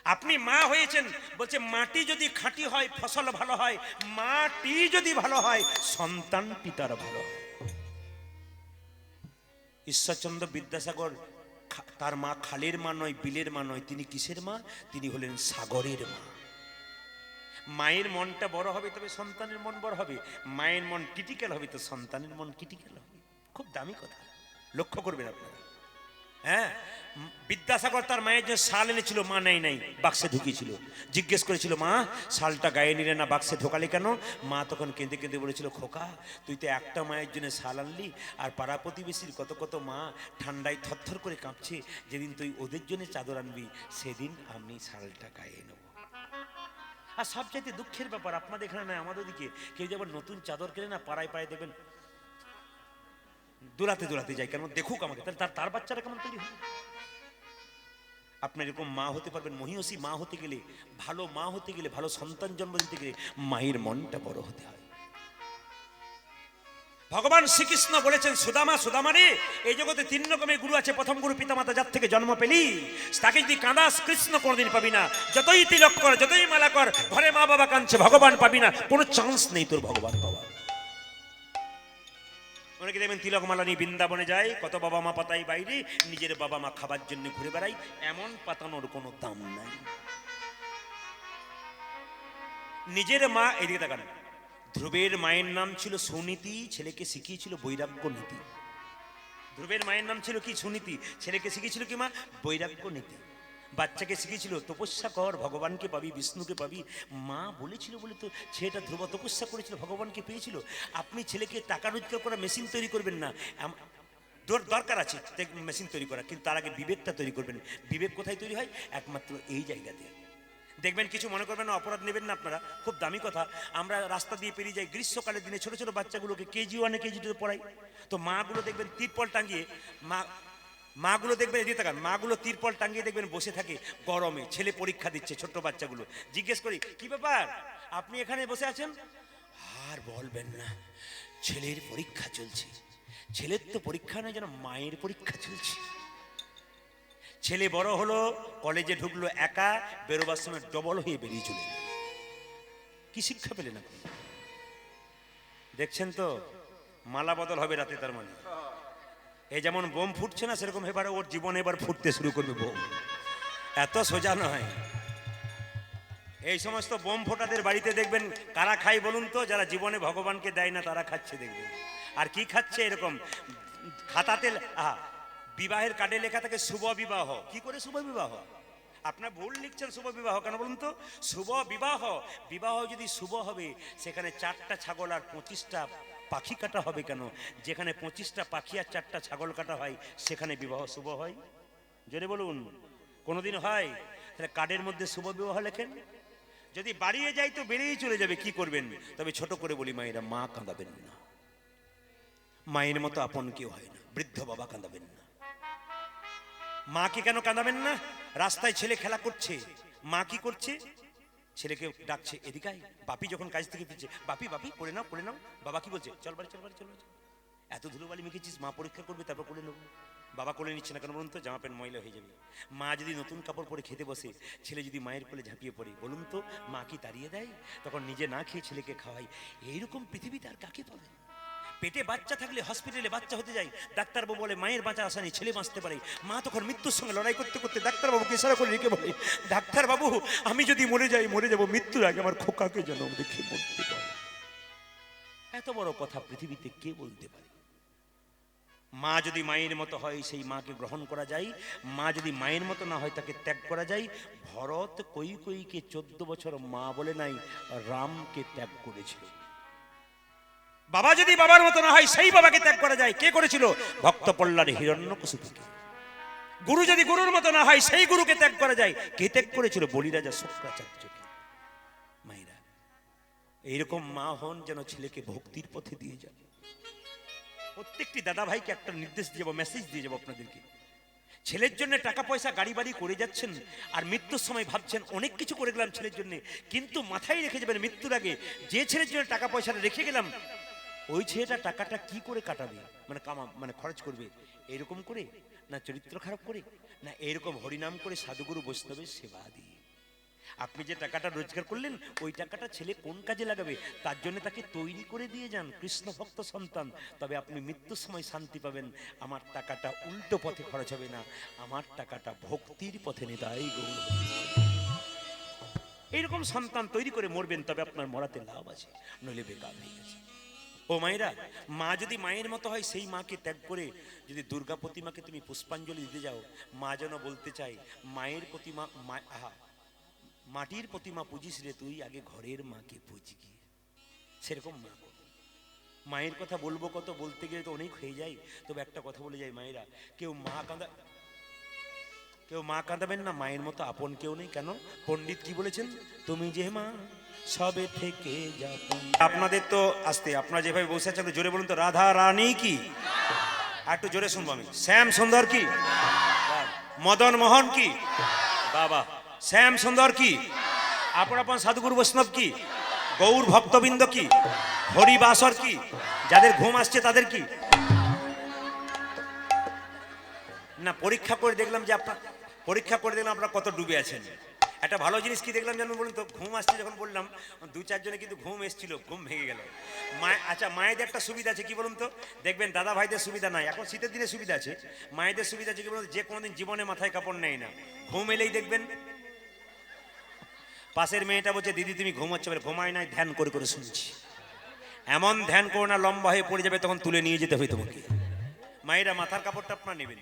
আপনি মা হয়েছেন, বলছে মাটি যদি খাঁটি হয় ফসল ভালো হয়, মাটি যদি ভালো হয় সন্তান পিতার ভালো হয়। ঈশ্বরচন্দ্র বিদ্যাসাগর, তার মা খালের মা নয়, বিলের মা নয়, তিনি কিসের মা? তিনি হলেন সাগরের মা। মায়ের মনটা বড় হবে তবে সন্তানের মন বড় হবে, মায়ের মন ক্রিটিক্যাল হবে তো সন্তানের মন ক্রিটিক্যাল হবে। খুব দামি কথা, লক্ষ্য করবেন আপনারা। হ্যাঁ, বিদ্যাসাগর তার মায়ের জন্য শাল এনেছিল, মা নেই নাই, বাক্সে ঢুকিয়েছিল। জিজ্ঞেস করেছিল, মা শালটা গায়ে নিলে না, বাক্সে ঢোকালে কেন? মা তখন কেঁদে কেঁদে বলেছিল, খোকা তুই তো একটা মায়ের জন্য শাল আনলি, আর পাড়া প্রতিবেশীর কত কত মা ঠান্ডায় থরথর করে কাঁপছে, যেদিন তুই ওদের জন্য চাদর আনবি সেদিন আমি শালটা গায়ে নেব। আর সবচাইতে দুঃখের ব্যাপার, আপনাদের এখানে নয় আমাদের দিকে, কেউ যখন নতুন চাদর কেনে না, পাড়ায় পাড়ায় দেখবেন দোলাতে দোলাতে যায়, কেন দেখুক আমাকে, তাহলে তার বাচ্চারা কেমন তৈরি হবে। আপনার এরকম মা হতে পারবেন, মহিষী মা হতে গেলে, ভালো মা হতে গেলে, ভালো সন্তান জন্ম দিতে গেলে মায়ের মনটা বড় হতে হয়। ভগবান শ্রীকৃষ্ণ বলেছেন, সুদামা সুদামা রে, এই জগতে 3 রকমের গুরু আছে। প্রথম গুরু পিতামাতা, যার থেকে জন্ম পেলি তাকে যদি কাঁদাস, কৃষ্ণ কোনোদিন পাবি না। যতই তিলক কর, যতই মালা কর, ঘরে মা বাবা কাঁদছে, ভগবান পাবি না, কোনো চান্স নেই তোর ভগবান পাওয়ার। অনেকে দেখবেন তিলক মালা নিয়ে বৃন্দাবনে যায়, কত বাবা মা পাতাই বাইরে, নিজের বাবা মা খাবার জন্য ঘুরে বেড়াই, এমন পাতানোর কোনো দাম নাই। নিজের মা, এদিকে তাকান, ধ্রুবের মায়ের নাম ছিল সুনীতি, ছেলেকে শিখিয়েছিল বৈরাগ্য নীতি। ধ্রুবের মায়ের নাম ছিল কি? সুনীতি। ছেলেকে শিখিয়েছিল কি মা? বৈরাগ্য নীতি। বাচ্চাকে শিখিয়েছিল তপস্যা কর, ভগবানকে পাবি, বিষ্ণুকে পাবি। মা বলেছিল বলে তো ছেলেটা ধ্রুব তপস্যা করেছিল, ভগবানকে পেয়েছিল। আপনি ছেলেকে টাকা রোজগার করা মেশিন তৈরি করবেন না, দরকার আছে মেশিন তৈরি করা, কিন্তু তার আগে বিবেকটা তৈরি করবেন। বিবেক কোথায় তৈরি হয়? একমাত্র এই জায়গাতে। দেখবেন, কিছু মনে করবেন না, অপরাধ নেবেন না আপনারা, খুব দামি কথা। আমরা রাস্তা দিয়ে পেরিয়ে যাই, গ্রীষ্মকালের দিনে ছোট ছোট বাচ্চাগুলোকে কেজি 1 কেজি 2 পড়াই। তো মাগুলো দেখবেন তিরপল টাঙিয়ে, মাগুলো দেখবেন, এদিকে তাকান, মাগুলো তিরপল টাঙিয়ে দেখবেন বসে থাকে গরমে। ছেলে পরীক্ষা দিচ্ছে, ছোট্ট বাচ্চাগুলো। জিজ্ঞেস করি, কি ব্যাপার আপনি এখানে বসে আছেন? আর বলবেন না, ছেলের পরীক্ষা চলছে। ছেলের তো পরীক্ষা নয়, যেন মায়ের পরীক্ষা চলছে। ছেলে বড় হলো, কলেজে ঢুকলো একা, বেরোবার সময় ডবল হয়ে বেরিয়ে চলে এলো। কি শিক্ষা পেলেন আপনি? দেখছেন তো, মালা বদল হবে রাতে। তার মানে এই যেমন বোম ফুটছে না, সেরকম এবারে ওর জীবনে এবার ফুটতে শুরু করবে বোম। এত সোজা নয়। এই সমস্ত বোম ফোটাদের বাড়িতে দেখবেন কারা খায় বলুন তো? যারা জীবনে ভগবানকে দেয় না তারা খাচ্ছে দেখবেন। আর কি খাচ্ছে? এরকম খাতাতে বিবাহের কার্ডে লেখা থাকে শুভ বিবাহ। কি করে শুভ বিবাহ? আপনার ভুল লিখছেন শুভ বিবাহ কেন বলুন তো? শুভ বিবাহ, বিবাহ যদি শুভ হবে সেখানে 4টা ছাগল আর 25টা পাখি কাটা হবে কেন? যেখানে 25টা পাখি আর 4টা ছাগল কাটা হয় সেখানে বিবাহ শুভ হয়? জোরে বলুন, কোনোদিন হয়? তাহলে কার্ডের মধ্যে শুভ বিবাহ লেখেন। যদি বাড়িয়ে যায় তো বেরিয়েই চলে যাবে, কি করবেন? তবে ছোট করে বলি মায়েরা, মা কাঁদাবেন না। মায়ের মতো আপন কেউ হয় না। বৃদ্ধ বাবা কাঁদাবেন না। মাকে কেন কাঁদাবেন না? রাস্তায় ছেলে খেলা করছে, মা কি করছে? ছেলেকে ডাকছে, এদিকে আয়। বাপি যখন কাজ থেকে ফিরছে, বাপি বাপি করে নাও করে নাও। বাবা কি বলছে? চল বাড়ি চল বাড়ি চল বাড়ি। এত ধুলোবালি মেখেছিস, মা পরীক্ষা করবে তারপর করে নেবো। বাবা কোলে নিচ্ছে না কেন বলুন তো? জামা প্যান্ট ময়লা হয়ে যাবে। মা যদি নতুন কাপড় পরে খেতে বসে, ছেলে যদি মায়ের কোলে ঝাঁপিয়ে পড়ে, বলুন তো মা কি তাড়িয়ে দেয়? তখন নিজে না খেয়ে ছেলেকে খাওয়াই। এইরকম পৃথিবীতে আর কাকে পাবেন? পেটে বাচ্চা থাকলে হসপিটালে বাচ্চা হতে যায়, ডাক্তারবাবু বলে মায়ের বাঁচার আশা নেই, ছেলে বাঁচতে পারে। মা তখন মৃত্যুর সঙ্গে লড়াই করতে করতে ডাক্তারবাবুকে ইশারা করে রেখে বলে, ডাক্তারবাবু আমি যদি মরে যাই, মরে যাব, মৃত্যুর আগে আমার খোকাকে যেন দেখে মরতে পারে। এত বড় কথা পৃথিবীতে কে বলতে পারে? মা যদি মায়ের মতো হয় সেই মাকে গ্রহণ করা যায়, মা যদি মায়ের মতো না হয় তাকে ত্যাগ করা যায়। ভরত কৈকেয়ীকে 14 বছর মা বলে নাই, রামকে ত্যাগ করেছিল। বাবা যদি বাবার মতো না হয় সেই বাবাকে ত্যাগ করা যায়। কে করেছিল? ভক্ত প্রহ্লাদ হিরণ্যকশিপুকে। গুরু যদি গুরুর মতো না হয় সেই গুরুকে ত্যাগ করা যায়। কে ত্যাগ করেছিল? বলিরাজা শুক্রাচার্যকে। মায়েরা এইরকম মা হন যেন ছেলেকে ভক্তির পথে দিয়ে যান। প্রত্যেকটি দাদা ভাইকে একটা নির্দেশ দিয়ে যাবো, মেসেজ দিয়ে যাবো আপনাদেরকে। ছেলের জন্য টাকা পয়সা গাড়ি বাড়ি করে যাচ্ছেন, আর মৃত্যুর সময় ভাবছেন অনেক কিছু করে গেলাম ছেলের জন্য, কিন্তু মাথায় রেখে যাবেন মৃত্যুর আগে যে ছেলের জন্য টাকা পয়সাটা রেখে গেলাম, ওই ছেলেটা টাকাটা কি করে কাটাবে, মানে খরচ করবে? এরকম করে না চরিত্র খারাপ করে, না এরকম হরিনাম করে সাধুগুরু বৈষ্ণবের সেবা দিয়ে? আপনি যে টাকাটা রোজগার করলেন ওই টাকাটা ছেলে কোন কাজে লাগাবে তার জন্য তাকে তৈরি করে দিয়ে যান, কৃষ্ণ ভক্ত সন্তান। তবে আপনি মৃত্যুর সময় শান্তি পাবেন। আমার টাকাটা উল্টো পথে খরচ হবে না, আমার টাকাটা ভক্তির পথে নিতাই গৌর। এইরকম সন্তান তৈরি করে মরবেন, তবে আপনার মরাতে লাভ আছে, নইলে বেকার হয়ে গেছে। ও মায়েরা, মা যদি মায়ের মতো হয় সেই মাকে ত্যাগ করে যদি দুর্গা প্রতিমাকে তুমি পুষ্পাঞ্জলি দিতে যাও, মা যেন বলতে চাই, মায়ের প্রতিমা মাটির প্রতিমা পুজিস রে তুই, আগে ঘরের মাকে পুজি গিয়ে। সেরকম মা। মায়ের কথা বলবো কত, বলতে গেলে তো অনেক হয়ে যায়। তবে একটা কথা বলে যাই, মায়েরা কেউ মা কাঁদাবেন না, মায়ের মতো আপন কেউ নেই। কেন? পণ্ডিত কি বলেছেন? তুমি যে মা সবে থেকে যা। আপনাদের তো আসতে, আপনারা যেভাবে বসে আছেন জোরে বলুন তো, রাধা রানী কি? আর একটু জোরে শুনবো আমি। শ্যাম সুন্দর কি? মদন মোহন কি? বাবা। শ্যাম সুন্দর কি? আপন আপন সাধুগুরু বৈষ্ণব কি? গৌর ভক্তবৃন্দ কি? হরিবাসর কি? যাদের ঘুম আসছে তাদের কি? না, পরীক্ষা করে দেখলাম আপনারা কত ডুবে আছেন। একটা ভালো জিনিস কি দেখলাম জানেন বলুন তো? ঘুম আসছে যখন বললাম, 2-4 জনে কিন্তু ঘুম এসেছিল, ঘুম ভেঙে গেল। আচ্ছা, মায়েদের একটা সুবিধা আছে কি বলুন তো? দেখবেন দাদা ভাইদের সুবিধা নাই, এখন শীতের দিনে সুবিধা আছে। মায়েদের সুবিধা আছে কি বলুন? যে কোনোদিন জীবনে মাথায় কাপড় নেয় না, ঘুম এলেই দেখবেন পাশের মেয়েটা বলছে, দিদি তুমি ঘুমাচ্ছ? বলে ঘুমায় নাই, ধ্যান করে করে শুনছি। এমন ধ্যান করো না লম্বা হয়ে পড়ে যাবে, তখন তুলে নিয়ে যেতে হবে তোমাকে। মায়েরা মাথার কাপড়টা আপনার নেবেন।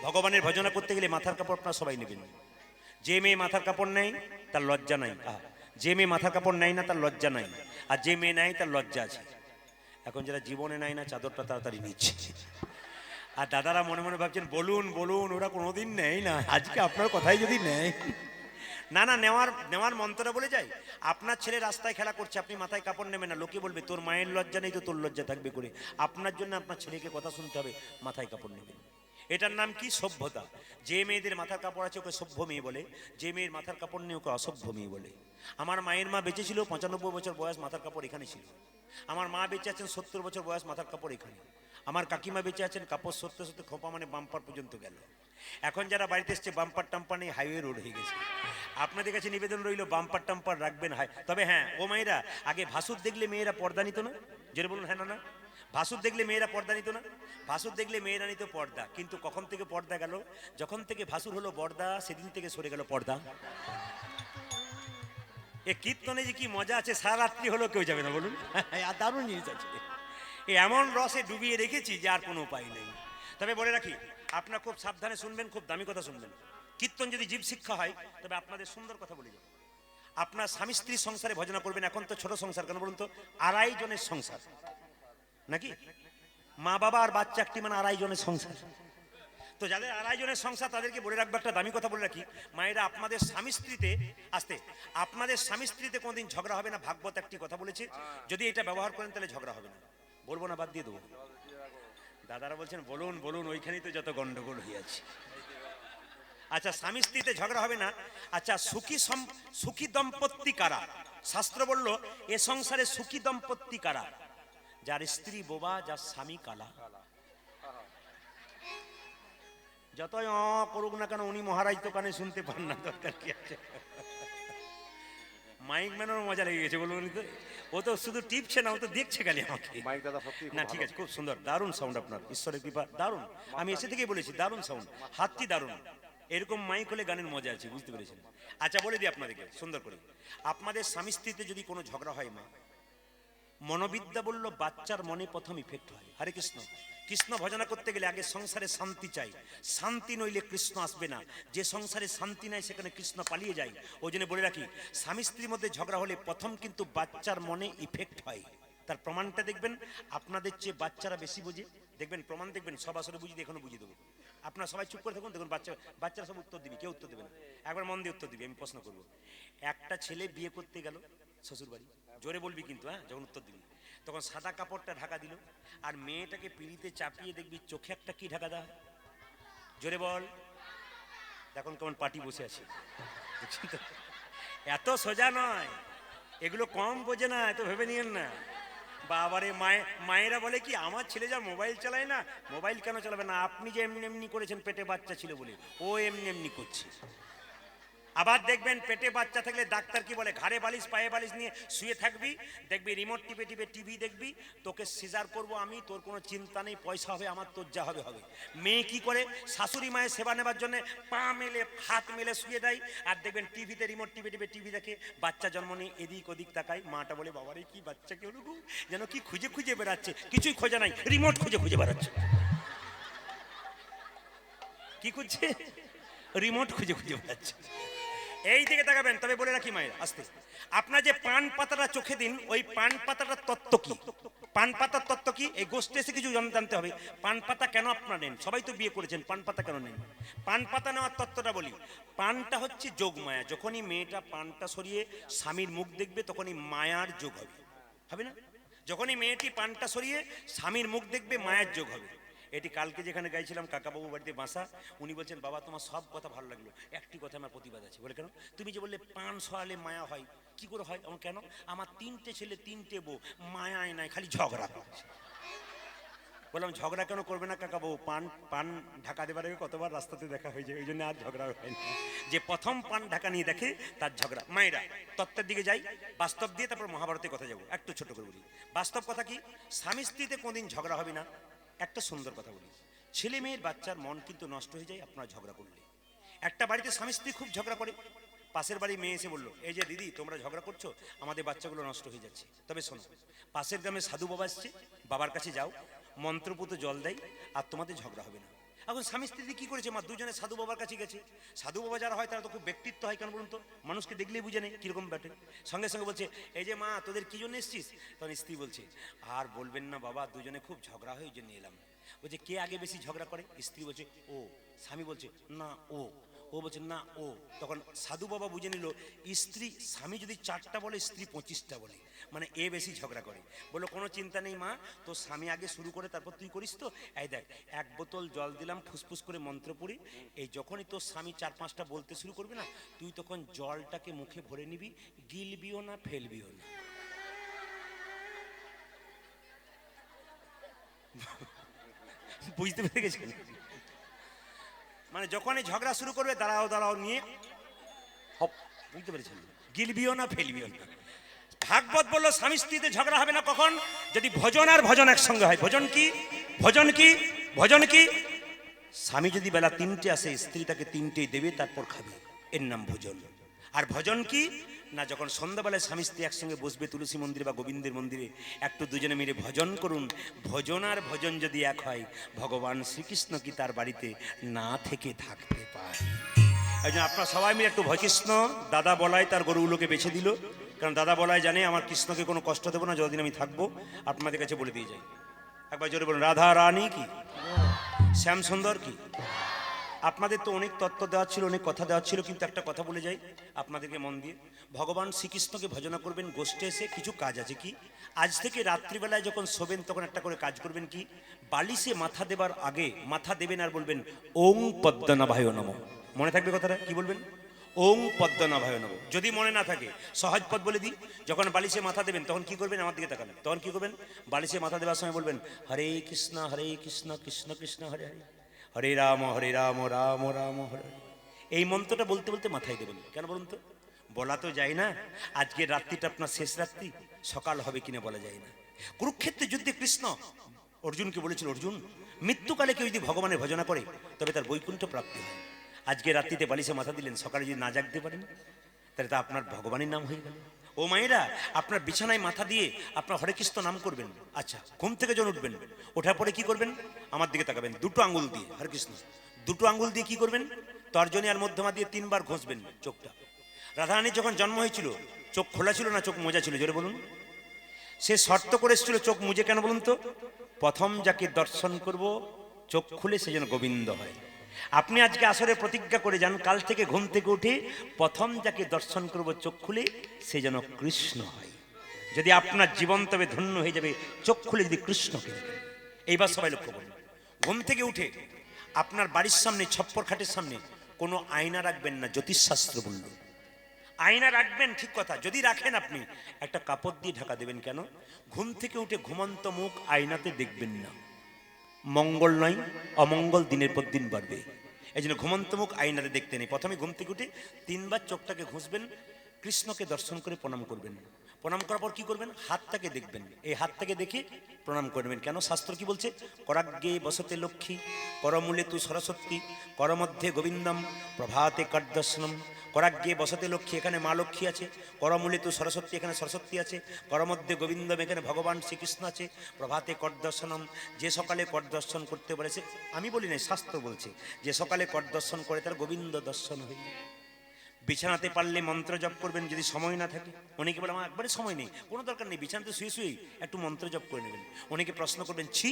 ভগবানের ভজনা করতে গেলে মাথার কাপড় আপনার সবাই নেবেন। যে মেয়ে মাথার কাপড় নেই তার লজ্জা নাই। যে মেয়ে মাথার কাপড় নেয় না তার লজ্জা নাই, আর যে মেয়ে নেয় তার লজ্জা আছে। এখন যারা জীবনে নাই না চাদরটা তাড়াতাড়ি নিচ্ছে। আর দাদারা মনে মনে ভাবছেন বলুন বলুন, ওরা কোনোদিন নেয় না, আজকে আপনার কথাই যদি নেয়। না না, নেওয়ার নেওয়ার মন্ত্রটা বলে যাই। আপনার ছেলে রাস্তায় খেলা করছে, আপনি মাথায় কাপড় নেবেন না, লোকে বলবে তোর মায়ের লজ্জা নেই তো তোর লজ্জা থাকবে করে। আপনার জন্য আপনার ছেলেকে কথা শুনতে হবে, মাথায় কাপড় নেবেন। এটার নাম কি? সভ্যতা। যে মেয়েদের মাথার কাপড় আছে ওকে সভ্য মেয়ে বলে, যে মেয়ের মাথার কাপড় নেই ওকে অসভ্য মেয়ে বলে। আমার মায়ের মা বেঁচে ছিল, 95 বছর বয়স, মাথার কাপড় এখানে ছিল। আমার মা বেঁচে আছেন 70 বছর বয়স, মাথার কাপড় এখানে। আমার কাকিমা বেঁচে আছেন, কাপড় সরতে সরতে খোপা মানে বাম্পার পর্যন্ত গেল। এখন যারা বাড়িতে এসছে বাম্পার টাম্পার নেই, হাইওয়ে রোড হয়ে গেছে। আপনাদের কাছে নিবেদন রইল বাম্পার টাম্পার রাখবেন। তবে হ্যাঁ, ও মায়েরা, আগে ভাসুর দেখলে মেয়েরা পর্দা নিত না? যেটা বলুন হ্যাঁ না না, ভাসুর দেখলে মেয়েরা পর্দা নিত না? ভাসুর দেখলে মেয়েরা নিত পর্দা, কিন্তু কখন থেকে পর্দা গেল? যখন থেকে ভাসুর হলো বর্দা, সেদিন থেকে সরে গেল পর্দা। এ কীর্তনে যে কি মজা আছে, সারা রাত্রি হলো কেউ যাবে না বলুন। আর দারুণ জিনিস আছে, এমন রসে ডুবিয়ে রেখেছি যে আর কোনো উপায় নেই। তবে বলে রাখি, আপনারা খুব সাবধানে শুনবেন, খুব দামি কথা শুনবেন। কীর্তন যদি জীব শিক্ষা হয়, তবে আপনাদের সুন্দর কথা বলে যাবে। আপনার স্বামী স্ত্রীর সংসারে ভজনা করবেন। এখন তো ছোট সংসার, কেন বলুন তো? 2.5 জনের সংসার নাকি? মা বাবা আর বাচ্চা একটি, মানে 2.5 জনের সংসার। তো যাদের 2.5 জনের সংসার, তাদেরকে বলে রাখবো একটা দামি কথা বলে রাখি। মায়েরা, আপনাদের স্বামী স্ত্রীতে আপনাদের স্বামী স্ত্রীতে কোনোদিন ঝগড়া হবে না। ভাগবত একটি কথা বলেছে, যদি এটা ব্যবহার করেন তাহলে ঝগড়া হবে না। বলবো না, বাদ দিয়ে দেবো? দাদারা বলছেন বলুন বলুন, ওইখানেই তো যত গন্ডগোল হয়েছে। আচ্ছা, স্বামী স্ত্রীতে ঝগড়া হবে না। আচ্ছা, সুখী দম্পতি কারা? শাস্ত্র বলল এ সংসারে সুখী দম্পতি কারা? যার স্ত্রী বোবা, যার স্বামী কালা। যতই করুক না কেন, উনি মহারাজ তো কানে শুনতে পান না, দরকার কি আছে? মাইক ম্যানের মজা লেগে গেছে বলুন তো। ও তো শুধু টিপছে না, ও তো দেখছে খালি আমাকে। না ঠিক আছে, খুব সুন্দর, দারুণ সাউন্ড আপনার, ঈশ্বরের কৃপা, দারুণ। আমি এসে থেকেই বলেছি দারুণ সাউন্ড, হাতটি দারুণ। এরকম মাইক হলে গানের মজা আছে, বুঝতে পেরেছেন? আচ্ছা, বলে দিই আপনাদেরকে সুন্দর করে। আপনাদের স্বামী স্ত্রীতে যদি কোনো ঝগড়া হয়, মা, মনোবিদ্যা বলল বাচ্চার মনে প্রথম ইফেক্ট হয়। হরে কৃষ্ণ। কৃষ্ণ ভজনা করতে গেলে আগে সংসারে শান্তি চাই, শান্তি নইলে কৃষ্ণ আসবে না। যে সংসারে শান্তি নাই সেখানে কৃষ্ণ পালিয়ে যায়। ওই জন্য বলে রাখি, স্বামী স্ত্রীর মধ্যে ঝগড়া হলে প্রথম কিন্তু বাচ্চার মনে ইফেক্ট হয়। তার প্রমাণটা দেখবেন, আপনাদের চেয়ে বাচ্চারা বেশি বোঝে। দেখবেন, প্রমাণ দেখবেন, সব আসলে বুঝিয়ে এখনো বুঝিয়ে দেবো। আপনারা সবাই চুপ করে থাকুন, দেখুন বাচ্চারা সব উত্তর দিবি, কেউ উত্তর দেবে না। একবার মন দিয়ে উত্তর দিবি, আমি প্রশ্ন করবো। একটা ছেলে বিয়ে করতে গেল শ্বশুর বাড়ি, জোরে বলবি কিন্তু, হ্যাঁ, যখন উত্তর দিবি। তখন সাদা কাপড়টা ঢাকা দিল, আর মেয়েটাকে পিড়িতে চাপিয়ে দেখবি চোখে একটা কি ঢাকা দেয়? জোরে বল। দেখুন কেমন পার্টি বসে আছে, এত সোজা নয়, এগুলো কম বোঝে না, এত ভেবে নিয়েন না। বাবারে, মায়েরা বলে কি, আমার ছেলে যা মোবাইল চালায় না, মোবাইল কেন চালাবে না? আপনি যে এমনি এমনি করেছেন, পেটে বাচ্চা ছিল বলে ও এমনি এমনি করছে। আবার দেখবেন, পেটে বাচ্চা থাকলে ডাক্তার কি বলে, ঘাড়ে বালিশ পায়ে বালিশ নিয়ে শুয়ে থাকবি, দেখবি রিমোট টিপে টিপে টিভি দেখবি, তোকে সিজার করব আমি, তোর কোনো চিন্তা নেই, পয়সা হবে আমার, তোর যা হবে হবে। মেয়ে কি করে, শাশুড়ি মায়ের সেবা নেবার জন্য পা মেলে হাত মেলে শুয়ে দেয়, আর দেখবেন টিভিতে রিমোট টিপে টিপে টিভি দেখে, বাচ্চা জন্ম নিয়ে এদিক ওদিক তাকায়, মাটা বলে বাবারে কি বাচ্চা, কি হলো গো, যেন কি খুঁজে খুঁজে বেড়াচ্ছে, কিছুই খোঁজা নাই, রিমোট খুঁজে খুঁজে বেড়াচ্ছে। কি খুঁজছে? রিমোট খুঁজে খুঁজে বেড়াচ্ছে। এই দিকে তাকাবেন। তবে বলে রাখি মায়ের, আস্তে, আপনার যে পান পাতাটা চোখে দিন, ওই পান পাতাটার তত্ত্ব কি? পান পাতার তত্ত্ব কি? এই গোষ্ঠী এসে কিছু জানতে হবে। পান পাতা কেন আপনারা নেন? সবাই তো বিয়ে করেছেন, পান পাতা কেন নেন? পান পাতা নেওয়ার তত্ত্বটা বলি। পানটা হচ্ছে যোগমায়া। যখনই মেয়েটা পানটা সরিয়ে স্বামীর মুখ দেখবে, তখনই মায়ার যোগ হবে, হবে না? যখনই মেয়েটি পানটা সরিয়ে স্বামীর মুখ দেখবে, মায়ার যোগ হবে। এটি কালকে যেখানে গাইছিলাম, কাকাবাবু বাড়িতে বাসা, উনি বলছেন বাবা তোমার সব কথা ভালো লাগলো, একটি কথা আমার প্রতিবাদ আছে। বলে কেন? তুমি যে বললে পান সরালে মায়া হয়, কি করে হয়? আমার কেন? আমার 3টে ছেলে 3টে বউ, মায়ায় নাই, খালি ঝগড়া করছে। বললাম ঝগড়া কেন করবে না কাকাবাবু? পান ঢাকা দেবার আগে কতবার রাস্তাতে দেখা হয়ে যায়, ওই জন্য আর ঝগড়া হয় না। যে প্রথম পান ঢাকা নিয়ে দেখে তার ঝগড়া। মায়েরা, তত্ত্বের দিকে যাই, বাস্তব দিয়ে তারপর মহাভারতের কথা যাবো। একটু ছোট করে বলি, বাস্তব কথা কি? স্বামী স্ত্রীতে কোনদিন ঝগড়া হবে না। একটা সুন্দর কথা বলি, ছেলে মেয়ের বাচ্চার মন কিন্তু নষ্ট হয়ে যায় আপনার ঝগড়া করলে। একটা বাড়িতে স্বামী স্ত্রী খুব ঝগড়া করে, পাশের বাড়ি মেয়ে এসে বললো, এই যে দিদি তোমরা ঝগড়া করছো, আমাদের বাচ্চাগুলো নষ্ট হয়ে যাচ্ছে। তবে শোনো, পাশের গ্রামে সাধু বাবা এসছে, বাবার কাছে যাও, মন্ত্রপুত জল দেয়, আর তোমাদের ঝগড়া হবে না। এখন স্বামী স্ত্রী কি করেছে মা, দুজনে সাধু বাবার কাছে গেছে। সাধু বাবা যারা হয় তারা তো খুব ব্যক্তিত্ব হয়, কেন বলুন তো, মানুষকে দেখলেই বুঝে নেই কিরকম ব্যাটে। সঙ্গে সঙ্গে বলছে, এই যে মা তোদের কি জন্য এসছিস? তখন স্ত্রী বলছে, আর বলবেন না বাবা, দুজনে খুব ঝগড়া হয়ে জন্য এলাম। বলছে কে আগে বেশি ঝগড়া করে? স্ত্রী বলছে ও। স্বামী বলছে না ও। ও বলছে না ও। তখন সাধু বাবা বুঝে নিল, স্ত্রী, স্বামী যদি 4টা বলে, স্ত্রী 25টা বলে, মানে এ বেশি ঝগড়া করে। বললো কোনো চিন্তা নেই মা, তো স্বামী আগে শুরু করে তারপর তুই করিস তো। এই দেখ, 1 বোতল জল দিলাম, ফুসফুস করে মন্ত্র পড়ি, এই যখনই তোর স্বামী 4-5টা বলতে শুরু করবে না, তুই তখন জলটাকে মুখে ভরে নিবি, গিলবিও না ফেলবিও না। বুঝতে পেরে গেছেন? মানে যখনই ঝগড়া শুরু করবে, দাঁড়াও দাঁড়াও নিয়ে হপ, বুঝতে পেরেছেন? গিলবিও না ফেলবিও না। ভাগবত বললো স্বামী স্ত্রীতে ঝগড়া হবে না কখন? যদি ভজন আর ভজন একসঙ্গে হয়। ভজন কি? ভজন কি? ভজন কি? স্বামী যদি বেলা 3টে আসে, স্ত্রী তাকে 3টেই দেবে, তারপর খাবে, এর নাম ভজন। আর ভজন কি না, যখন সন্ধ্যাবেলায় স্বামী স্ত্রী একসঙ্গে বসবে তুলসী মন্দিরে বা গোবিন্দের মন্দিরে, একটু দুজনে মিলে ভজন করুন। ভজন আর ভজন যদি এক হয়, ভগবান শ্রীকৃষ্ণ কি তার বাড়িতে না থেকে থাকতে পারে? এই জন্য আপনারা সবাই মিলে একটু ভজকৃষ্ণ। দাদা বলাই তার গরুগুলোকে বেছে দিল, কারণ দাদা বলাই জানে আমার কৃষ্ণকে কোনো কষ্ট দেবো না যতদিন আমি থাকবো। আপনাদের কাছে বলে দিয়ে যাই, একবার জোরে বলুন, রাধা রানী কি, শ্যাম সুন্দর কি। আপনাদের তো অনেক তত্ত্ব দেওয়া ছিল, অনেক কথা দেওয়া ছিল, কিন্তু একটা কথা বলে যাই আপনাদেরকে মন দিয়ে। ভগবান শ্রীকৃষ্ণকে ভজনা করবেন, গোষ্ঠে এসে কিছু কাজ আছে। কি? আজ থেকে রাত্রিবেলায় যখন শোবেন তখন একটা করে কাজ করবেন। কি? বালিশে মাথা দেবার আগে মাথা দেবেন আর বলবেন ওং পদ্মনাভায় নমঃ। মনে থাকবে কথাটা? কি বলবেন? ওং পদ্মনাভায় নমঃ। যদি মনে না থাকে সহজ পদ বলে দিই, যখন বালিশে মাথা দেবেন তখন কি করবেন? আমার দিকে তাকান। তখন কি করবেন? বালিশে মাথা দেওয়ার সময় বলবেন হরে কৃষ্ণ কৃষ্ণ কৃষ্ণ হরে হরে, হরে রাম রাম রাম হরে। এই মন্ত্রটা বলতে বলতে মাথায় দেবেন। কেন বলুন তো? বলা তো যায় না আজকের রাত্রিটা আপনার শেষ রাত্রি, সকাল হবে কিনা বলা যায় না। কুরুক্ষেত্রের যুদ্ধে কৃষ্ণ অর্জুনকে বলেছিল, অর্জুন, মৃত্যুকালে কেউ যদি ভগবানের ভজনা করে তবে তার বৈকুণ্ঠ প্রাপ্তি হয়। আজকে রাত্রিতে বালিশে মাথা দিলেন, সকালে যদি না জাগতে পারেন তাহলে তা আপনার ভগবানের নাম হয়ে গেল। ও মায়েরা, আপনার বিছানায় মাথা দিয়ে আপনার হরে কৃষ্ণ নাম করবেন। আচ্ছা, ঘুম থেকে যখন উঠবেন, ওঠার পরে কি করবেন? আমার দিকে তাকাবেন, 2টো আঙ্গুল দিয়ে হরে কৃষ্ণ, 2টো আঙ্গুল দিয়ে কি করবেন? তর্জনী আর মধ্যমা দিয়ে 3বার ঘষবেন চোখটা। রাধারানীর যখন জন্ম হয়েছিল চোখ খোলা ছিল না চোখ মোজা ছিল? জোরে বলুন। সে শর্ত করে এসেছিল চোখ মুজে। কেন বলুন তো? প্রথম যাকে দর্শন করব চোখ খুলে সে যেন গোবিন্দ হয়। আপনি আজকে আসরে প্রতিজ্ঞা করে যান, কাল থেকে ঘুম থেকে উঠে প্রথম যাকে দর্শন করব চোখ খুলে সে যেন কৃষ্ণ হয়। যদি আপনার জীবন তবে ধন্য হয়ে যাবে চোখ খুলে যদি কৃষ্ণকে দেখেন। এইবার সবাই লক্ষ্য করুন, ঘুম থেকে উঠে আপনার বাড়ির সামনে ছপ্পর খাটের সামনে কোনো আয়না রাখবেন না, জ্যোতিষশাস্ত্র বলল। আয়না রাখবেন ঠিক কথা, যদি রাখেন আপনি একটা কাপড় দিয়ে ঢাকা দেবেন। কেন? ঘুম থেকে উঠে ঘুমন্ত মুখ আয়নাতে দেখবেন না, মঙ্গল নয় অমঙ্গল দিনের পর দিন বাড়বে। এই জন্য ঘুমন্ত মুখ আয়নাতে দেখতে নেই। প্রথমে ঘুম থেকে উঠে 3বার চোখটাকে ঘষবেন, কৃষ্ণকে দর্শন করে প্রণাম করবেন। প্রণাম করার পর কি করবেন? হাতটাকে দেখবেন, এই হাতটাকে দেখে প্রণাম করবেন। কেন? শাস্ত্র কি বলছে? করাগ্গে বসতে লক্ষ্মী, করমূলে তু সরস্বতী, করমধ্যে গোবিন্দম, প্রভাতে কর্দর্শনম। করাগ্গে বসতে লক্ষ্মী, এখানে মা লক্ষ্মী আছে। করমূলে তু সরস্বতী, এখানে সরস্বতী আছে। করমধ্যে গোবিন্দম, এখানে ভগবান শ্রীকৃষ্ণ আছে। প্রভাতে কর্দর্শনম, যে সকালে কর দর্শন করতে বলেছে, আমি বলি না, শাস্ত্র বলছে, যে সকালে কর দর্শন করে তার গোবিন্দ দর্শন হয়ে। বিছানাতে পারলে মন্ত্র জপ করবেন যদি সময় না থাকে। অনেকে বলে আমার একবারে সময় নেই, কোনো দরকার নেই, বিছানাতে শুয়ে শুয়েই একটু মন্ত্র জপ করে নেবেন। অনেকে প্রশ্ন করবেন, ছি,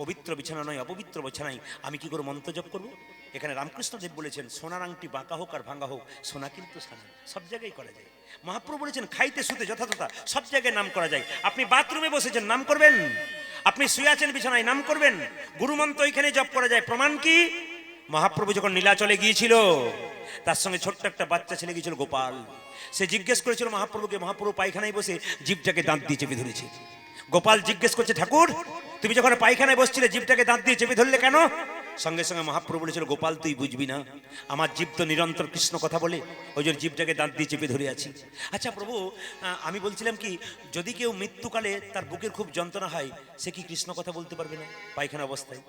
পবিত্র বিছানা নয় অপবিত্র বিছানায় আমি কি করে মন্ত্র জপ করবো? এখানে রামকৃষ্ণ দেব বলেছেন, সোনার আংটি বাঁকা হোক আর ভাঙা হোক, সোনা কিন্তু সোনা, সব জায়গায় করা যায়। মহাপ্রভু বলেছেন, খাইতে শুতে যথাযথা সব জায়গায় নাম করা যায়। আপনি বাথরুমে বসেছেন, নাম করবেন। আপনি শুয়ে আছেন বিছানায়, নাম করবেন। গুরুমন্ত্র এখানে জপ করা যায়। প্রমাণ কি? মহাপ্রভু যখন নীলাচলে গিয়েছিল, তার সঙ্গে ছোট্ট একটা বাচ্চা ছেলে গিয়েছিল গোপাল। সে জিজ্ঞেস করেছিল মহাপ্রভুকে, মহাপ্রভু পায়খানায় বসে জিভটাকে দাঁত দিয়ে চেপে ধরেছে। গোপাল জিজ্ঞেস করছে, ঠাকুর তুমি যখন পায়খানায় বসছিলে জিভটাকে দাঁত দিয়ে চেপে ধরলে কেন? সঙ্গে সঙ্গে মহাপ্রভু বলেছিল, গোপাল তুই বুঝবি না, আমার জীব তো নিরন্তর কৃষ্ণ কথা বলে, ওই জন্য জীবটাকে দাঁত দিয়ে চেপে ধরে আছি। আচ্ছা প্রভু, আমি বলছিলাম কি, যদি কেউ মৃত্যুকালে তার বুকের খুব যন্ত্রণা হয়, সে কি কৃষ্ণ কথা বলতে পারবে না পায়খানা অবস্থায়?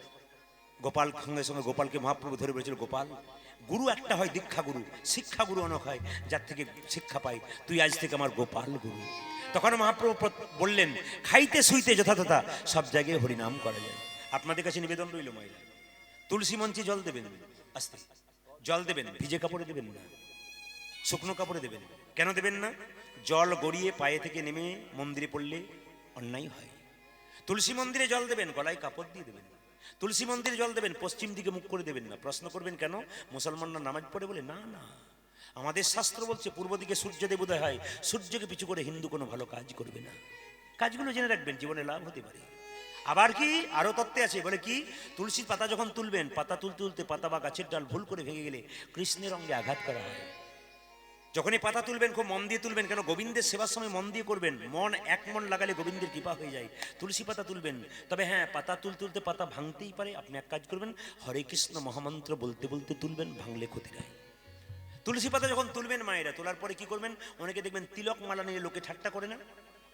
গোপাল সঙ্গে সঙ্গে গোপালকে মহাপ্রভু ধরে বলেছিল, গোপাল গুরু একটা হয় দীক্ষা গুরু, শিক্ষা গুরু অনেক হয়, যার থেকে শিক্ষা পাই, তুই আজ থেকে আমার গোপাল গুরু। তখন মহাপ্রভু বললেন, খাইতে শুইতে যথাযথা সব জায়গায় হরিনাম করা যায়। আপনাদের কাছে নিবেদন রইল মায়েরা, তুলসী মঞ্চে জল দেবেন, আস্তে জল দেবেন, ভিজে কাপড়ে দেবেন না, শুকনো কাপড়ে দেবেন। কেন দেবেন না? জল গড়িয়ে পায়ে থেকে নেমে মন্দিরে পড়লে অন্যায় হয়। তুলসী মন্দিরে জল দেবেন, গলায় কাপড় দিয়ে দেবেন। তুলসী মন্দিরে জল দেবেন, পশ্চিম দিকে মুখ করে দেবেন না। প্রশ্ন করবেন কেন? মুসলমানরা নামাজ পড়ে বলে? না না, আমাদের শাস্ত্র বলছে পূর্ব দিকে সূর্যদেব উদয় হয়, সূর্যকে পিছু করে হিন্দু কোনো ভালো কাজ করবে না। কাজগুলো জেনে রাখবেন, জীবনে লাভ হতে পারে। আবার কি আরো তত্ত্বে আছে, বলে কি তুলসীর পাতা যখন তুলবেন, পাতা তুলতে তুলতে পাতা বা গাছের ডাল ভুল করে ভেঙে গেলে কৃষ্ণের অঙ্গে আঘাত করা হয়। যখনই পাতা তুলবেন খুব মন দিয়ে তুলবেন, কেন গোবিন্দের সেবার সময় মন দিয়ে করবেন। মন এক মন লাগালে গোবিন্দের কৃপা হয়ে যায়। তুলসী পাতা তুলবেন, তবে হ্যাঁ পাতা তুলতে তুলতে পাতা ভাঙতেই পারে। আপনি এক কাজ করবেন, হরে কৃষ্ণ মহামন্ত্র বলতে বলতে তুলবেন, ভাঙলে ক্ষতি নাই। তুলসী পাতা যখন তুলবেন মায়েরা, তোলার পরে কি করবেন? অনেকে দেখবেন তিলক মালা নিয়ে লোকে ঠাট্টা করে না?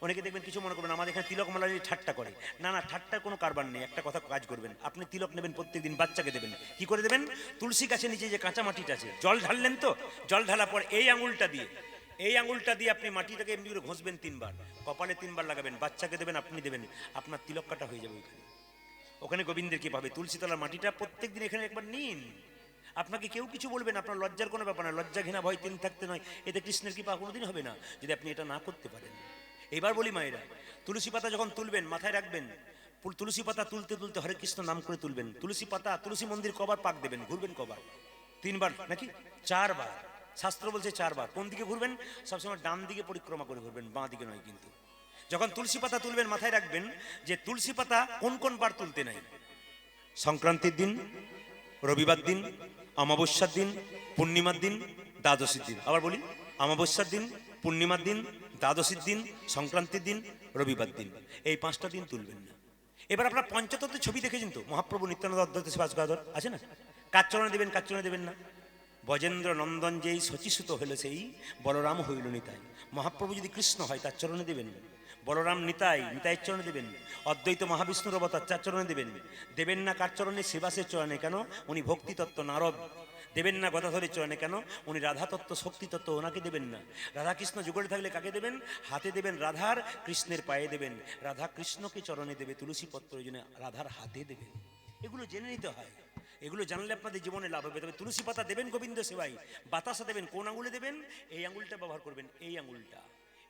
অনেকে দেখবেন কিছু মনে করবেন আমাদের এখানে তিলক মালা নিয়ে ঠাট্টা করে। না না, ঠাট্টার কোনো কারবার নেই। একটা কথা কাজ করবেন, আপনি তিলক নেবেন প্রত্যেকদিন, বাচ্চাকে দেবেন। কি করে দেবেন? তুলসী গাছের নিচে যে কাঁচা মাটিটা আছে, জল ঢাললেন তো, জল ঢালার পর এই আঙুলটা দিয়ে আপনি মাটিটাকে এমনি করে ঘষবেন 3 বার, কপালে 3 বার লাগাবেন, বাচ্চাকে দেবেন, আপনি দেবেন, আপনার তিলক কাটা হয়ে যাবে। ওখানে গোবিন্দের কি পাবে? তুলসী তলার মাটিটা প্রত্যেকদিন এখানে একবার নিন। আপনাকে কেউ কিছু বলবেন, আপনার লজ্জার কোনো ব্যাপার না। লজ্জা ঘৃণা ভয় তিন থাকতে নয়, এতে কৃষ্ণের কৃপা কোনোদিন হবে না যদি আপনি এটা না করতে পারেন। এবার বলি মায়েরা, তুলসী পাতা যখন তুলবেন মাথায় রাখবেন, তুলসী পাতা তুলতে তুলতে হরে কৃষ্ণ নাম করে তুলবেন। তুলসী পাতা, তুলসী মন্দির কবার পাক দেবেন? ঘুরবেন কবার? 3 বার নাকি 4 বার? শাস্ত্র বলছে 4 বার। কোন দিকে ঘুরবেন? সবসময় ডান দিকে পরিক্রমা করে ঘুরবেন, বাঁ দিকে নয়। কিন্তু যখন তুলসী পাতা তুলবেন মাথায় রাখবেন যে তুলসী পাতা কোন কোন বার তুলতে নাই। সংক্রান্তির দিন, রবিবার দিন, অমাবস্যার দিন, পূর্ণিমার দিন, দ্বাদশীর দিন। আবার বলি, অমাবস্যার দিন, পূর্ণিমার দিন, দ্বাদশীর দিন, সংক্রান্তির দিন, রবিবার দিন, এই 5টা দিন তুলবেন না। এবার আপনার পঞ্চতত্ত্বের ছবি দেখেছেন তো? মহাপ্রভু নিত্যানন্দ অদ্বৈত শিবাসাগর আছে না? কার চরণে দেবেন, কার চরণে দেবেন না? বজেন্দ্র নন্দন যেই শচীসুত হইল সেই বলরাম হইল নিতাই। মহাপ্রভু যদি কৃষ্ণ হয় তার চরণে দেবেন, বলরাম নিতাই, নিতাইয়ের চরণে দেবেন, অদ্বৈত মহাবিষ্ণুর অবতার চার চরণে দেবেন। দেবেন না কার চরণে? শিবাসের চরণে। কেন? উনি ভক্তি তত্ত্ব নারদ। দেবেন না গদাধরের চরণে। কেন? উনি রাধা তত্ত্ব, শক্তি তত্ত্ব, ওনাকে দেবেন না। রাধা কৃষ্ণ যুগলে থাকলে কাকে দেবেন? হাতে দেবেন রাধার, কৃষ্ণের পায়ে দেবেন। রাধা কৃষ্ণকে চরণে দেবে, তুলসী পত্র ওই জন্য রাধার হাতে দেবে। এগুলো জেনে নিতে হয়, এগুলো জানলে আপনাদের জীবনে লাভ হবে। তবে তুলসী পাতা দেবেন গোবিন্দ সেবাই, বাতাসা দেবেন। কোন আঙুলে দেবেন? এই আঙুলটা ব্যবহার করবেন, এই আঙুলটা।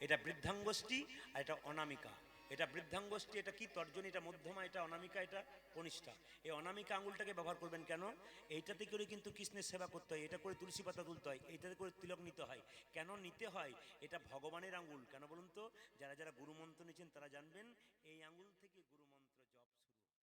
এটা বৃদ্ধাঙ্গুষ্ঠী আর এটা অনামিকা। এটা বৃদ্ধাঙ্গুষ্ঠী, এটা কি তর্জনী, এটা মধ্যমা, এটা অনামিকা, এটা কনিষ্ঠা। এই অনামিকা আঙুলটাকে ব্যবহার করবেন। কেন? এইটাতে করে কিন্তু কৃষ্ণের সেবা করতে হয়, এটা করে তুলসী পাতা তুলতে হয়, এইটাতে করে তিলক নিতে হয়। কেন নিতে হয়? এটা ভগবানের আঙুল। কেন বলুন তো? যারা যারা গুরুমন্ত্র নিচ্ছেন তারা জানবেন।